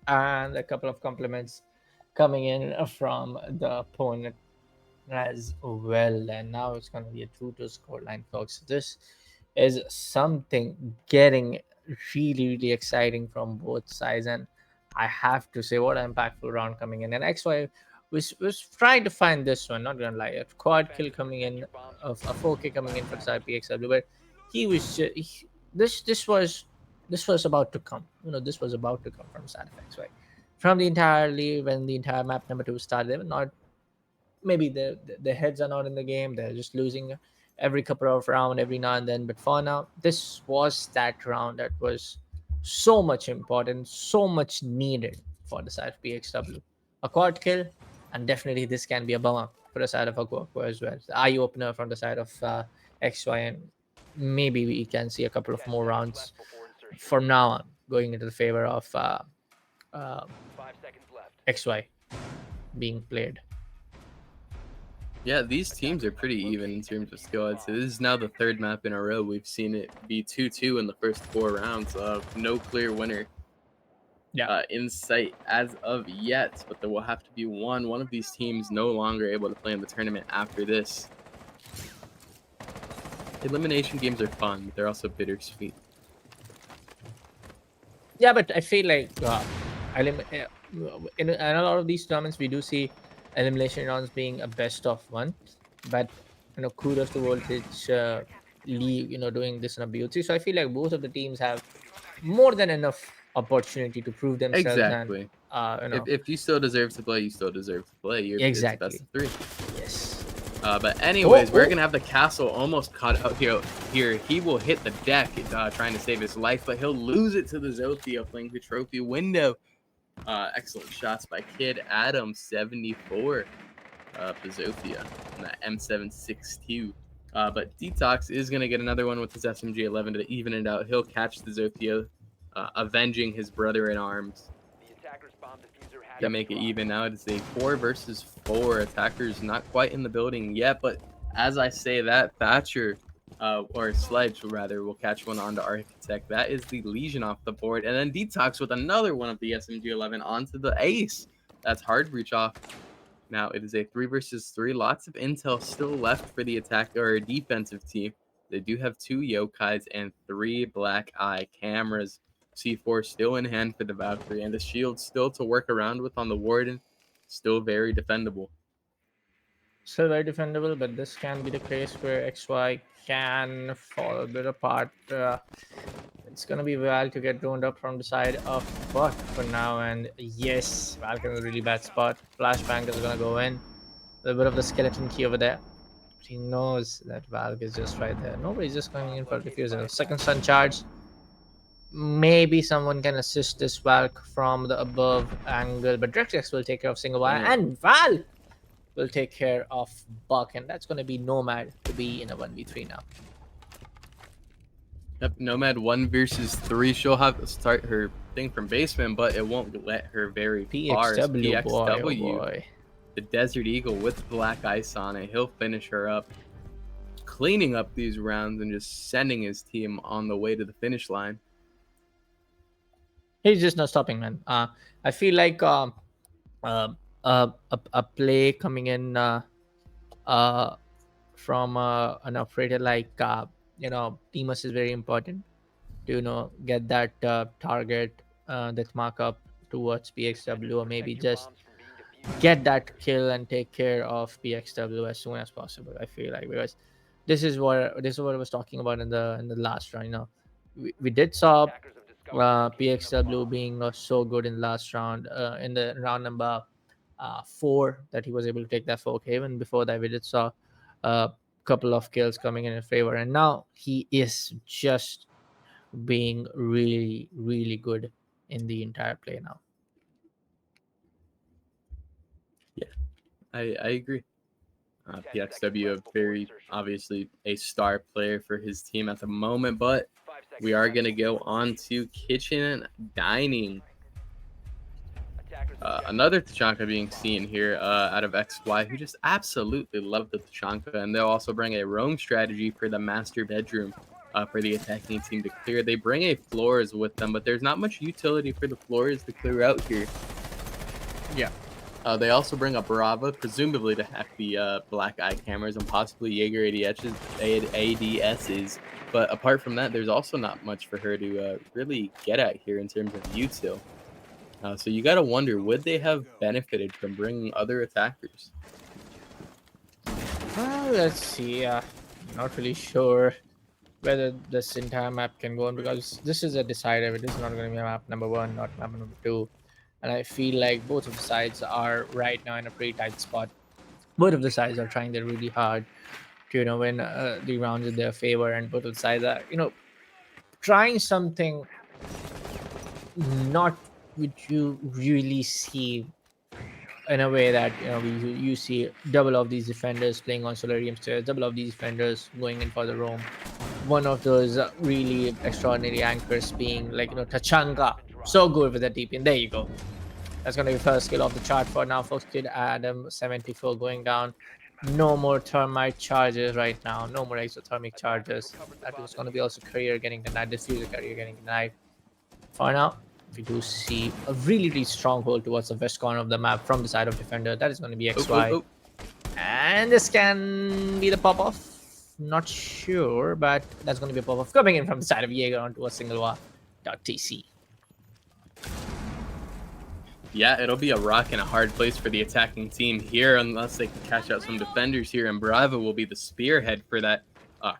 And a couple of compliments coming in from the opponent as well. And now it's going to be a 2-2 scoreline, folks. This is something getting really, really exciting from both sides. And I have to say, what an impactful round coming in. And XY was trying to find this one, not gonna lie. A quad kill coming in, a 4K coming in for the side PXW, but he was this was about to come. This was about to come from side effects, right? From when the entire map number 2 started, they were not. Maybe the heads are not in the game. They're just losing every couple of rounds every now and then. But for now, this was that round that was so much important, so much needed for the side of PXW. A quad kill, and definitely this can be a bummer for the side of Aku as well. The eye opener from the side of XY, and maybe we can see a couple of more rounds from now on going into the favor of 5 seconds left. XY being played. Yeah, these teams are pretty even in terms of skill. I'd say this is now the third map in a row we've seen it be 2-2 in the first 4 rounds. No clear winner in sight as of yet, but there will have to be one of these teams no longer able to play in the tournament after this. Elimination games are fun, but they're also bittersweet. Yeah, but I feel like in a lot of these tournaments we do see elimination rounds being a best of one, but kudos to Voltage League doing this in a BO3. So I feel like both of the teams have more than enough opportunity to prove themselves. Exactly. And, if you still deserve to play, you still deserve to play. Exactly. It's best of 3. Yes. But anyways, we're gonna have the castle almost caught out here. He will hit the deck trying to save his life, but he'll lose it to the Zofia playing the trophy window. Excellent shots by Kid Adam 74 for Zofia and that M762. But Detox is gonna get another one with his SMG-11 to even it out. He'll catch the Zofia, avenging his brother in arms. The attacker's bomb diffuser has To make it even now, it's a 4 versus 4. Attackers not quite in the building yet, but as I say that, Thatcher or Sledge rather will catch one onto Architect. That is the Legion off the board, and then Detox with another one of the SMG-11 onto the Ace. That's hard breach off. Now it is a 3 versus 3. Lots of intel still left for the attack or defensive team. They do have 2 Yokais and 3 Black Eye cameras. C4 still in hand for the Valkyrie, and the shield still to work around with on the Warden. Still very defendable. Still very defendable, but this can be the case where XY can fall a bit apart. It's gonna be Val to get droned up from the side of Buck for now, and yes, Val in a really bad spot. Flashbang is gonna go in. A little bit of the skeleton key over there. But he knows that Valk is just right there. Nobody's just coming in for a diffuser. Second stun charge. Maybe someone can assist this Valk from the above angle, but DirectX will take care of single wire. And Val will take care of Buck, and that's going to be Nomad to be in a 1v3 now. Yep, Nomad 1 versus 3. She'll have to start her thing from basement, but it won't let her very far. as PXW, boy, oh boy. The Desert Eagle with black ice on it. He'll finish her up, cleaning up these rounds and just sending his team on the way to the finish line. He's just not stopping, man. I feel like a play coming in from an operator like Demus is very important to get that target that markup towards PXW, or maybe just get that kill and take care of PXW as soon as possible. I feel like, because this is what I was talking about in the last round. We did saw PXW being so good in the last round, in the round number 4, that he was able to take that 4K. Even before that, we did saw a couple of kills coming in favor, and now he is just being really, really good in the entire play now. I agree. PXW, a very obviously a star player for his team at the moment, but we are going to go on to Kitchen Dining. Another Tachanka being seen here out of XY, who just absolutely love the Tachanka, and they'll also bring a roam strategy for the master bedroom for the attacking team to clear. They bring a floors with them, but there's not much utility for the floors to clear out here. Yeah. They also bring a Brava, presumably to hack the black eye cameras and possibly Jaeger ADSs. But apart from that, there's also not much for her to really get at here in terms of util. So you got to wonder, would they have benefited from bringing other attackers? Let's see. Not really sure whether this entire map can go on, because this is a decider. It is not going to be map number 1, not map number 2. And I feel like both of the sides are right now in a pretty tight spot. Both of the sides are trying their really hard to win the rounds in their favor, and both of the sides are trying something not which you really see in a way that you see double of these defenders playing on Solarium stairs, double of these defenders going in for the roam. One of those really extraordinary anchors being like Tachanka, so good with the DP, and there you go. That's going to be first kill of the chart for now, folks. Kid Adam 74 going down. No more thermite charges right now. No more exothermic charges. That is going to be also career getting denied. Diffuser career getting denied. For now, we do see a really, really strong hold towards the west corner of the map from the side of defender. That is going to be XY. And this can be the pop-off. Not sure, but that's going to be a pop-off coming in from the side of Jaeger onto a single war.tc. Yeah, it'll be a rock and a hard place for the attacking team here unless they can catch out some defenders here, and Bravo will be the spearhead for that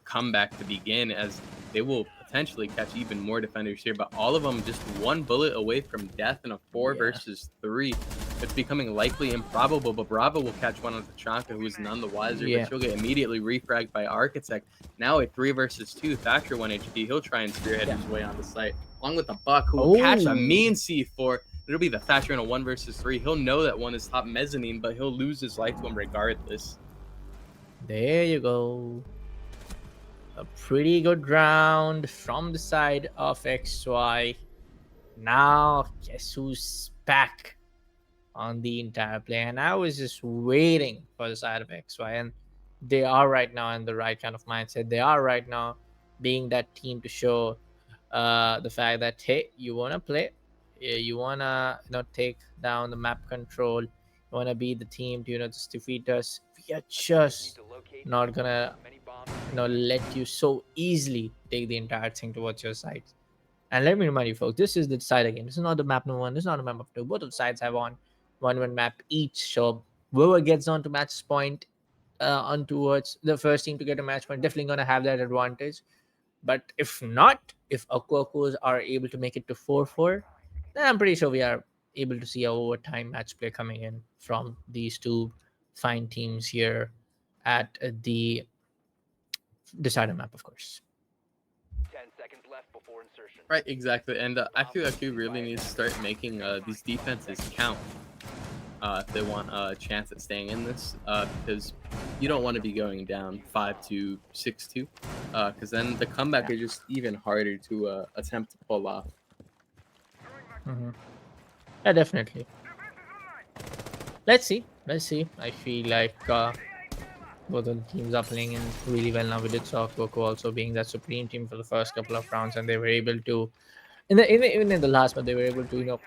comeback to begin, as they will potentially catch even more defenders here, but all of them just one bullet away from death in a 4 versus 3. It's becoming likely improbable, but Bravo will catch one on Tachanka, who is none the wiser, but she'll get immediately refragged by Architect. Now a 3 versus 2, Thatcher 1 HP, he'll try and spearhead his way on the site, along with the Buck, who will catch a mean C4. It'll be the Thatcher in a 1 versus 3. He'll know that one is top mezzanine, but he'll lose his life to him regardless. There you go. A pretty good round from the side of XY. Now, guess who's back on the entire play? And I was just waiting for the side of XY. And they are right now in the right kind of mindset. They are right now being that team to show the fact that, hey, you want to play. You want to take down the map control. You want to be the team to just defeat us. We are just not going to let you so easily take the entire thing towards your side. And let me remind you, folks, this is the decider game. This is not the map number 1. This is not the map number 2. Both of the sides have on one map each. So whoever gets on to match point on towards the first team to get a match point, definitely going to have that advantage. But if not, if Aquacos are able to make it to 4-4, then I'm pretty sure we are able to see a overtime match play coming in from these two fine teams here at the decider map, of course. 10 seconds left before insertion. Right, exactly. And I feel like we really need to start making these defenses count. if they want a chance at staying in this, because you don't want to be going down 5-2, 6-2, because then the comeback is just even harder to attempt to pull off. Yeah, definitely. Let's see. I feel like both of the teams are playing in really well now. We did saw Coco also being that supreme team for the first couple of rounds, and they were able to, even in the last, but they were able to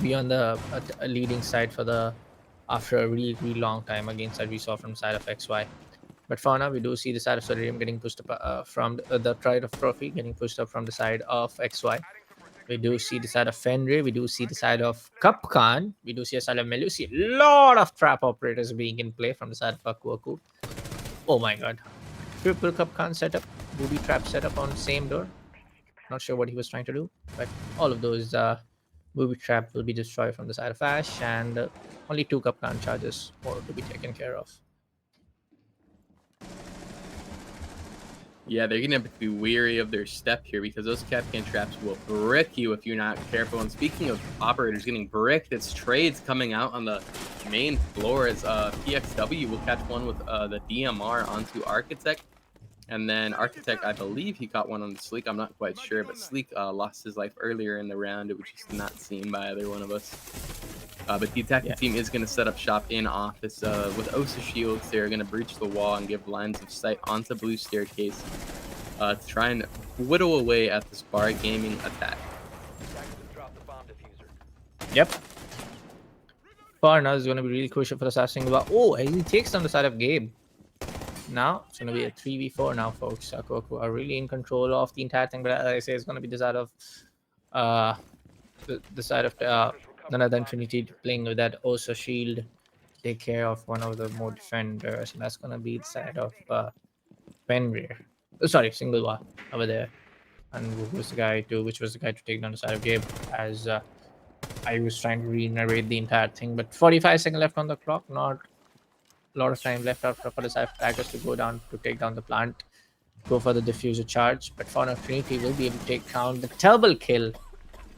be on the leading side for the after a really, really long time against that we saw from the side of XY. But for now, we do see the side of Solarium getting pushed up from the Pride of Trophy getting pushed up from the side of XY. We do see the side of Fenrir. We do see the side of Cupcon. We do see a side of Melusi. A lot of trap operators being in play from the side of Aku Aku. Oh my god. Triple Cupcon setup. Booby trap setup on the same door. Not sure what he was trying to do. But all of those booby trap will be destroyed from the side of Ash. And only 2 Cupcon charges more to be taken care of. Yeah, they're gonna have to be weary of their step here because those Capcan traps will brick you if you're not careful. And speaking of operators getting bricked, it's trades coming out on the main floor as PXW will catch one with the DMR onto Architect. And then Architect, I believe he caught one on the Sleek. I'm not quite sure, but Sleek lost his life earlier in the round. It was just not seen by either one of us. But the attacking team is going to set up shop in office with Osa shields. They're going to breach the wall and give lines of sight onto Blue Staircase to try and whittle away at this Bar Gaming attack. Yep. Far now is going to be really crucial for the Assassin. Oh, he takes on the side of Gabe. Now it's going to be a 3v4 now, folks. Koku are really in control of the entire thing, but as I say, it's going to be the side of the side of none other than Trinity playing with that Osa shield, take care of one of the more defenders, and that's going to be the side of Fenrir. Oh, sorry, single war over there. And who was the guy to which was the guy to take down the side of Gabe, as I was trying to re-narrate the entire thing, but 45 seconds left on the clock, not a lot of time left out for the side of attackers to go down to take down the plant, go for the diffuser charge. But for now, Trinity will be able to take down the double kill,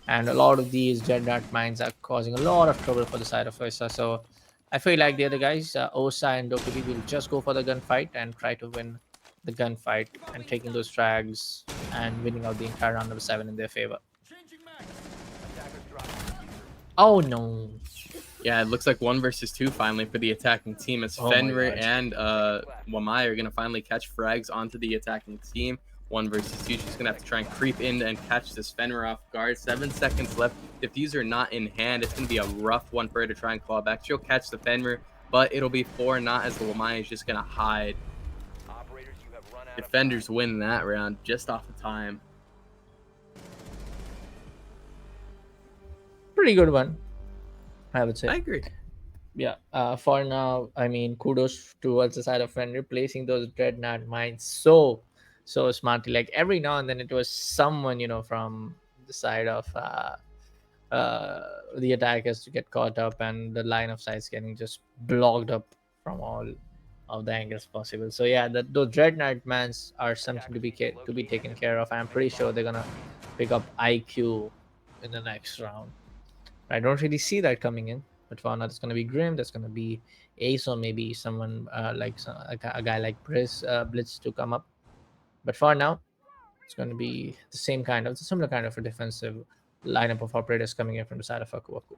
and a lot of these Dreadnought mines are causing a lot of trouble for the side of Osa. So I feel like the other guys, Osa and Dokubi, will just go for the gunfight and try to win the gunfight and taking those frags and winning out the entire round number 7 in their favor. Oh no. Yeah, it looks like 1 versus 2 finally for the attacking team as Fenrir and Wamai are going to finally catch frags onto the attacking team. 1 versus 2. She's going to have to try and creep in and catch this Fenrir off guard. 7 seconds left. Diffuser not in hand. It's going to be a rough one for her to try and claw back. She'll catch the Fenrir, but it'll be 4 not as the Wamai is just going to hide. Defenders win that round just off of time. Pretty good one, I would say. I agree. Yeah, for now, I mean, kudos towards the side of Fenrir placing those Dreadnought mines so smartly. Like every now and then it was someone, from the side of the attackers to get caught up, and the line of sight getting just blocked up from all of the angles possible. So yeah, those Dreadnought mines are something to be taken care of. I'm pretty sure they're gonna pick up IQ in the next round. I don't really see that coming in, but for now, it's going to be Grim. That's going to be Ace, or maybe someone like a guy like Blitz to come up. But for now, it's going to be the similar kind of a defensive lineup of operators coming in from the side of Aku Aku.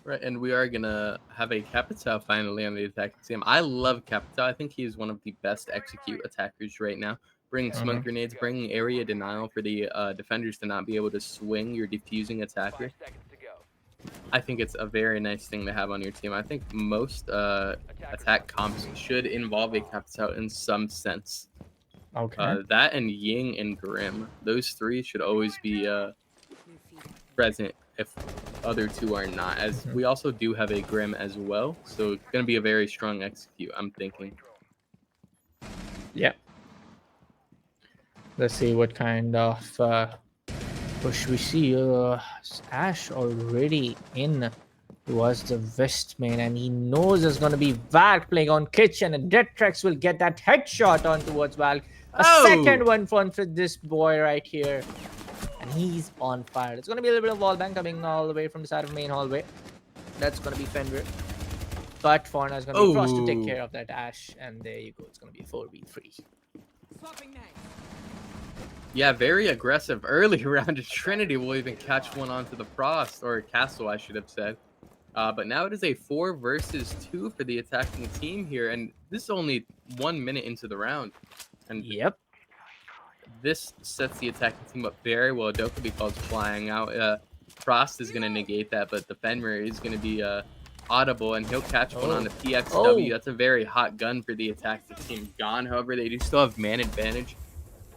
Right, and we are going to have a Capitao finally on the attacking team. I love Capitao. I think he is one of the best execute attackers right now. Bringing smoke grenades, bringing area denial for the defenders to not be able to swing your defusing attacker. I think it's a very nice thing to have on your team. I think most attack comps should involve a Capitao in some sense. Okay. That and Ying and Grim, those 3 should always be present if other 2 are not. As we also do have a Grim as well, so it's going to be a very strong execute, I'm thinking. Yeah. Let's see what kind of push we see. Ash already in towards the west main, and he knows there's going to be Valk playing on Kitchen, and Deathtrax will get that headshot on towards Valk. A second one for this boy right here. And and he's on fire. It's gonna be a little bit of wall bang coming all the way from the side of main hallway. That's gonna be Fenrir. But Fauna is gonna be Frost to take Oh. care of that Ash, and there you go. It's gonna be a 4v3. Yeah, very aggressive early round. Trinity will even catch one onto the Frost, or Castle, I should have said. But now it is a 4 versus 2 for the attacking team here, and this is only 1 minute into the round. And Yep. this sets the attacking team up very well. Dokkaebi calls flying out. Frost is going to negate that, but the Fenrir is going to be audible, and he'll catch one on the PXW. Oh. That's a very hot gun for the attacking team. Gone, however, they do still have man advantage.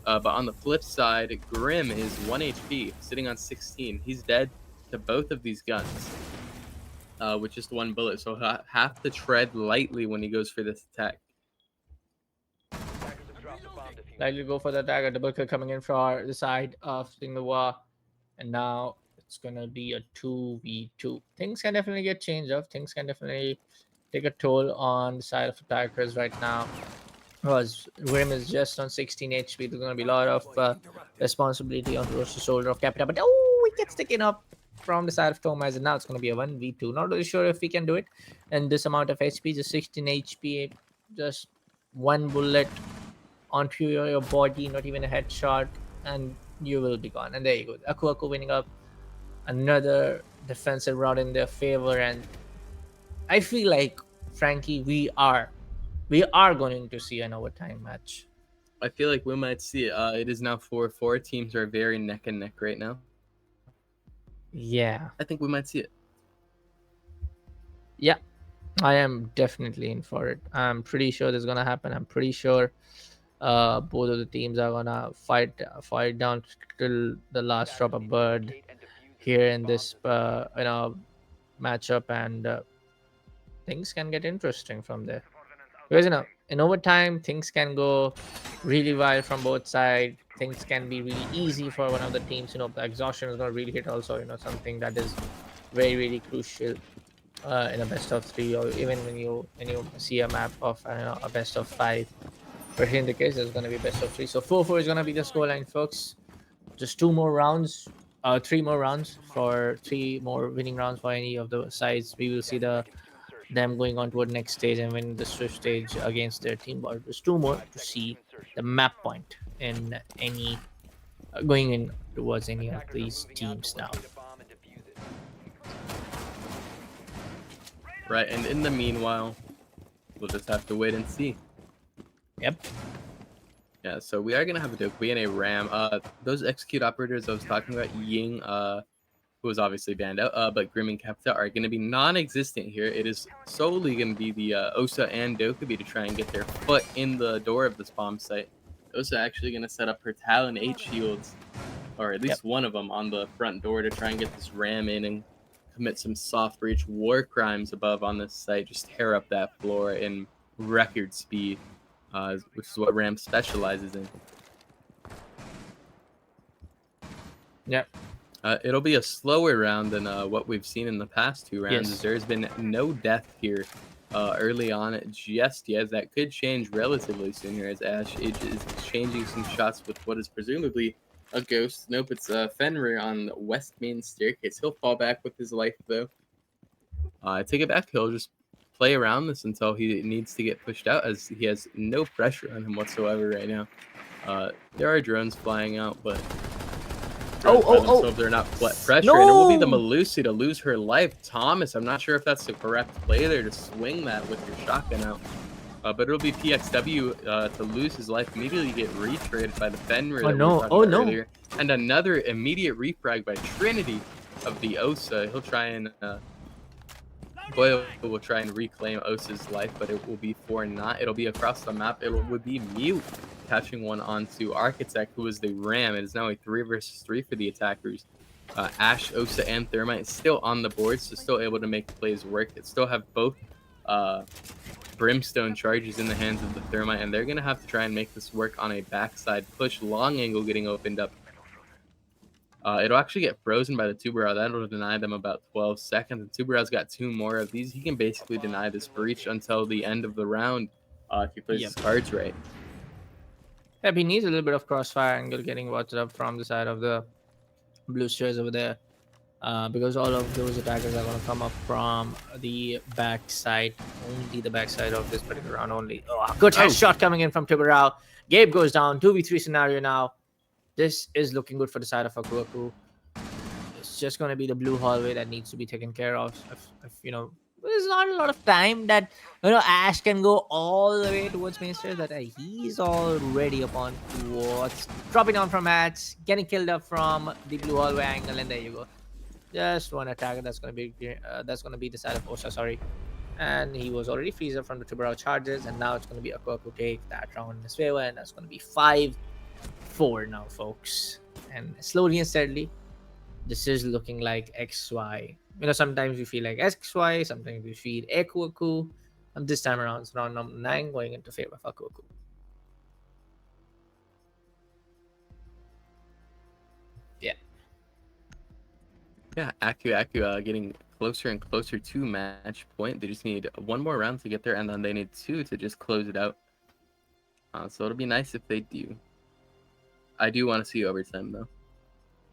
But on the flip side, Grim is 1 HP, sitting on 16. He's dead to both of these guns with just 1 bullet, so he'll have to tread lightly when he goes for this attack. Attackers have dropped the bomb diffuser. Likely go for the attack. A double kill coming in from the side of Singapore. And now it's gonna be a 2v2. Things can definitely get changed up. Things can definitely take a toll on the side of attackers right now. Because Grim is just on 16 HP. There's gonna be a lot of responsibility on the shoulder of Capita. But oh, it gets taken up from the side of Thomas, and now it's gonna be a 1v2. Not really sure if we can do it. And this amount of HP, just 16 HP, just 1 bullet onto your body, not even a headshot, and you will be gone. And there you go. Aku winning up another defensive round in their favor, and I feel like, frankly, we are going to see an overtime match. I feel like we might see it. It is now 4-4. Teams are very neck and neck right now. Yeah, I think we might see it. yeah, I am definitely in for it. I'm pretty sure this is gonna happen. I'm pretty sure both of the teams are gonna fight down till the last drop of blood Locate and defuse here in bomb this diffuser. matchup, and things can get interesting from there. Because in overtime things can go really wild from both sides. Things can be really easy for one of the teams. The exhaustion is gonna really hit also. Something that is very, very crucial in a best of 3, or even when you see a map of a best of 5. But here in the case, there's gonna be best of 3. So 4-4 is gonna be the scoreline, folks. Just 2 more rounds, 3 more rounds for 3 more winning rounds for any of the sides. We will see them going on to the next stage and win the Swift stage against their team. But there's 2 more to see the map point in any going in towards any of these teams now. Right, and in the meanwhile, we'll just have to wait and see. Yep. Yeah, so we are gonna have a Dokkaebi and a Ram. Those execute operators I was talking about, Ying, who was obviously banned out, but Grim and Capta are gonna be non-existent here. It is solely gonna be the Osa and Dokkaebi to try and get their foot in the door of this bomb site. Osa actually gonna set up her Talon 8 shields, or at least one of them, on the front door to try and get this Ram in and commit some soft breach war crimes above on this site. Just tear up that floor in record speed, which is what Ram specializes in. Yep. It'll be a slower round than what we've seen in the past 2 rounds. Yes. There's been no death here early on just yet. That could change relatively soon here as Ash is changing some shots with what is presumably a ghost. Nope, it's Fenrir on the west main staircase. He'll fall back with his life, though. Take it back. He'll just play around this until he needs to get pushed out, as he has no pressure on him whatsoever right now. There are drones flying out, but they're not pressure. And it will be the Melusi to lose her life. Thomas, I'm not sure if that's the correct play there to swing that with your shotgun out. But it'll be PXW to lose his life, immediately get retraded by the Fenrir. Oh no! Oh no! Earlier. And another immediate refrag by Trinity of the Osa. He'll try and Boyle will try and reclaim Osa's life, but it will be for naught. It'll be across the map. It would be Mute catching one onto Architect, who is the Ram. It is now a 3 versus 3 for the attackers. Ash, Osa, and Thermite still on the board, so still able to make plays work. It still have both Brimstone charges in the hands of the Thermite, and they're going to have to try and make this work on a backside push. Long angle getting opened up. It'll actually get frozen by the Tubarão. That'll deny them about 12 seconds. And Tubarão's got 2 more of these. He can basically deny this breach until the end of the round if he plays his cards right. Yep, he needs a little bit of crossfire angle getting watched up from the side of the blue stairs over there. Because all of those attackers are going to come up from the backside, only the backside of this particular round only. Oh, good headshot coming in from Tiburao. Gabe goes down. 2v3 scenario now. This is looking good for the side of Akuaku. It's just going to be the blue hallway that needs to be taken care of. If there's not a lot of time that Ash can go all the way towards main stairs, but he's already upon towards dropping down from Mats, getting killed up from the blue hallway angle, and there you go. Just one attacker that's gonna be the side of Osha, sorry. And he was already freezer from the Tiburao charges, and now it's gonna be Akuaku take that round in his favor, and that's gonna be 5-4 now, folks. And slowly and steadily, this is looking like XY. Sometimes we feel like XY, sometimes we feel Akuaku. And this time around, it's round number 9 going into favor of Akuaku. Yeah, Aku getting closer and closer to match point. They just need one more round to get there, and then they need 2 to just close it out. So it'll be nice if they do. I do want to see overtime, though.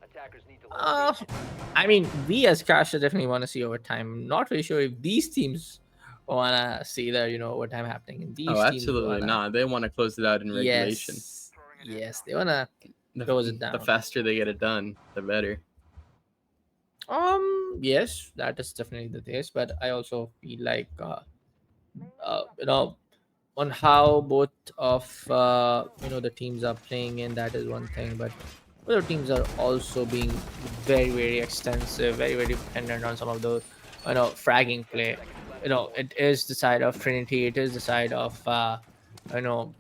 Attackers need to locate I mean, we as Crasher definitely want to see overtime. Not really sure if these teams want to see the overtime happening in these teams. Absolutely not. They want to close it out in regulation. Yes, they want to close it down. The faster they get it done, the better. Yes, that is definitely the case, but I also feel like on how both of the teams are playing in, that is one thing, but other teams are also being very, very extensive, very, very dependent on some of those fragging play. It is the side of Trinity, it is the side of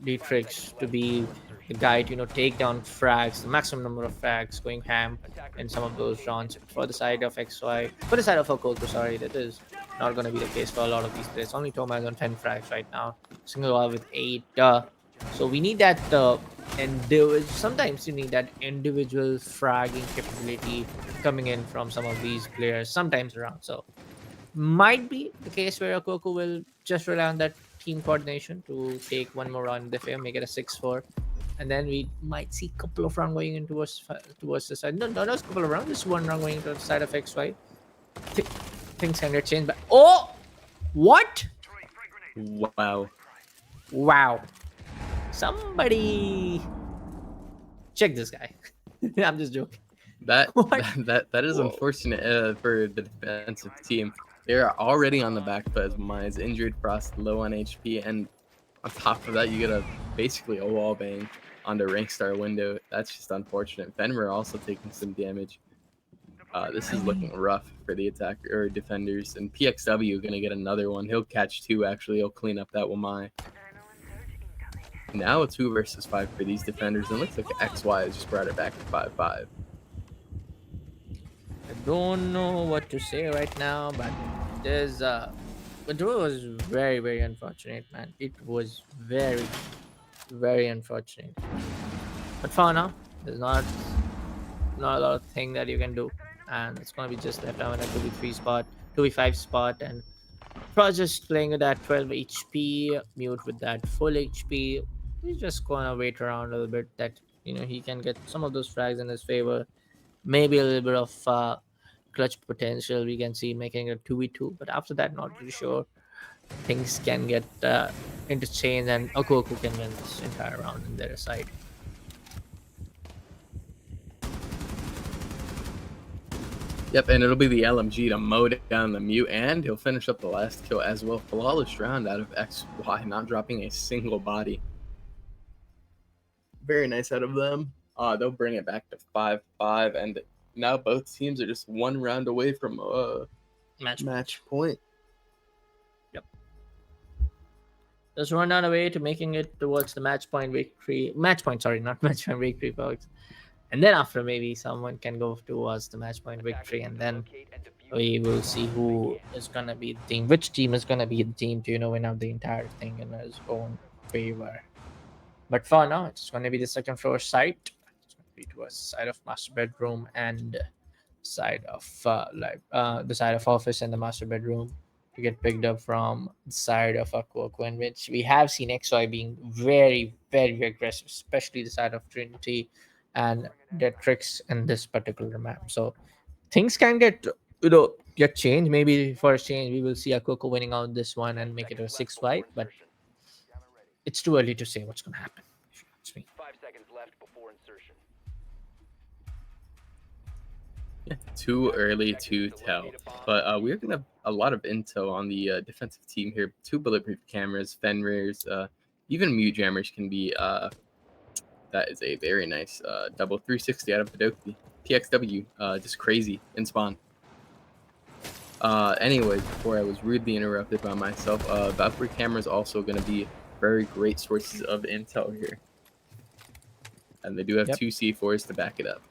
Dietrich to be the guy to take down frags, the maximum number of frags, going ham in some of those rounds. For the side of XY, for the side of Okoto, sorry, that is not going to be the case for a lot of these players. Only Thomas on 10 frags right now, single wall with 8. So we need that sometimes you need that individual fragging capability coming in from some of these players sometimes around. So might be the case where Okoto will just rely on that team coordination to take one more round in the fair, make it a 6-4. And then we might see a couple of rounds going in towards the side. No, not a couple of rounds. Just one round going into the side of XY. Things can get changed. But what? Wow! Somebody check this guy. I'm just joking. That What? that is Whoa. unfortunate for the defensive team. They're already on the back foot as Mine's injured, Frost low on HP, and on top of that, you get basically a wall bang on the rank star window. That's just unfortunate. Fenrir also taking some damage. This is looking rough for the attacker or defenders, and PXW gonna get another one. He'll catch 2 actually. He'll clean up that Wamai. Now 2 versus 5 for these defenders, and it looks like XY has just brought it back to 5-5. I don't know what to say right now, but there's but it was very, very unfortunate, man. It was very, very unfortunate. But for now, there's not a lot of thing that you can do, and it's gonna be just left out in a 2v3 spot, 2v5 spot, and Frost just playing with that 12 HP, Mute with that full HP. He's just gonna wait around a little bit that he can get some of those frags in his favor. Maybe a little bit of clutch potential we can see making it 2v2, but after that, not really sure. Things can get interchanged, and Okuoku can win this entire round in their side. Yep, and it'll be the LMG to mow down the Mute, and he'll finish up the last kill as well. Flawless round out of XY, not dropping a single body. Very nice out of them. They'll bring it back to 5-5, and now both teams are just one round away from match point. Just run down away to making it towards the match point victory. Match point, sorry, not match point victory, folks. And then after, maybe someone can go towards the match point victory, and then we will see who is gonna be the team. Which team is gonna be the team to win out the entire thing in his own favor. But for now, it's gonna be the second floor site. It's gonna be towards the side of master bedroom and side of the side of office and the master bedroom. To get picked up from the side of Akuoku, in which we have seen XY being very, very aggressive, especially the side of Trinity and their tricks in this particular map. So things can get changed. Maybe for a change, we will see a Coco winning out this one and make it a 6-5. But it's too early to say what's going to happen. If you ask me. 5 seconds left before insertion. Too early to tell. But we're gonna have a lot of intel on the defensive team here. 2 bulletproof cameras, Fenrir's, even mute jammers can be. That is a very nice double 360 out of Vidoki. PXW, just crazy in spawn. Anyways, before I was rudely interrupted by myself, Valkyrie camera is also going to be very great sources of intel here. And they do have Yep. 2 C4s to back it up.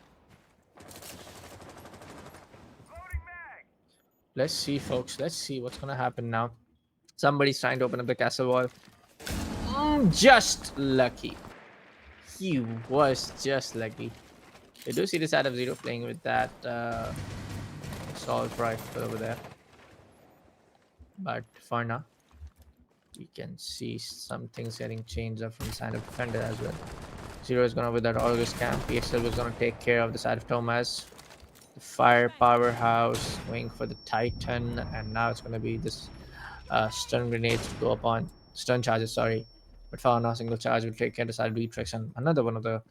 Let's see, folks. Let's see what's going to happen now. Somebody's trying to open up the castle wall. Just lucky. He was just lucky. You do see the side of Zero playing with that assault rifle over there. But for now, we can see some things getting changed up from the side of Defender as well. Zero is going to with that August camp. PXL was going to take care of the side of Thomas. The fire powerhouse going for the Titan, and now it's going to be this stun grenades to go upon stun charges. Sorry, but for now, single charge will take care of the side of Dietrich, and another one of the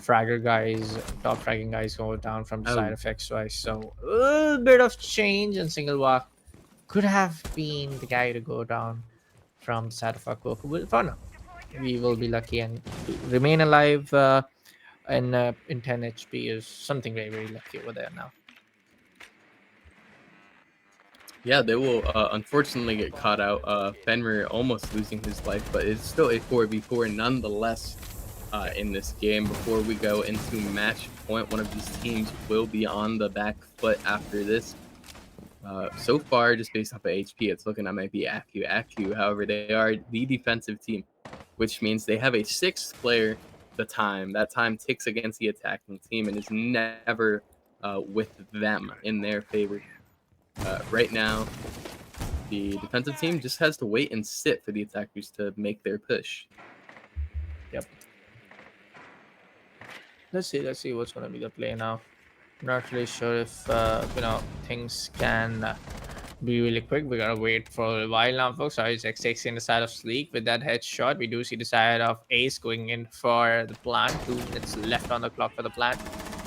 fragger guys, top fragging guys, go down from the side of XY. So a little bit of change, and single walk could have been the guy to go down from the side of Akoku. But for now, we will be lucky and to remain alive. In 10 HP is something very, very lucky over there now. Yeah, they will unfortunately get caught out. Fenrir almost losing his life, but it's still a 4v4 nonetheless in this game. Before we go into match point, one of these teams will be on the back foot after this. So far, just based off of HP, it's looking like might be Aku. However, they are the defensive team, which means they have a 6th player. That time ticks against the attacking team and is never with them in their favor. Right now, the defensive team just has to wait and sit for the attackers to make their push. Yep. Let's see what's going to be the play now. Not really sure if things can be really quick. We gotta wait for a while now, folks. Isaac takes in the side of Sleek with that headshot. We do see the side of Ace going in for the plant. 2 minutes left on the clock for the plant.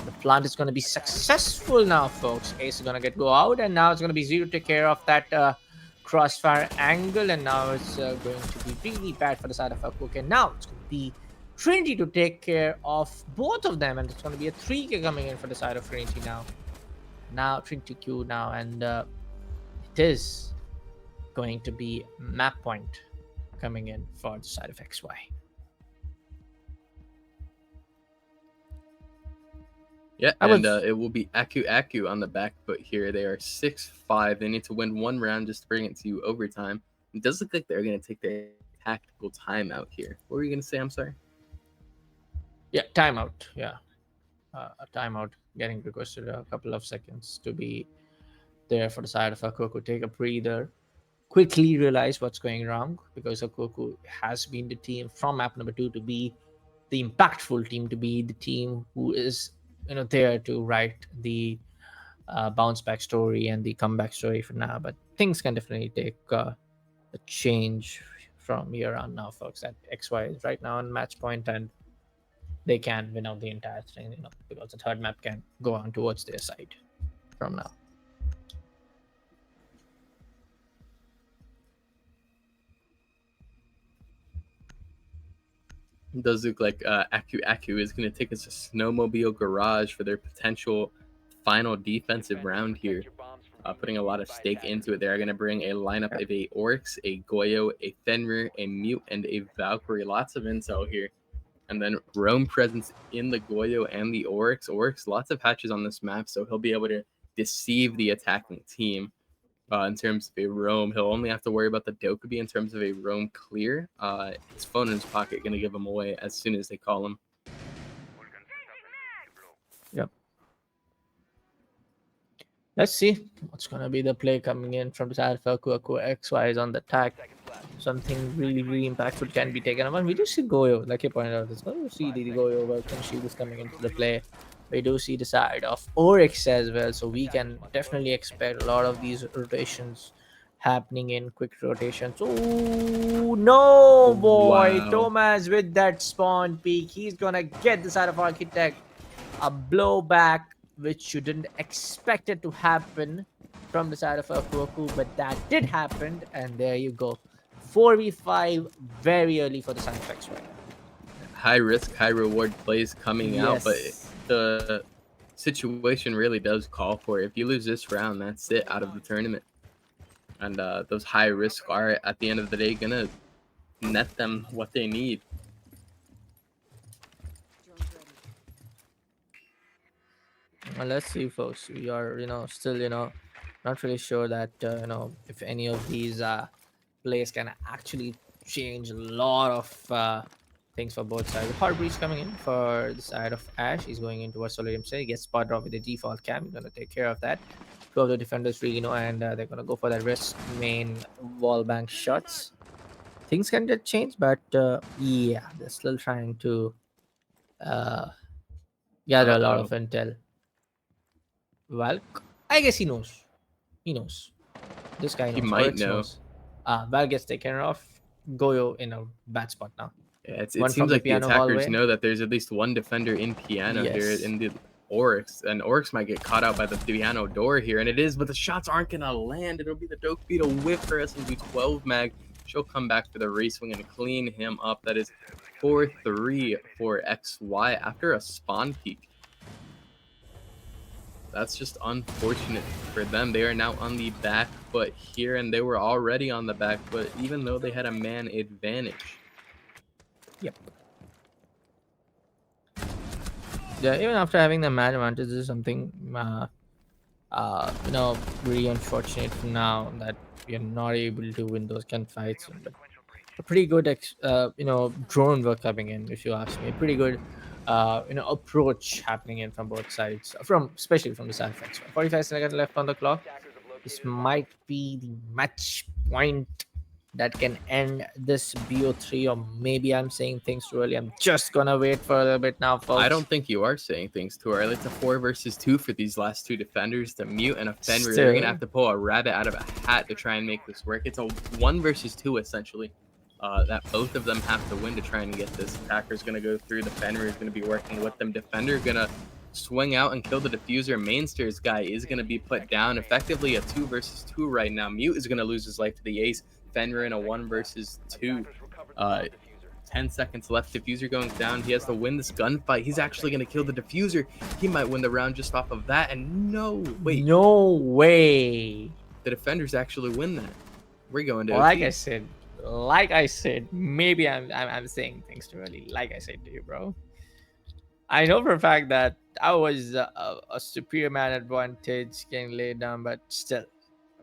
The plant is going to be successful now, folks. Ace is going to go out, and now it's going to be Zero to take care of that crossfire angle, and now it's going to be really bad for the side of Akuk. And now it's going to be Trinity to take care of both of them, and it's going to be a 3K coming in for the side of Trinity now. Now Trinity Q now, and it is going to be map point coming in for the side of XY. Yeah, and it will be Aku on the back foot here. They are 6-5. They need to win 1 round just to bring it to overtime. It does look like they're going to take their tactical timeout here. What were you going to say? I'm sorry. Yeah, timeout. Yeah, a timeout getting requested a couple of seconds to be there for the side of Akoku. Take a breather, quickly realize what's going wrong, because Akoku has been the team from map number 2 to be the impactful team, to be the team who is there to write the bounce back story and the comeback story for now. But things can definitely take a change from here on now, folks. At XY is right now on match point, and they can win out the entire thing, because the third map can go on towards their side from now. It does look like Aku is going to take us to Snowmobile Garage for their potential final defensive round here. Putting a lot of stake into it. They're going to bring a lineup of a Oryx, a Goyo, a Fenrir, a Mute, and a Valkyrie. Lots of intel here. And then roam presence in the Goyo and the Oryx. Oryx, lots of hatches on this map, so he'll be able to deceive the attacking team. In terms of a roam, he'll only have to worry about the Dokkaebi in terms of a roam clear. His phone in his pocket going to give him away as soon as they call him. Yep. Let's see what's going to be the play coming in from the side of Aku. XY is on the attack. something really impactful can be taken on. We do see Goyo, like you pointed out. It's going to see the Goyo Vulcan Shield is coming into the play. We do see the side of Oryx as well, so we can definitely expect a lot of these rotations happening in quick rotations. Oh no, boy! Wow. Thomas with that spawn peak, he's gonna get the side of Architect. A blowback, which you didn't expect it to happen from the side of Akuaku, but that did happen, and there you go. 4v5 very early for the side effects right now. High risk, high reward plays coming out, but Yes. the situation really does call for it. If you lose this round, that's it out of the tournament. And those high risk are at the end of the day gonna net them what they need. Well, let's see, folks. We are, still, not really sure that, if any of these plays can actually change a lot of things for both sides. Hard breach coming in for the side of Ash. He's going in towards Solid himself. He gets spot drop with the default cam. He's going to take care of that. Two of the defenders really know, and they're going to go for that risk main wall bank shots. Things can get changed, but yeah, they're still trying to gather a lot of intel. Valk, I guess he knows. He knows. This guy knows. He might Oryx know. knows. Val gets taken off. Goyo in a bad spot now. Yeah, it One from seems the like the piano attackers hallway. know that there's at least one defender in piano Yes. here in the Oryx, and Oryx might get caught out by the piano door here, and it is, but the shots aren't gonna land. It'll be the Doke Beetle whip for SMG 12 mag. She'll come back for the race wing and clean him up. That is 4-3 for XY after a spawn peak. That's just unfortunate for them. They are now on the back foot here, and they were already on the back foot, even though they had a man advantage. Yep. Yeah, even after having the man advantage, this is something really unfortunate for now that we are not able to win those kind of fights. But a pretty good drone work coming in, if you ask me. Pretty good approach happening in from both sides, especially from the side effects. 45 seconds left on the clock. This might be the match point that can end this BO3, or maybe I'm saying things too early. I'm just gonna wait for a little bit now, folks. I don't think you are saying things too early. It's a 4 versus 2 for these last two defenders. The Mute and a Fenrir. They're Still. gonna have to pull a rabbit out of a hat to try and make this work. It's a 1 versus 2 essentially. That both of them have to win to try and get this. Attacker's gonna go through. The Fenrir is gonna be working with them. Defender gonna swing out and kill the diffuser. Mainstairs guy is gonna be put down. Effectively a 2 versus 2 right now. Mute is gonna lose his life to the ace. Fenrir in a 1 versus 2. 10 seconds left. Diffuser going down. He has to win this gunfight. He's actually going to kill the diffuser. He might win the round just off of that. And no, wait, No way. the defenders actually win that. We're going to Like OT. I said, maybe I'm saying things too early. Like I said to you, bro. I know for a fact that I was a superior man advantage getting laid down, but still,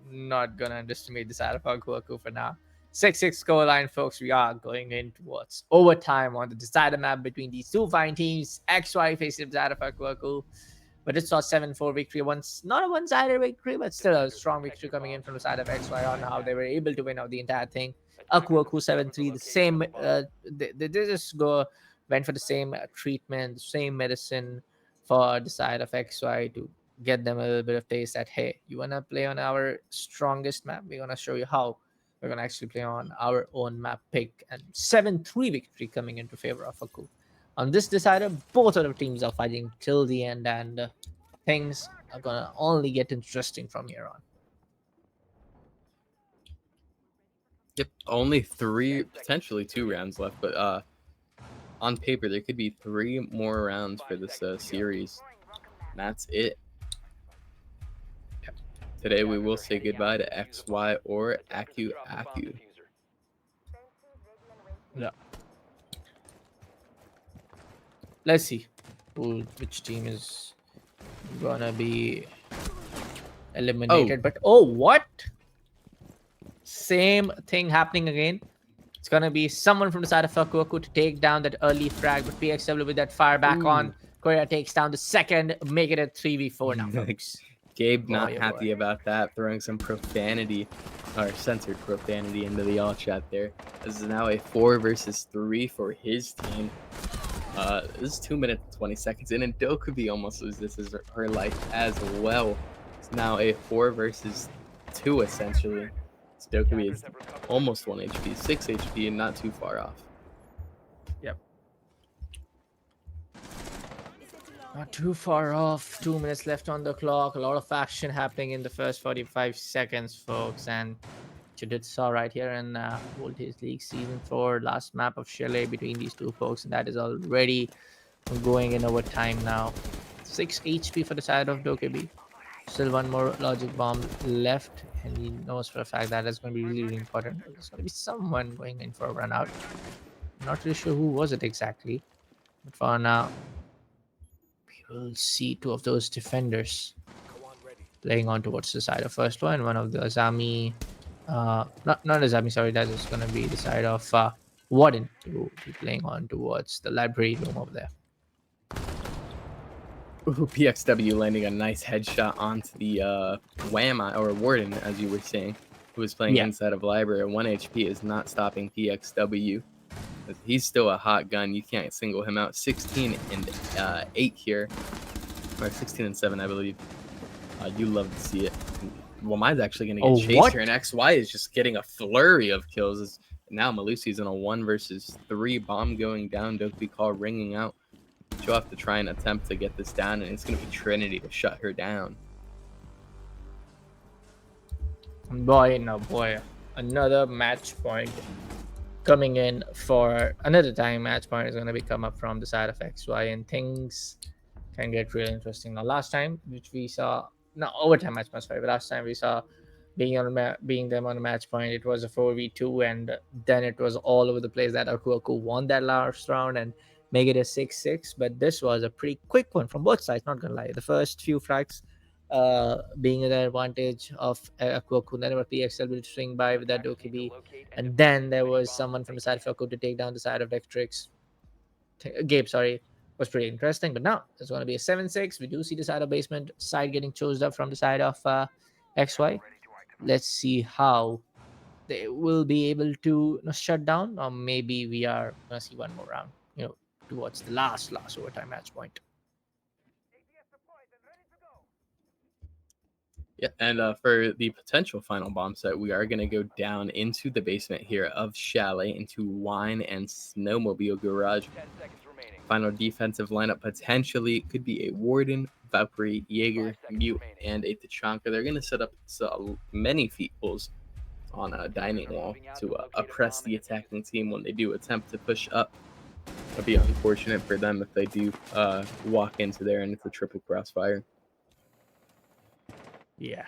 I'm not gonna underestimate this Alpha Goku for now. 6-6 scoreline, folks. We are going in towards overtime on the decider map between these two fine teams. XY facing Alpha Goku. But it's a 7-4 victory. Not a one-sided victory, but still a strong victory coming in from the side of XY on how they were able to win out the entire thing. Akuaku 7-3, the same. They just went for the same treatment, the same medicine for the side of XY to get them a little bit of taste that, hey, you want to play on our strongest map? We're going to show you how. We're going to actually play on our own map pick. And 7-3 victory coming into favor of Aku. On this decider, both of the teams are fighting till the end, and things are going to only get interesting from here on. Yep, only 3, potentially 2 rounds left, but on paper there could be 3 more rounds for this series. That's it. Today we will say goodbye to XY or Aku. Yeah. Let's see which team is gonna be eliminated. But what? Same thing happening again. It's gonna be someone from the side of Akuaku to take down that early frag, but PXW with that fire back on. Korea takes down the second, make it a 3v4 now, folks. Gabe not Boy, oh happy boy. about that, throwing some profanity or censored profanity into the all chat there. This is now a 4 versus 3 for his team. This is 2 minutes and 20 seconds in, and Dokubi almost loses her life as well. It's now a 4 versus 2 essentially. So Dokubi is almost 1 HP, 6 HP, and not too far off. Yep. Not too far off. 2 minutes left on the clock. A lot of action happening in the first 45 seconds, folks. And you did saw right here in Voltage League Season 4, last map of Chalet between these two folks. And that is already going in overtime now. 6 HP for the side of Dokkaebi. Still one more logic bomb left. And he knows for a fact that is going to be really, really important. There's going to be someone going in for a run out. Not really sure who was it exactly. But for now, we'll see two of those defenders playing on towards the side of first one. One of the Azami, not Azami, sorry, that is going to be the side of Warden to be playing on towards the library room over there. Ooh, PXW landing a nice headshot onto the Wham or Warden, as you were saying, who was playing inside of library. 1 HP is not stopping PXW. He's still a hot gun. You can't single him out. 16 and 8 here, or 16 and 7, I believe. You love to see it. Well, mine's actually going to get chased here, and XY is just getting a flurry of kills. Now Malusi's in a 1 versus 3 bomb going down. Dokkaebi call ringing out. She'll have to try and attempt to get this down, and it's going to be Trinity to shut her down. Boy, no boy. Another match point coming in for another time. Match point is going to be come up from the side of XY, and things can get really interesting. Now, last time, which we saw, not overtime match point, sorry, but last time we saw being them on a match point, it was a 4v2, and then it was all over the place that Aku won that last round and make it a 6-6. But this was a pretty quick one from both sides, not gonna lie. The first few frags being an advantage of Aku, then were PXL will swing by with that Dokkaebi, and then there was someone from the side of Aku to take down the side of Dextrix. Gabe, sorry, was pretty interesting. But now it's going to be a 7-6. We do see the side of basement side getting chose up from the side of XY. Let's see how they will be able to shut down, or maybe we are going to see one more round, towards the last overtime match point. Yeah, and for the potential final bomb set, we are going to go down into the basement here of Chalet, into Wine and Snowmobile Garage. 10 seconds remaining. Final defensive lineup potentially could be a Warden, Valkyrie, Jaeger, Mute, and a Tachanka. They're going to set up so many feet pulls on a dining wall to oppress the attacking team when they do attempt to push up. It'll be unfortunate for them if they do walk into there and it's a triple crossfire. Yeah.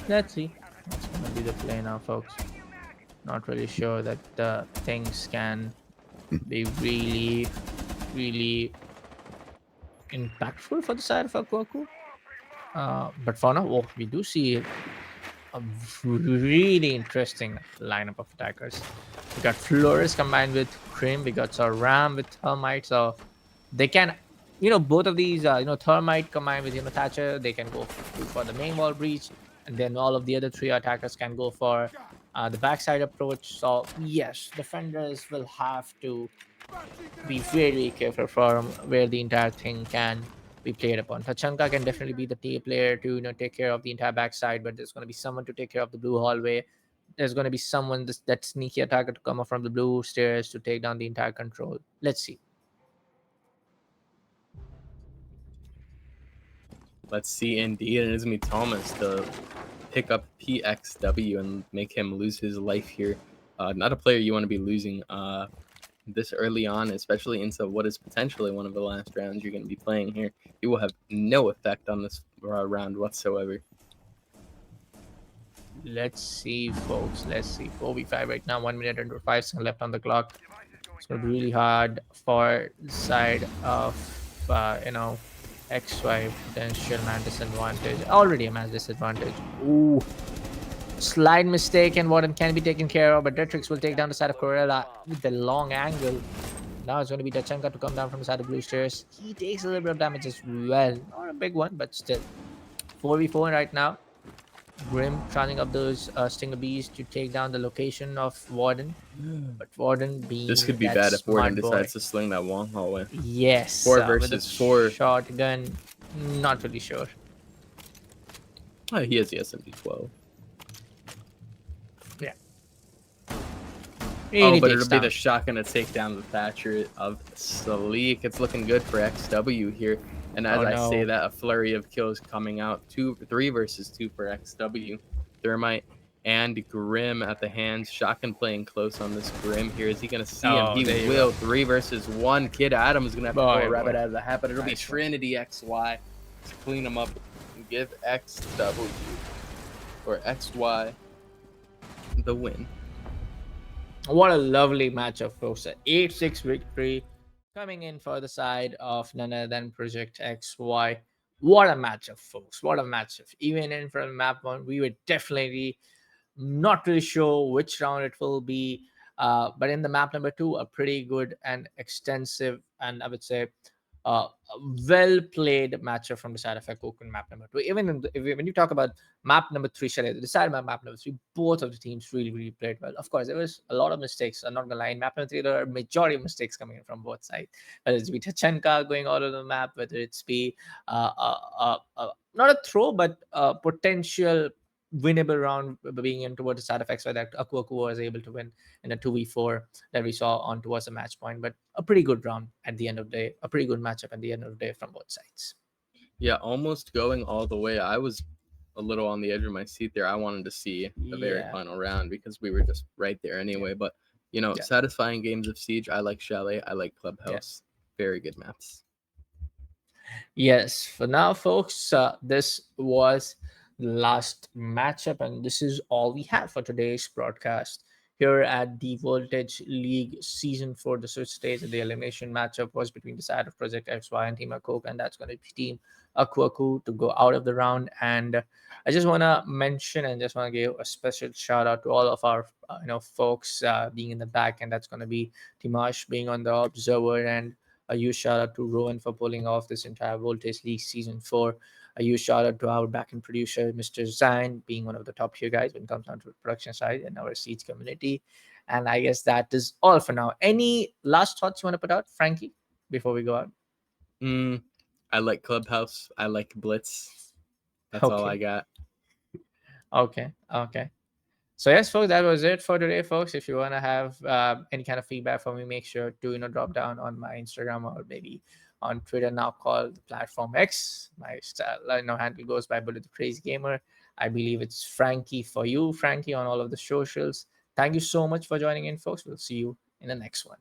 Let's see. That's going to be the play now, folks. Not really sure that things can be really, really impactful for the side of Aku. But for now, we do see a really interesting lineup of attackers. We got Flores combined with Krim. We got Ram with Thermite. So they can, both of these, Thermite combined with, Thatcher, they can go for the main wall breach. And then all of the other 3 attackers can go for the backside approach. So yes, defenders will have to be very careful from where the entire thing can be played upon. Tachanka can definitely be the team player to take care of the entire backside, but there's going to be someone to take care of the blue hallway. There's going to be someone that sneaky attacker to come up from the blue stairs to take down the entire control. Let's see. Let's see, indeed. And it's going to be Thomas to pick up PXW and make him lose his life here. Not a player you want to be losing this early on, especially into what is potentially one of the last rounds you're going to be playing here. It will have no effect on this round whatsoever. Let's see, folks. Let's see. 4v5 right now. 1 minute and 5 seconds left on the clock. It's going to be really hard for the side of, XY potential man disadvantage. Already a man disadvantage. Ooh. Slide mistake, and Warden can be taken care of, but Detrix will take down the side of Corella with the long angle. Now it's going to be Tachanka to come down from the side of blue stairs. He takes a little bit of damage as well. Not a big one, but still. 4v4 right now. Grim trying up those Stinger Bees to take down the location of Warden. But Warden being This could be that bad if Warden smart boy. decides to sling that wall hallway. Yes, 4 with a versus 4. shotgun, not really sure. Oh, he has the SMG-12. Yeah. Oh, but it'll be the shotgun to take down the Thatcher of Sleek. It's looking good for XW here. And as I say that, a flurry of kills coming out. 3 versus 2 for XW. Thermite and Grim at the hands. Shotgun playing close on this Grim here. Is he going to see him? He will. 3 versus 1. Kid Adam is going to have to pull a rabbit out of the hat, but it'll be Trinity XY to clean him up and give XW or XY the win. What a lovely matchup, folks. An 8-6 victory coming in for the side of none other than Project XY. What a matchup, folks. What a matchup. Even in from map 1, we were definitely not really sure which round it will be. But in the map number 2, a pretty good and extensive, and I would say well played matchup from the side of Ekokun map number 2. Even when you talk about map number 3, the side of map number 3, both of the teams really played well. Of course, there was a lot of mistakes. I'm not gonna lie. In map number 3, there are a majority of mistakes coming in from both sides. Whether it's be Tachenka going all over the map, whether it's be not a throw, but a potential winnable round being in towards the side of XY that Aku Aku was able to win in a 2v4 that we saw on towards the match point. But a pretty good round at the end of the day, a pretty good matchup at the end of the day from both sides. Yeah, almost going all the way. I was a little on the edge of my seat there. I wanted to see the very final round because we were just right there anyway. But, satisfying games of Siege. I like Chalet. I like Clubhouse. Very good maps. Yes, for now, folks, this was the last matchup, and this is all we have for today's broadcast here at the Voltage League Season 4. The switch stage and the elimination matchup was between the side of Project XY and Team Akok, and that's going to be Team Aku Aku to go out of the round. And I just want to mention and just want to give a special shout out to all of our folks being in the back, and that's going to be Timash being on the observer, and a huge shout out to Rowan for pulling off this entire Voltage League Season 4. A huge shout out to our back-end producer, Mr. Zain, being one of the top tier guys when it comes down to the production side and our Siege community. And I guess that is all for now. Any last thoughts you want to put out, Frankie, before we go out? I like Clubhouse. I like Blitz. That's all I got. Okay. So yes, folks, that was it for today, folks. If you want to have any kind of feedback from me, make sure to drop down on my Instagram or maybe on Twitter, now called the Platform X. My handle goes by Bullet the Crazy Gamer. I believe it's Frankie for you, Frankie, on all of the socials. Thank you so much for joining in, folks. We'll see you in the next one.